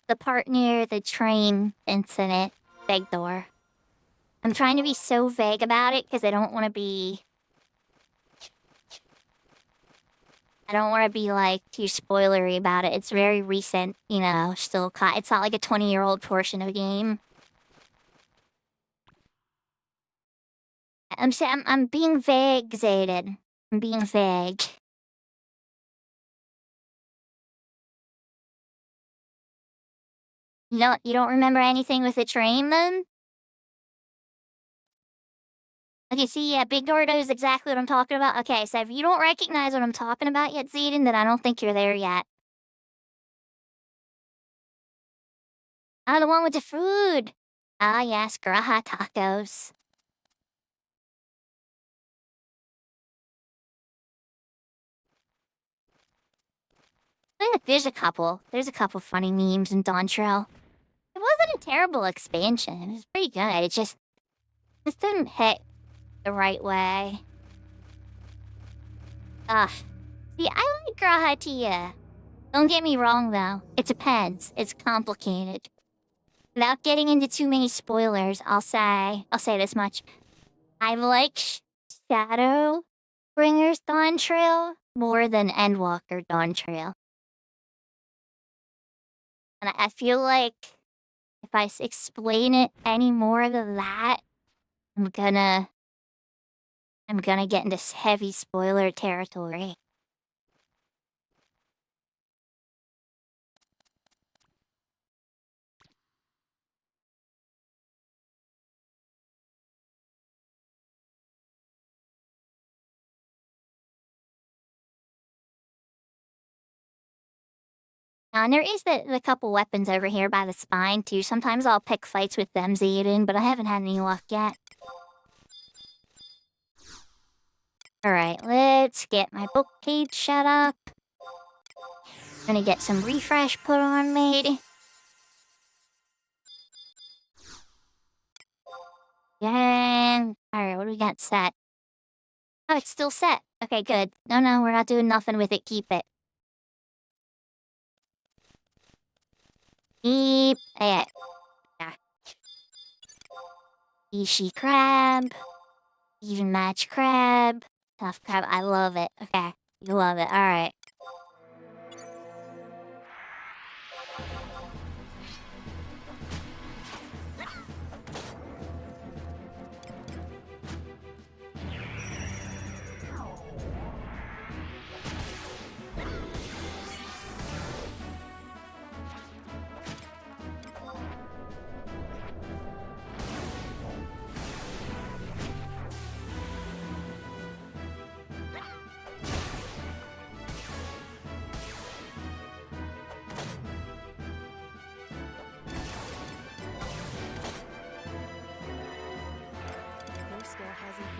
the part near the train incident, Big Door. I'm trying to be so vague about it because I don't want to be like too spoilery about it. It's very recent, you know, still it's not like a 20-year-old portion of a game. I'm being vague, Zayden. I'm being vague. You don't remember anything with the train then? Okay, see, yeah, Big Door knows exactly what I'm talking about. Okay, so if you don't recognize what I'm talking about yet, Zayden, then I don't think you're there yet. Oh, the one with the food. Ah, yes, Graha tacos. Yeah, there's a couple funny memes in Dawn Trail. It wasn't a terrible expansion. It was pretty good. It just didn't hit the right way. Ugh. See, I like Grahatia. Don't get me wrong, though. It depends. It's complicated. Without getting into too many spoilers, I'll say this much. I like Shadowbringer's Dawn Trail more than Endwalker Dawn Trail. And I feel like if I explain it any more than that, I'm gonna get into heavy spoiler territory. And there is the couple weapons over here by the spine, too. Sometimes I'll pick fights with them, Zayden, but I haven't had any luck yet. Alright, let's get my book page shut up. Gonna get some refresh put on me. Yeah. Alright, what do we got set? Oh, it's still set. Okay, good. No, we're not doing nothing with it. Keep it. Keep it. Yeah. Ishi crab. Even match crab. Tough crab. I love it. Okay. You love it. Alright.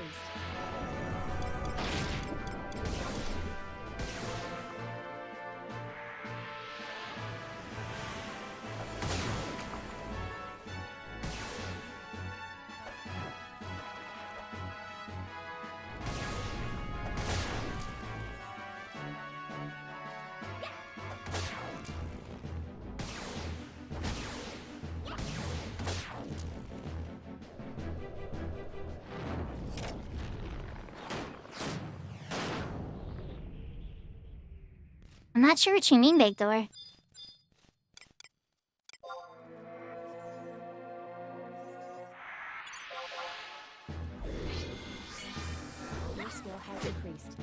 increased. I'm not sure what you mean, Big Door. Your skill has increased.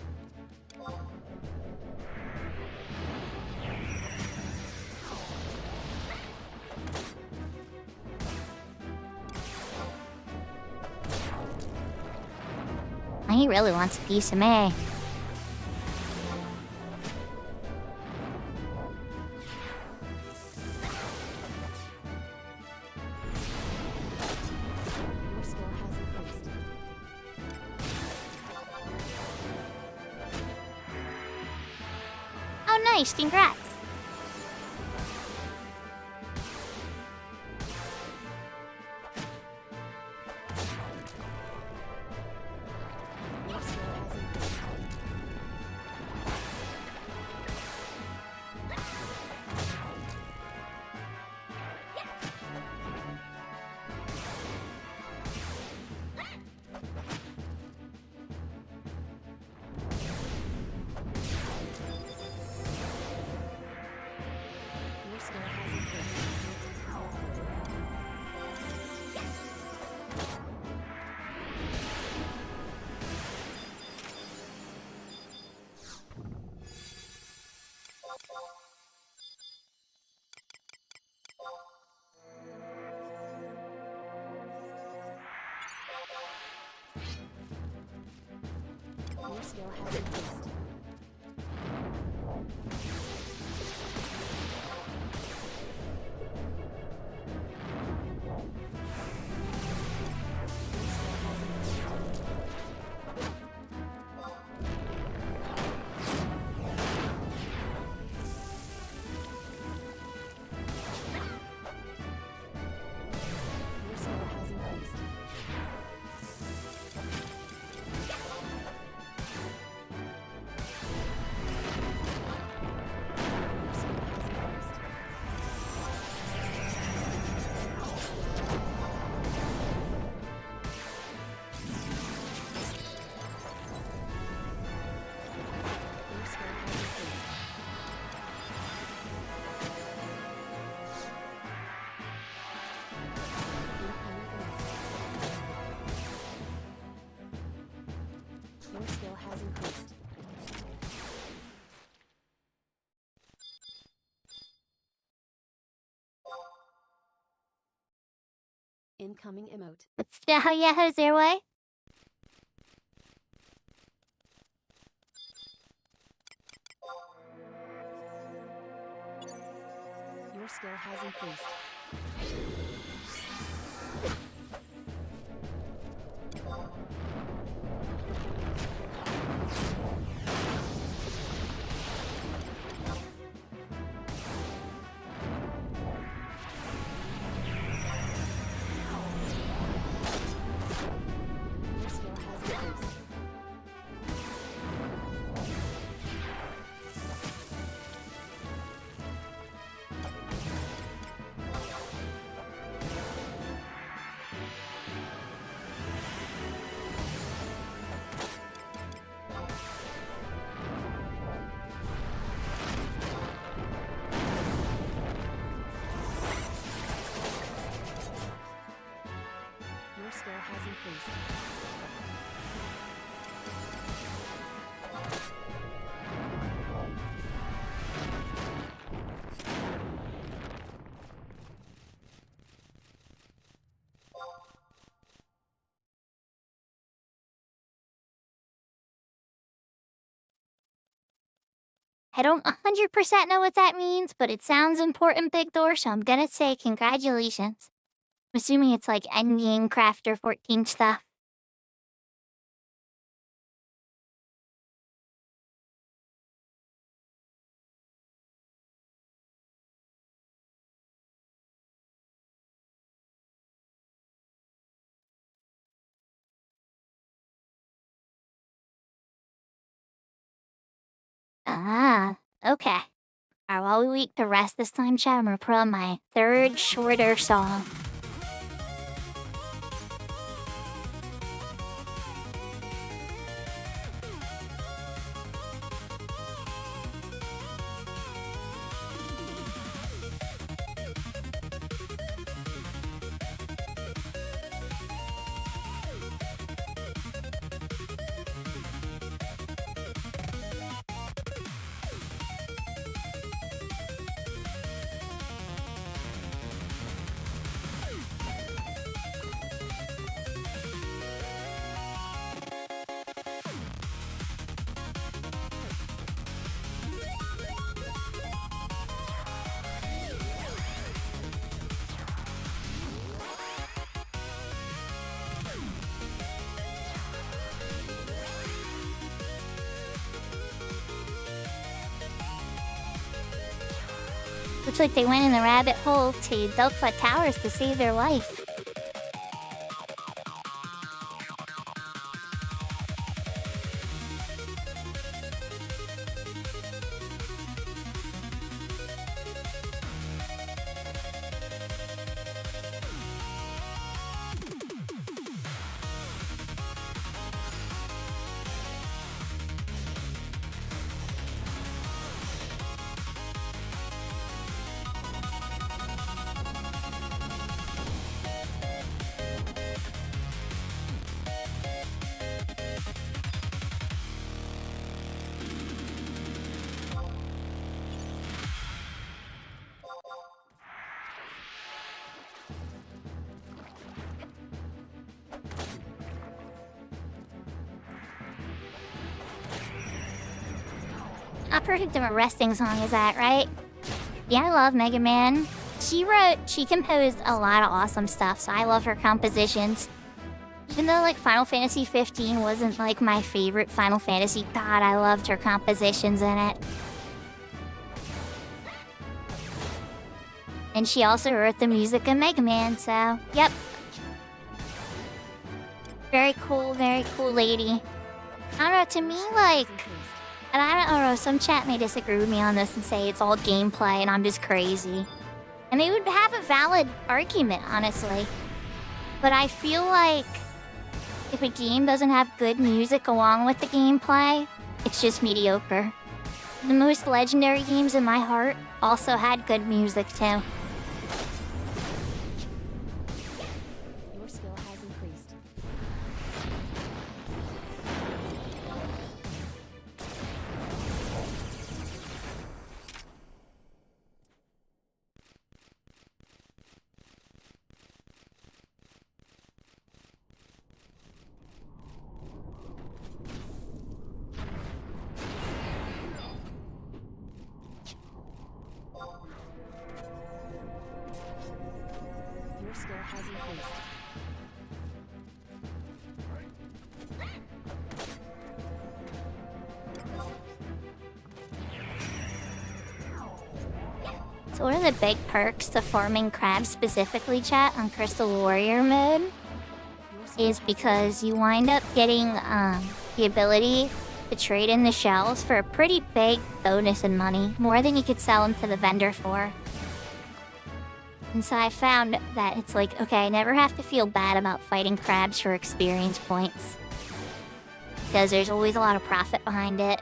He really wants a piece of me. Your skill has increased. Oh, nice. Congrats. Your skill has increased. Your skill has increased. Your skill has increased. Your skill has increased. Your skill has increased. Your skill has increased. Your skill has increased. Your skill has increased. Incoming emote. What's the hell yeah, how's their way? Your skill has increased. Your skill has increased. Your skill has increased. I don't 100% know what that means, but it sounds important, Big Door, so I'm gonna say congratulations. I'm assuming it's like endgame crafter 14 stuff. Ah, okay. Alright, while we wait to rest this time, chat, I'm gonna put on my third shorter song. Looks like they went in the rabbit hole to Delphi Towers to save their life. How perfect of a resting song is that, right? Yeah, I love Mega Man. She composed a lot of awesome stuff, so I love her compositions. Even though, like, Final Fantasy 15 wasn't, like, my favorite Final Fantasy, God, I loved her compositions in it. And she also wrote the music of Mega Man, so, yep. Very cool lady. I don't know, to me, like... And I don't know, some chat may disagree with me on this and say it's all gameplay and I'm just crazy. And they would have a valid argument, honestly. But I feel like if a game doesn't have good music along with the gameplay, it's just mediocre. The most legendary games in my heart also had good music too. Your skill has increased. Your skill has increased. So one of the big perks to farming crabs specifically, chat, on Crystal Warrior mode is because you wind up getting the ability to trade in the shells for a pretty big bonus in money, more than you could sell them to the vendor for. And so I found that it's like, okay, I never have to feel bad about fighting crabs for experience points, because there's always a lot of profit behind it.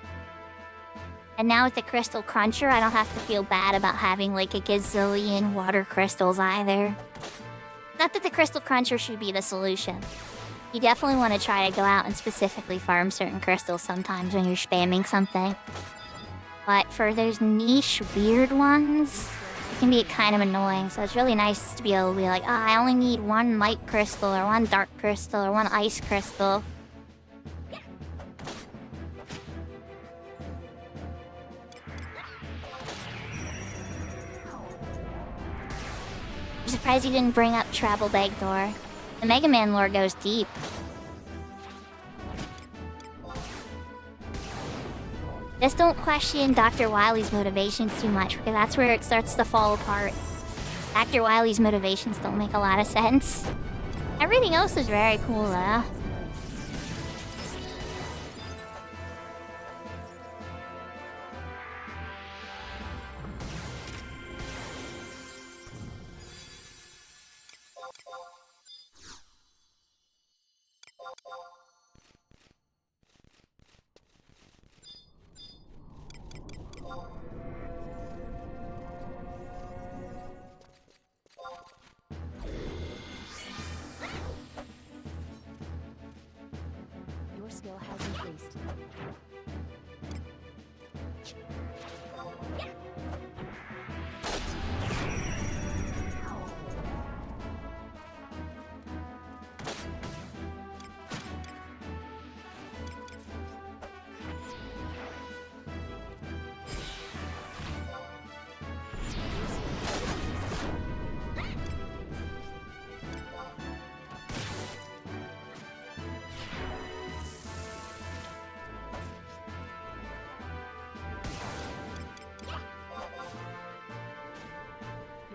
And now with the Crystal Cruncher, I don't have to feel bad about having like a gazillion water crystals either. Not that the Crystal Cruncher should be the solution. You definitely want to try to go out and specifically farm certain crystals sometimes when you're spamming something. But for those niche, weird ones, it can be kind of annoying. So it's really nice to be able to be like, oh, I only need one light crystal or one dark crystal or one ice crystal. I'm surprised you didn't bring up Travel Bagdoor. The Mega Man lore goes deep. Just don't question Dr. Wily's motivations too much, because that's where it starts to fall apart. Dr. Wily's motivations don't make a lot of sense. Everything else is very cool, though.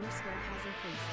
Your skill has increased.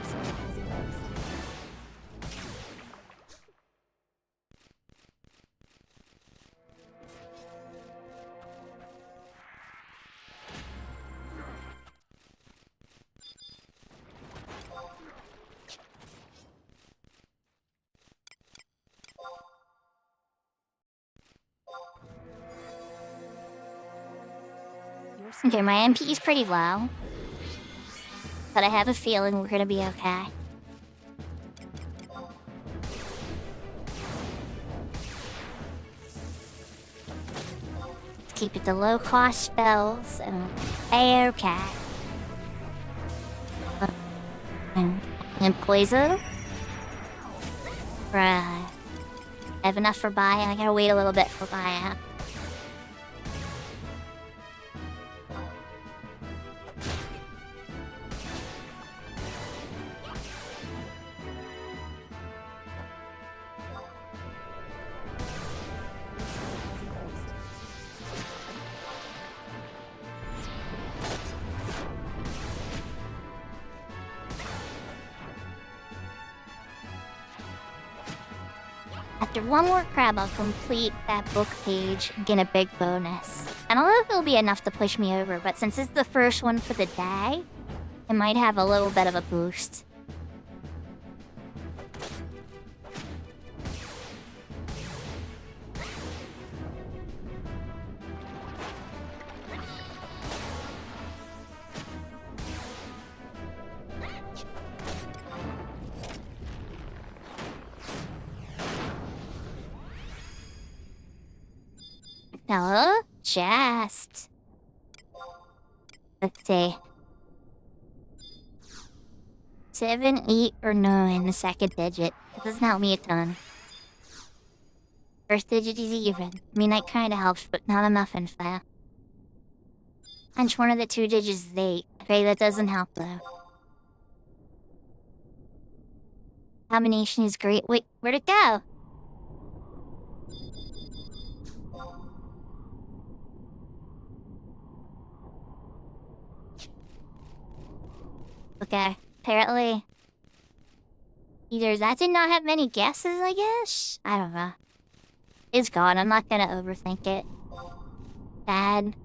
Your skill has increased. Your skill Okay, my MP is pretty low. But I have a feeling we're gonna be okay. Let's keep it to low cost spells and okay. And poison? Right. I have enough for buy. I gotta wait a little bit for buy. Your skill has increased. After one more crab, I'll complete that book page and get a big bonus. I don't know if it'll be enough to push me over, but since it's the first one for the day, it might have a little bit of a boost. Hello? Chest. Let's see. 7, 8, or 9, the second digit. That doesn't help me a ton. First digit is even. I mean, that kinda helps, but not enough info. Punch one of the two digits is 8. Okay, that doesn't help though. Combination is great. Wait, where'd it go? Okay, apparently. Either that did not have many guesses, I guess? I don't know. It's gone, I'm not gonna overthink it. Bad.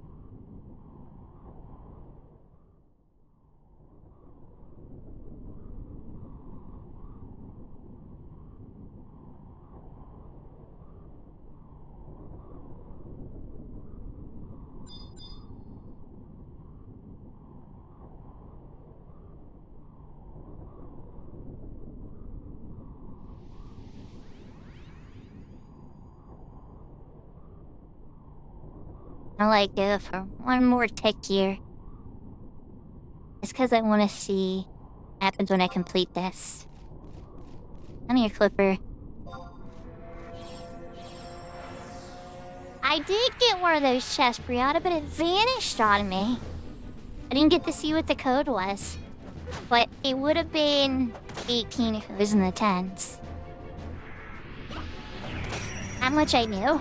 I'll like go for one more tick here. It's because I want to see what happens when I complete this. Come here, Clipper. I did get one of those chests, Brianna, but it vanished on me. I didn't get to see what the code was. But it would have been 18 if it was in the 10s. How much I knew?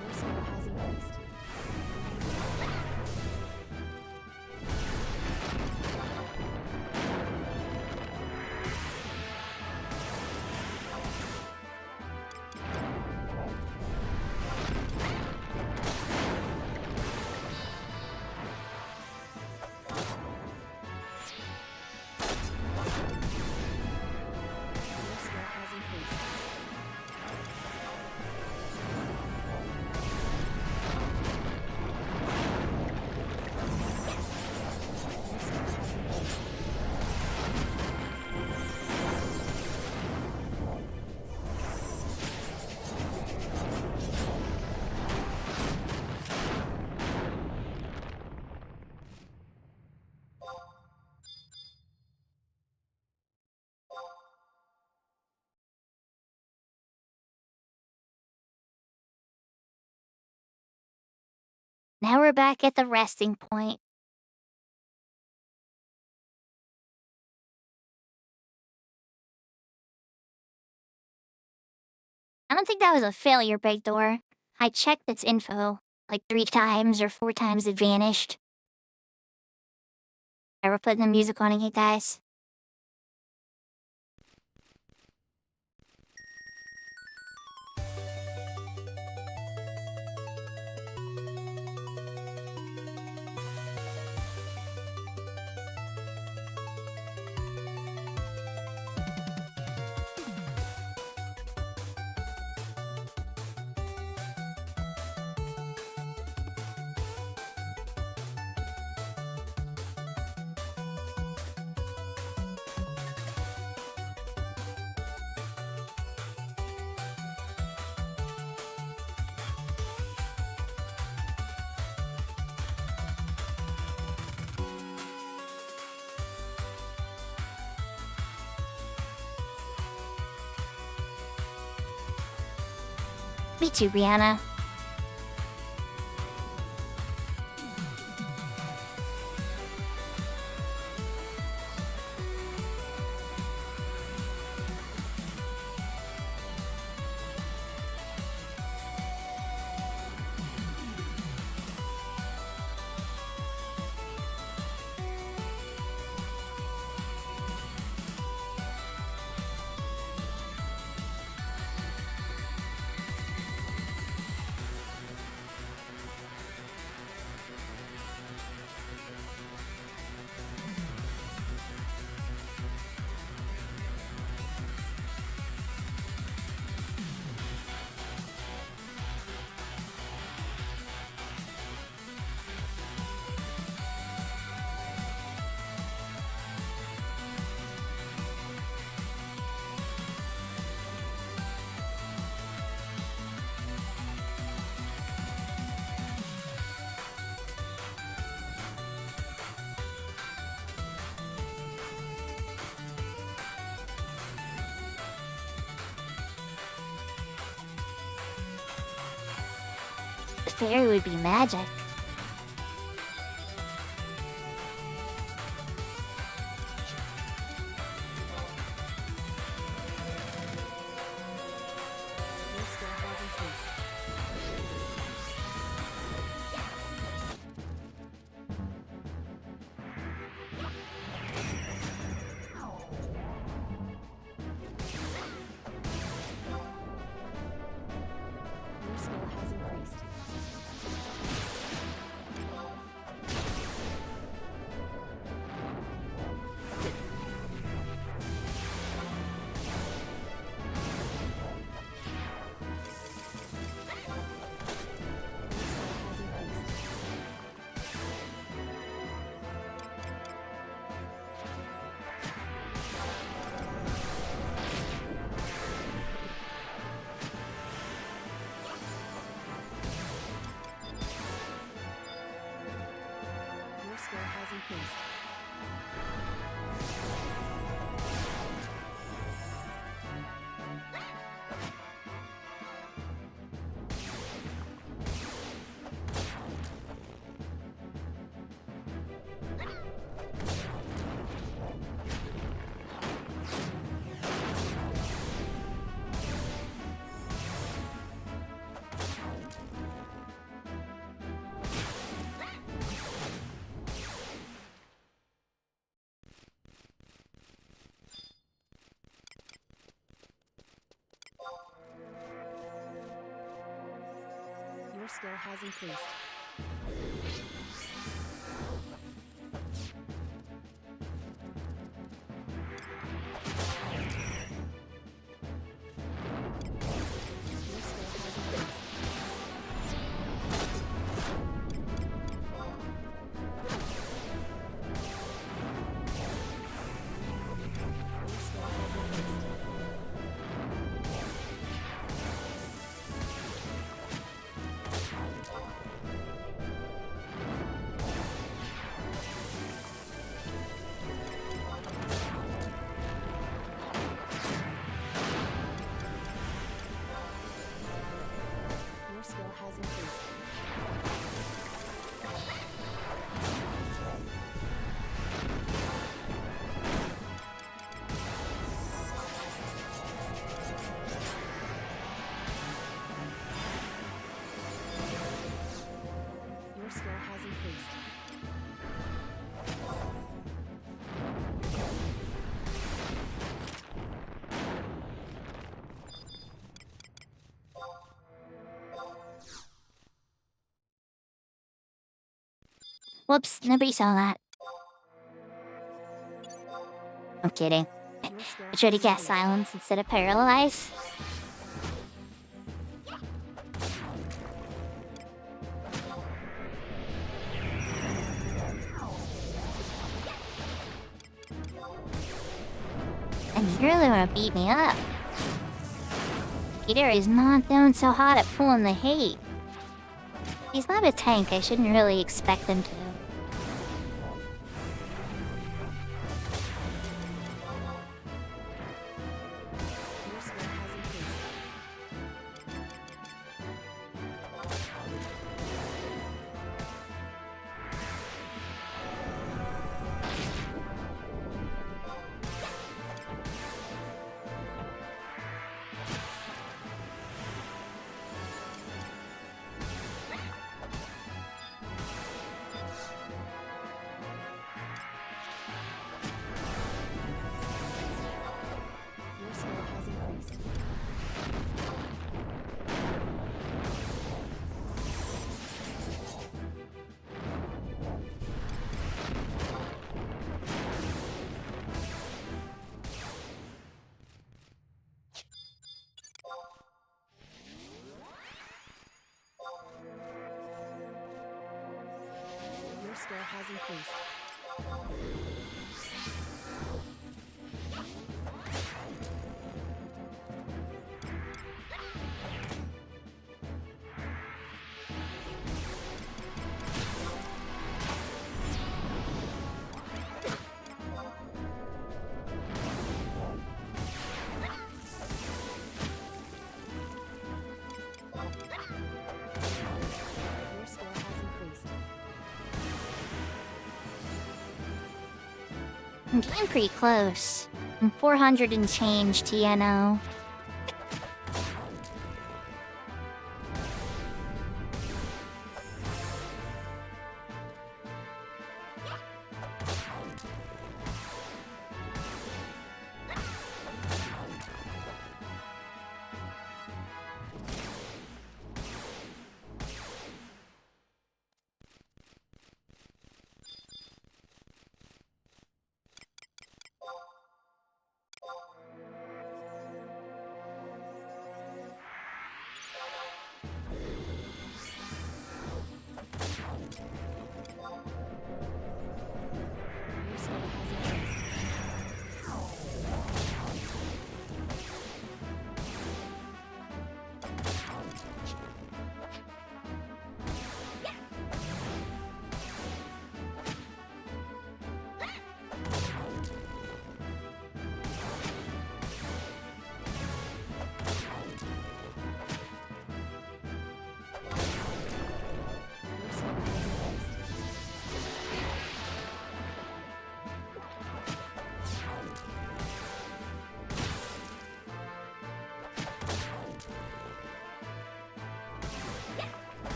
Your skill has increased. Now we're back at the resting point. I don't think that was a failure, Big Door. I checked its info. Like 3 times or 4 times it vanished. We're putting the music on again, guys. Me too, Brianna. Fairy would be magic. Your skill has increased. Your skill has increased. Your skill has increased. Your skill has increased. Your skill has increased. Your skill has increased. Your skill has increased. Whoops, nobody saw that. I'm kidding. Your skill I tried to has cast increased. silence instead of paralyze. And you really want to beat me up. Peter is not doing so hot at pulling the hate. He's not a tank, I shouldn't really expect him to. Your skill has increased. Your skill has increased. Your skill has increased. Your skill has increased. I'm getting pretty close. I'm 400 and change TNO. Your skill has increased. Your skill has increased.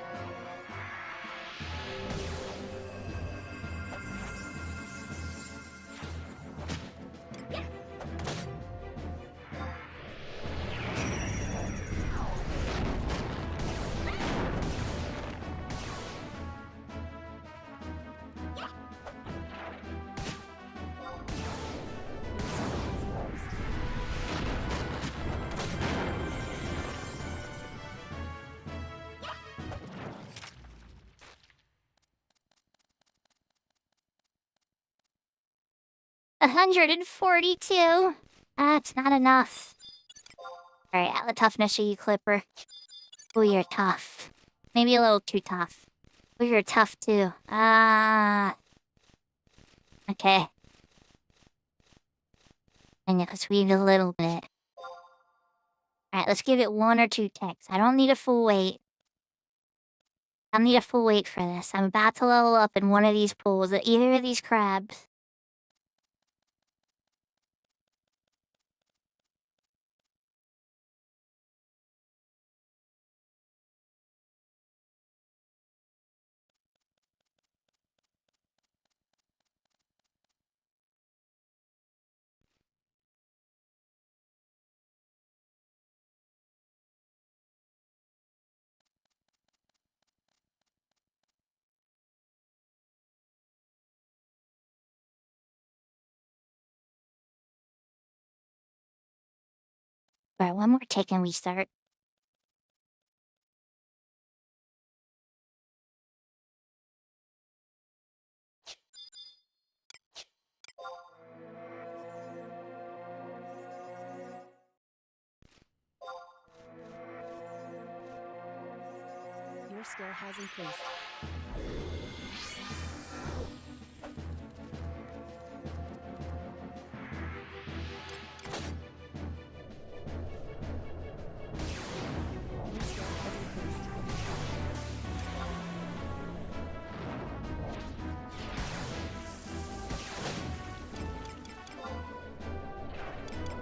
Your skill has increased. 142. That's not enough. Alright, at the toughness of you, Clipper. Oh, you're tough. Maybe a little too tough. Oh, you're tough too. Okay. And just wait a little bit. Alright, let's give it 1 or 2 ticks. I don't need a full weight. I don't need a full weight for this. I'm about to level up in one of these pools, either of these crabs. Alright, one more take and we start. Your skill has increased.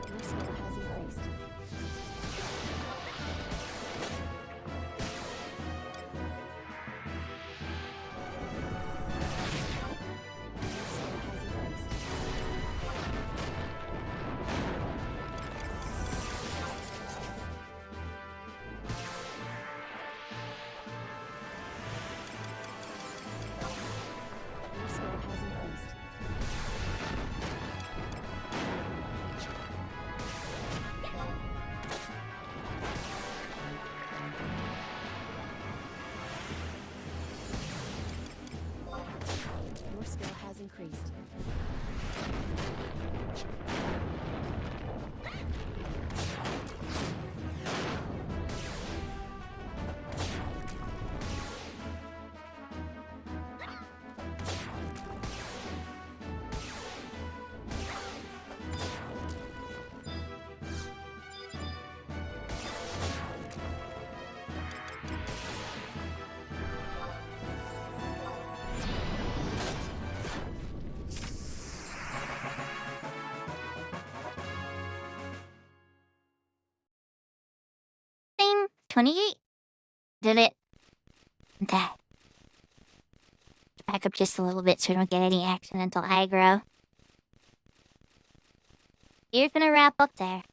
Your skill has increased. Your skill has increased. Your skill has increased. Your skill has increased. Your skill has increased. Thing 28. Did it. Okay. Back up just a little bit so we don't get any accidental aggro. You're gonna wrap up there.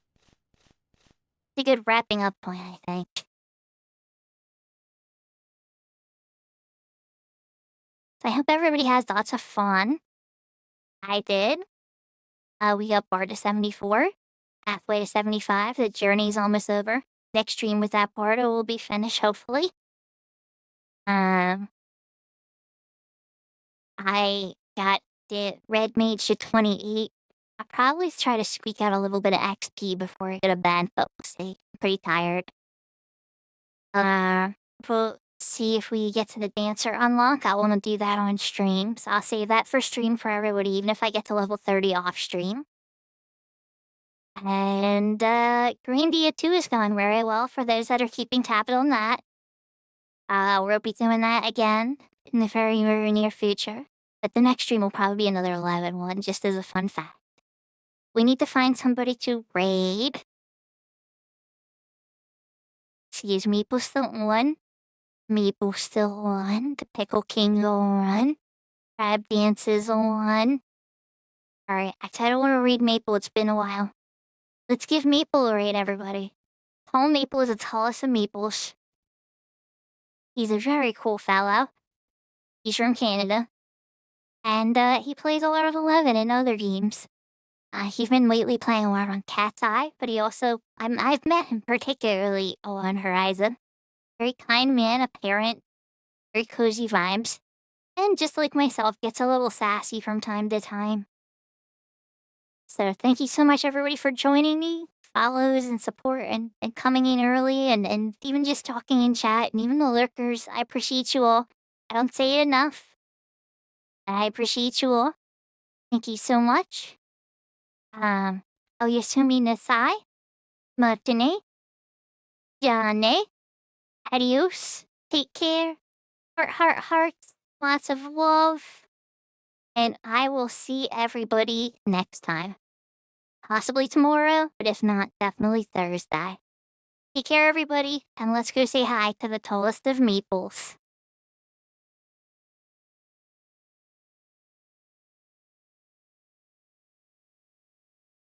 It's a good wrapping up point, I think. So I hope everybody has lots of fun. I did. We got bar to 74. Halfway to 75. The journey's almost over. Next stream with that part will be finished, hopefully. I got the red mage to 28. I'll probably try to squeak out a little bit of XP before I get a ban, but we'll see. I'm pretty tired. We'll see if we get to the dancer unlock. I want to do that on stream, so I'll save that for stream for everybody, even if I get to level 30 off stream. And Grandia 2 is going very well for those that are keeping tabs on that. We'll be doing that again in the very, very near future. But the next stream will probably be another 11 one, just as a fun fact. We need to find somebody to raid. Excuse me, Meeple's still on. Meeple's still on. The Pickle King's on. Crab Dance is on. Alright, I said I want to read Maple, it's been a while. Let's give Maple a raid, everybody. Tall Maple is the tallest of Maples. He's a very cool fellow. He's from Canada. And he plays a lot of 11 and other games. He's been lately playing a lot on Cat's Eye, but he also, I've met him particularly on Horizon. Very kind man, a parent, very cozy vibes. And just like myself, gets a little sassy from time to time. So thank you so much, everybody, for joining me. Follows and support and coming in early and even just talking in chat and even the lurkers. I appreciate you all. I don't say it enough. I appreciate you all. Thank you so much. Oyasumi nasai. Matane. Jane. Adios. Take care. Hearts. Lots of love. And I will see everybody next time. Possibly tomorrow, but if not, definitely Thursday. Take care, everybody, and let's go say hi to the tallest of Maples.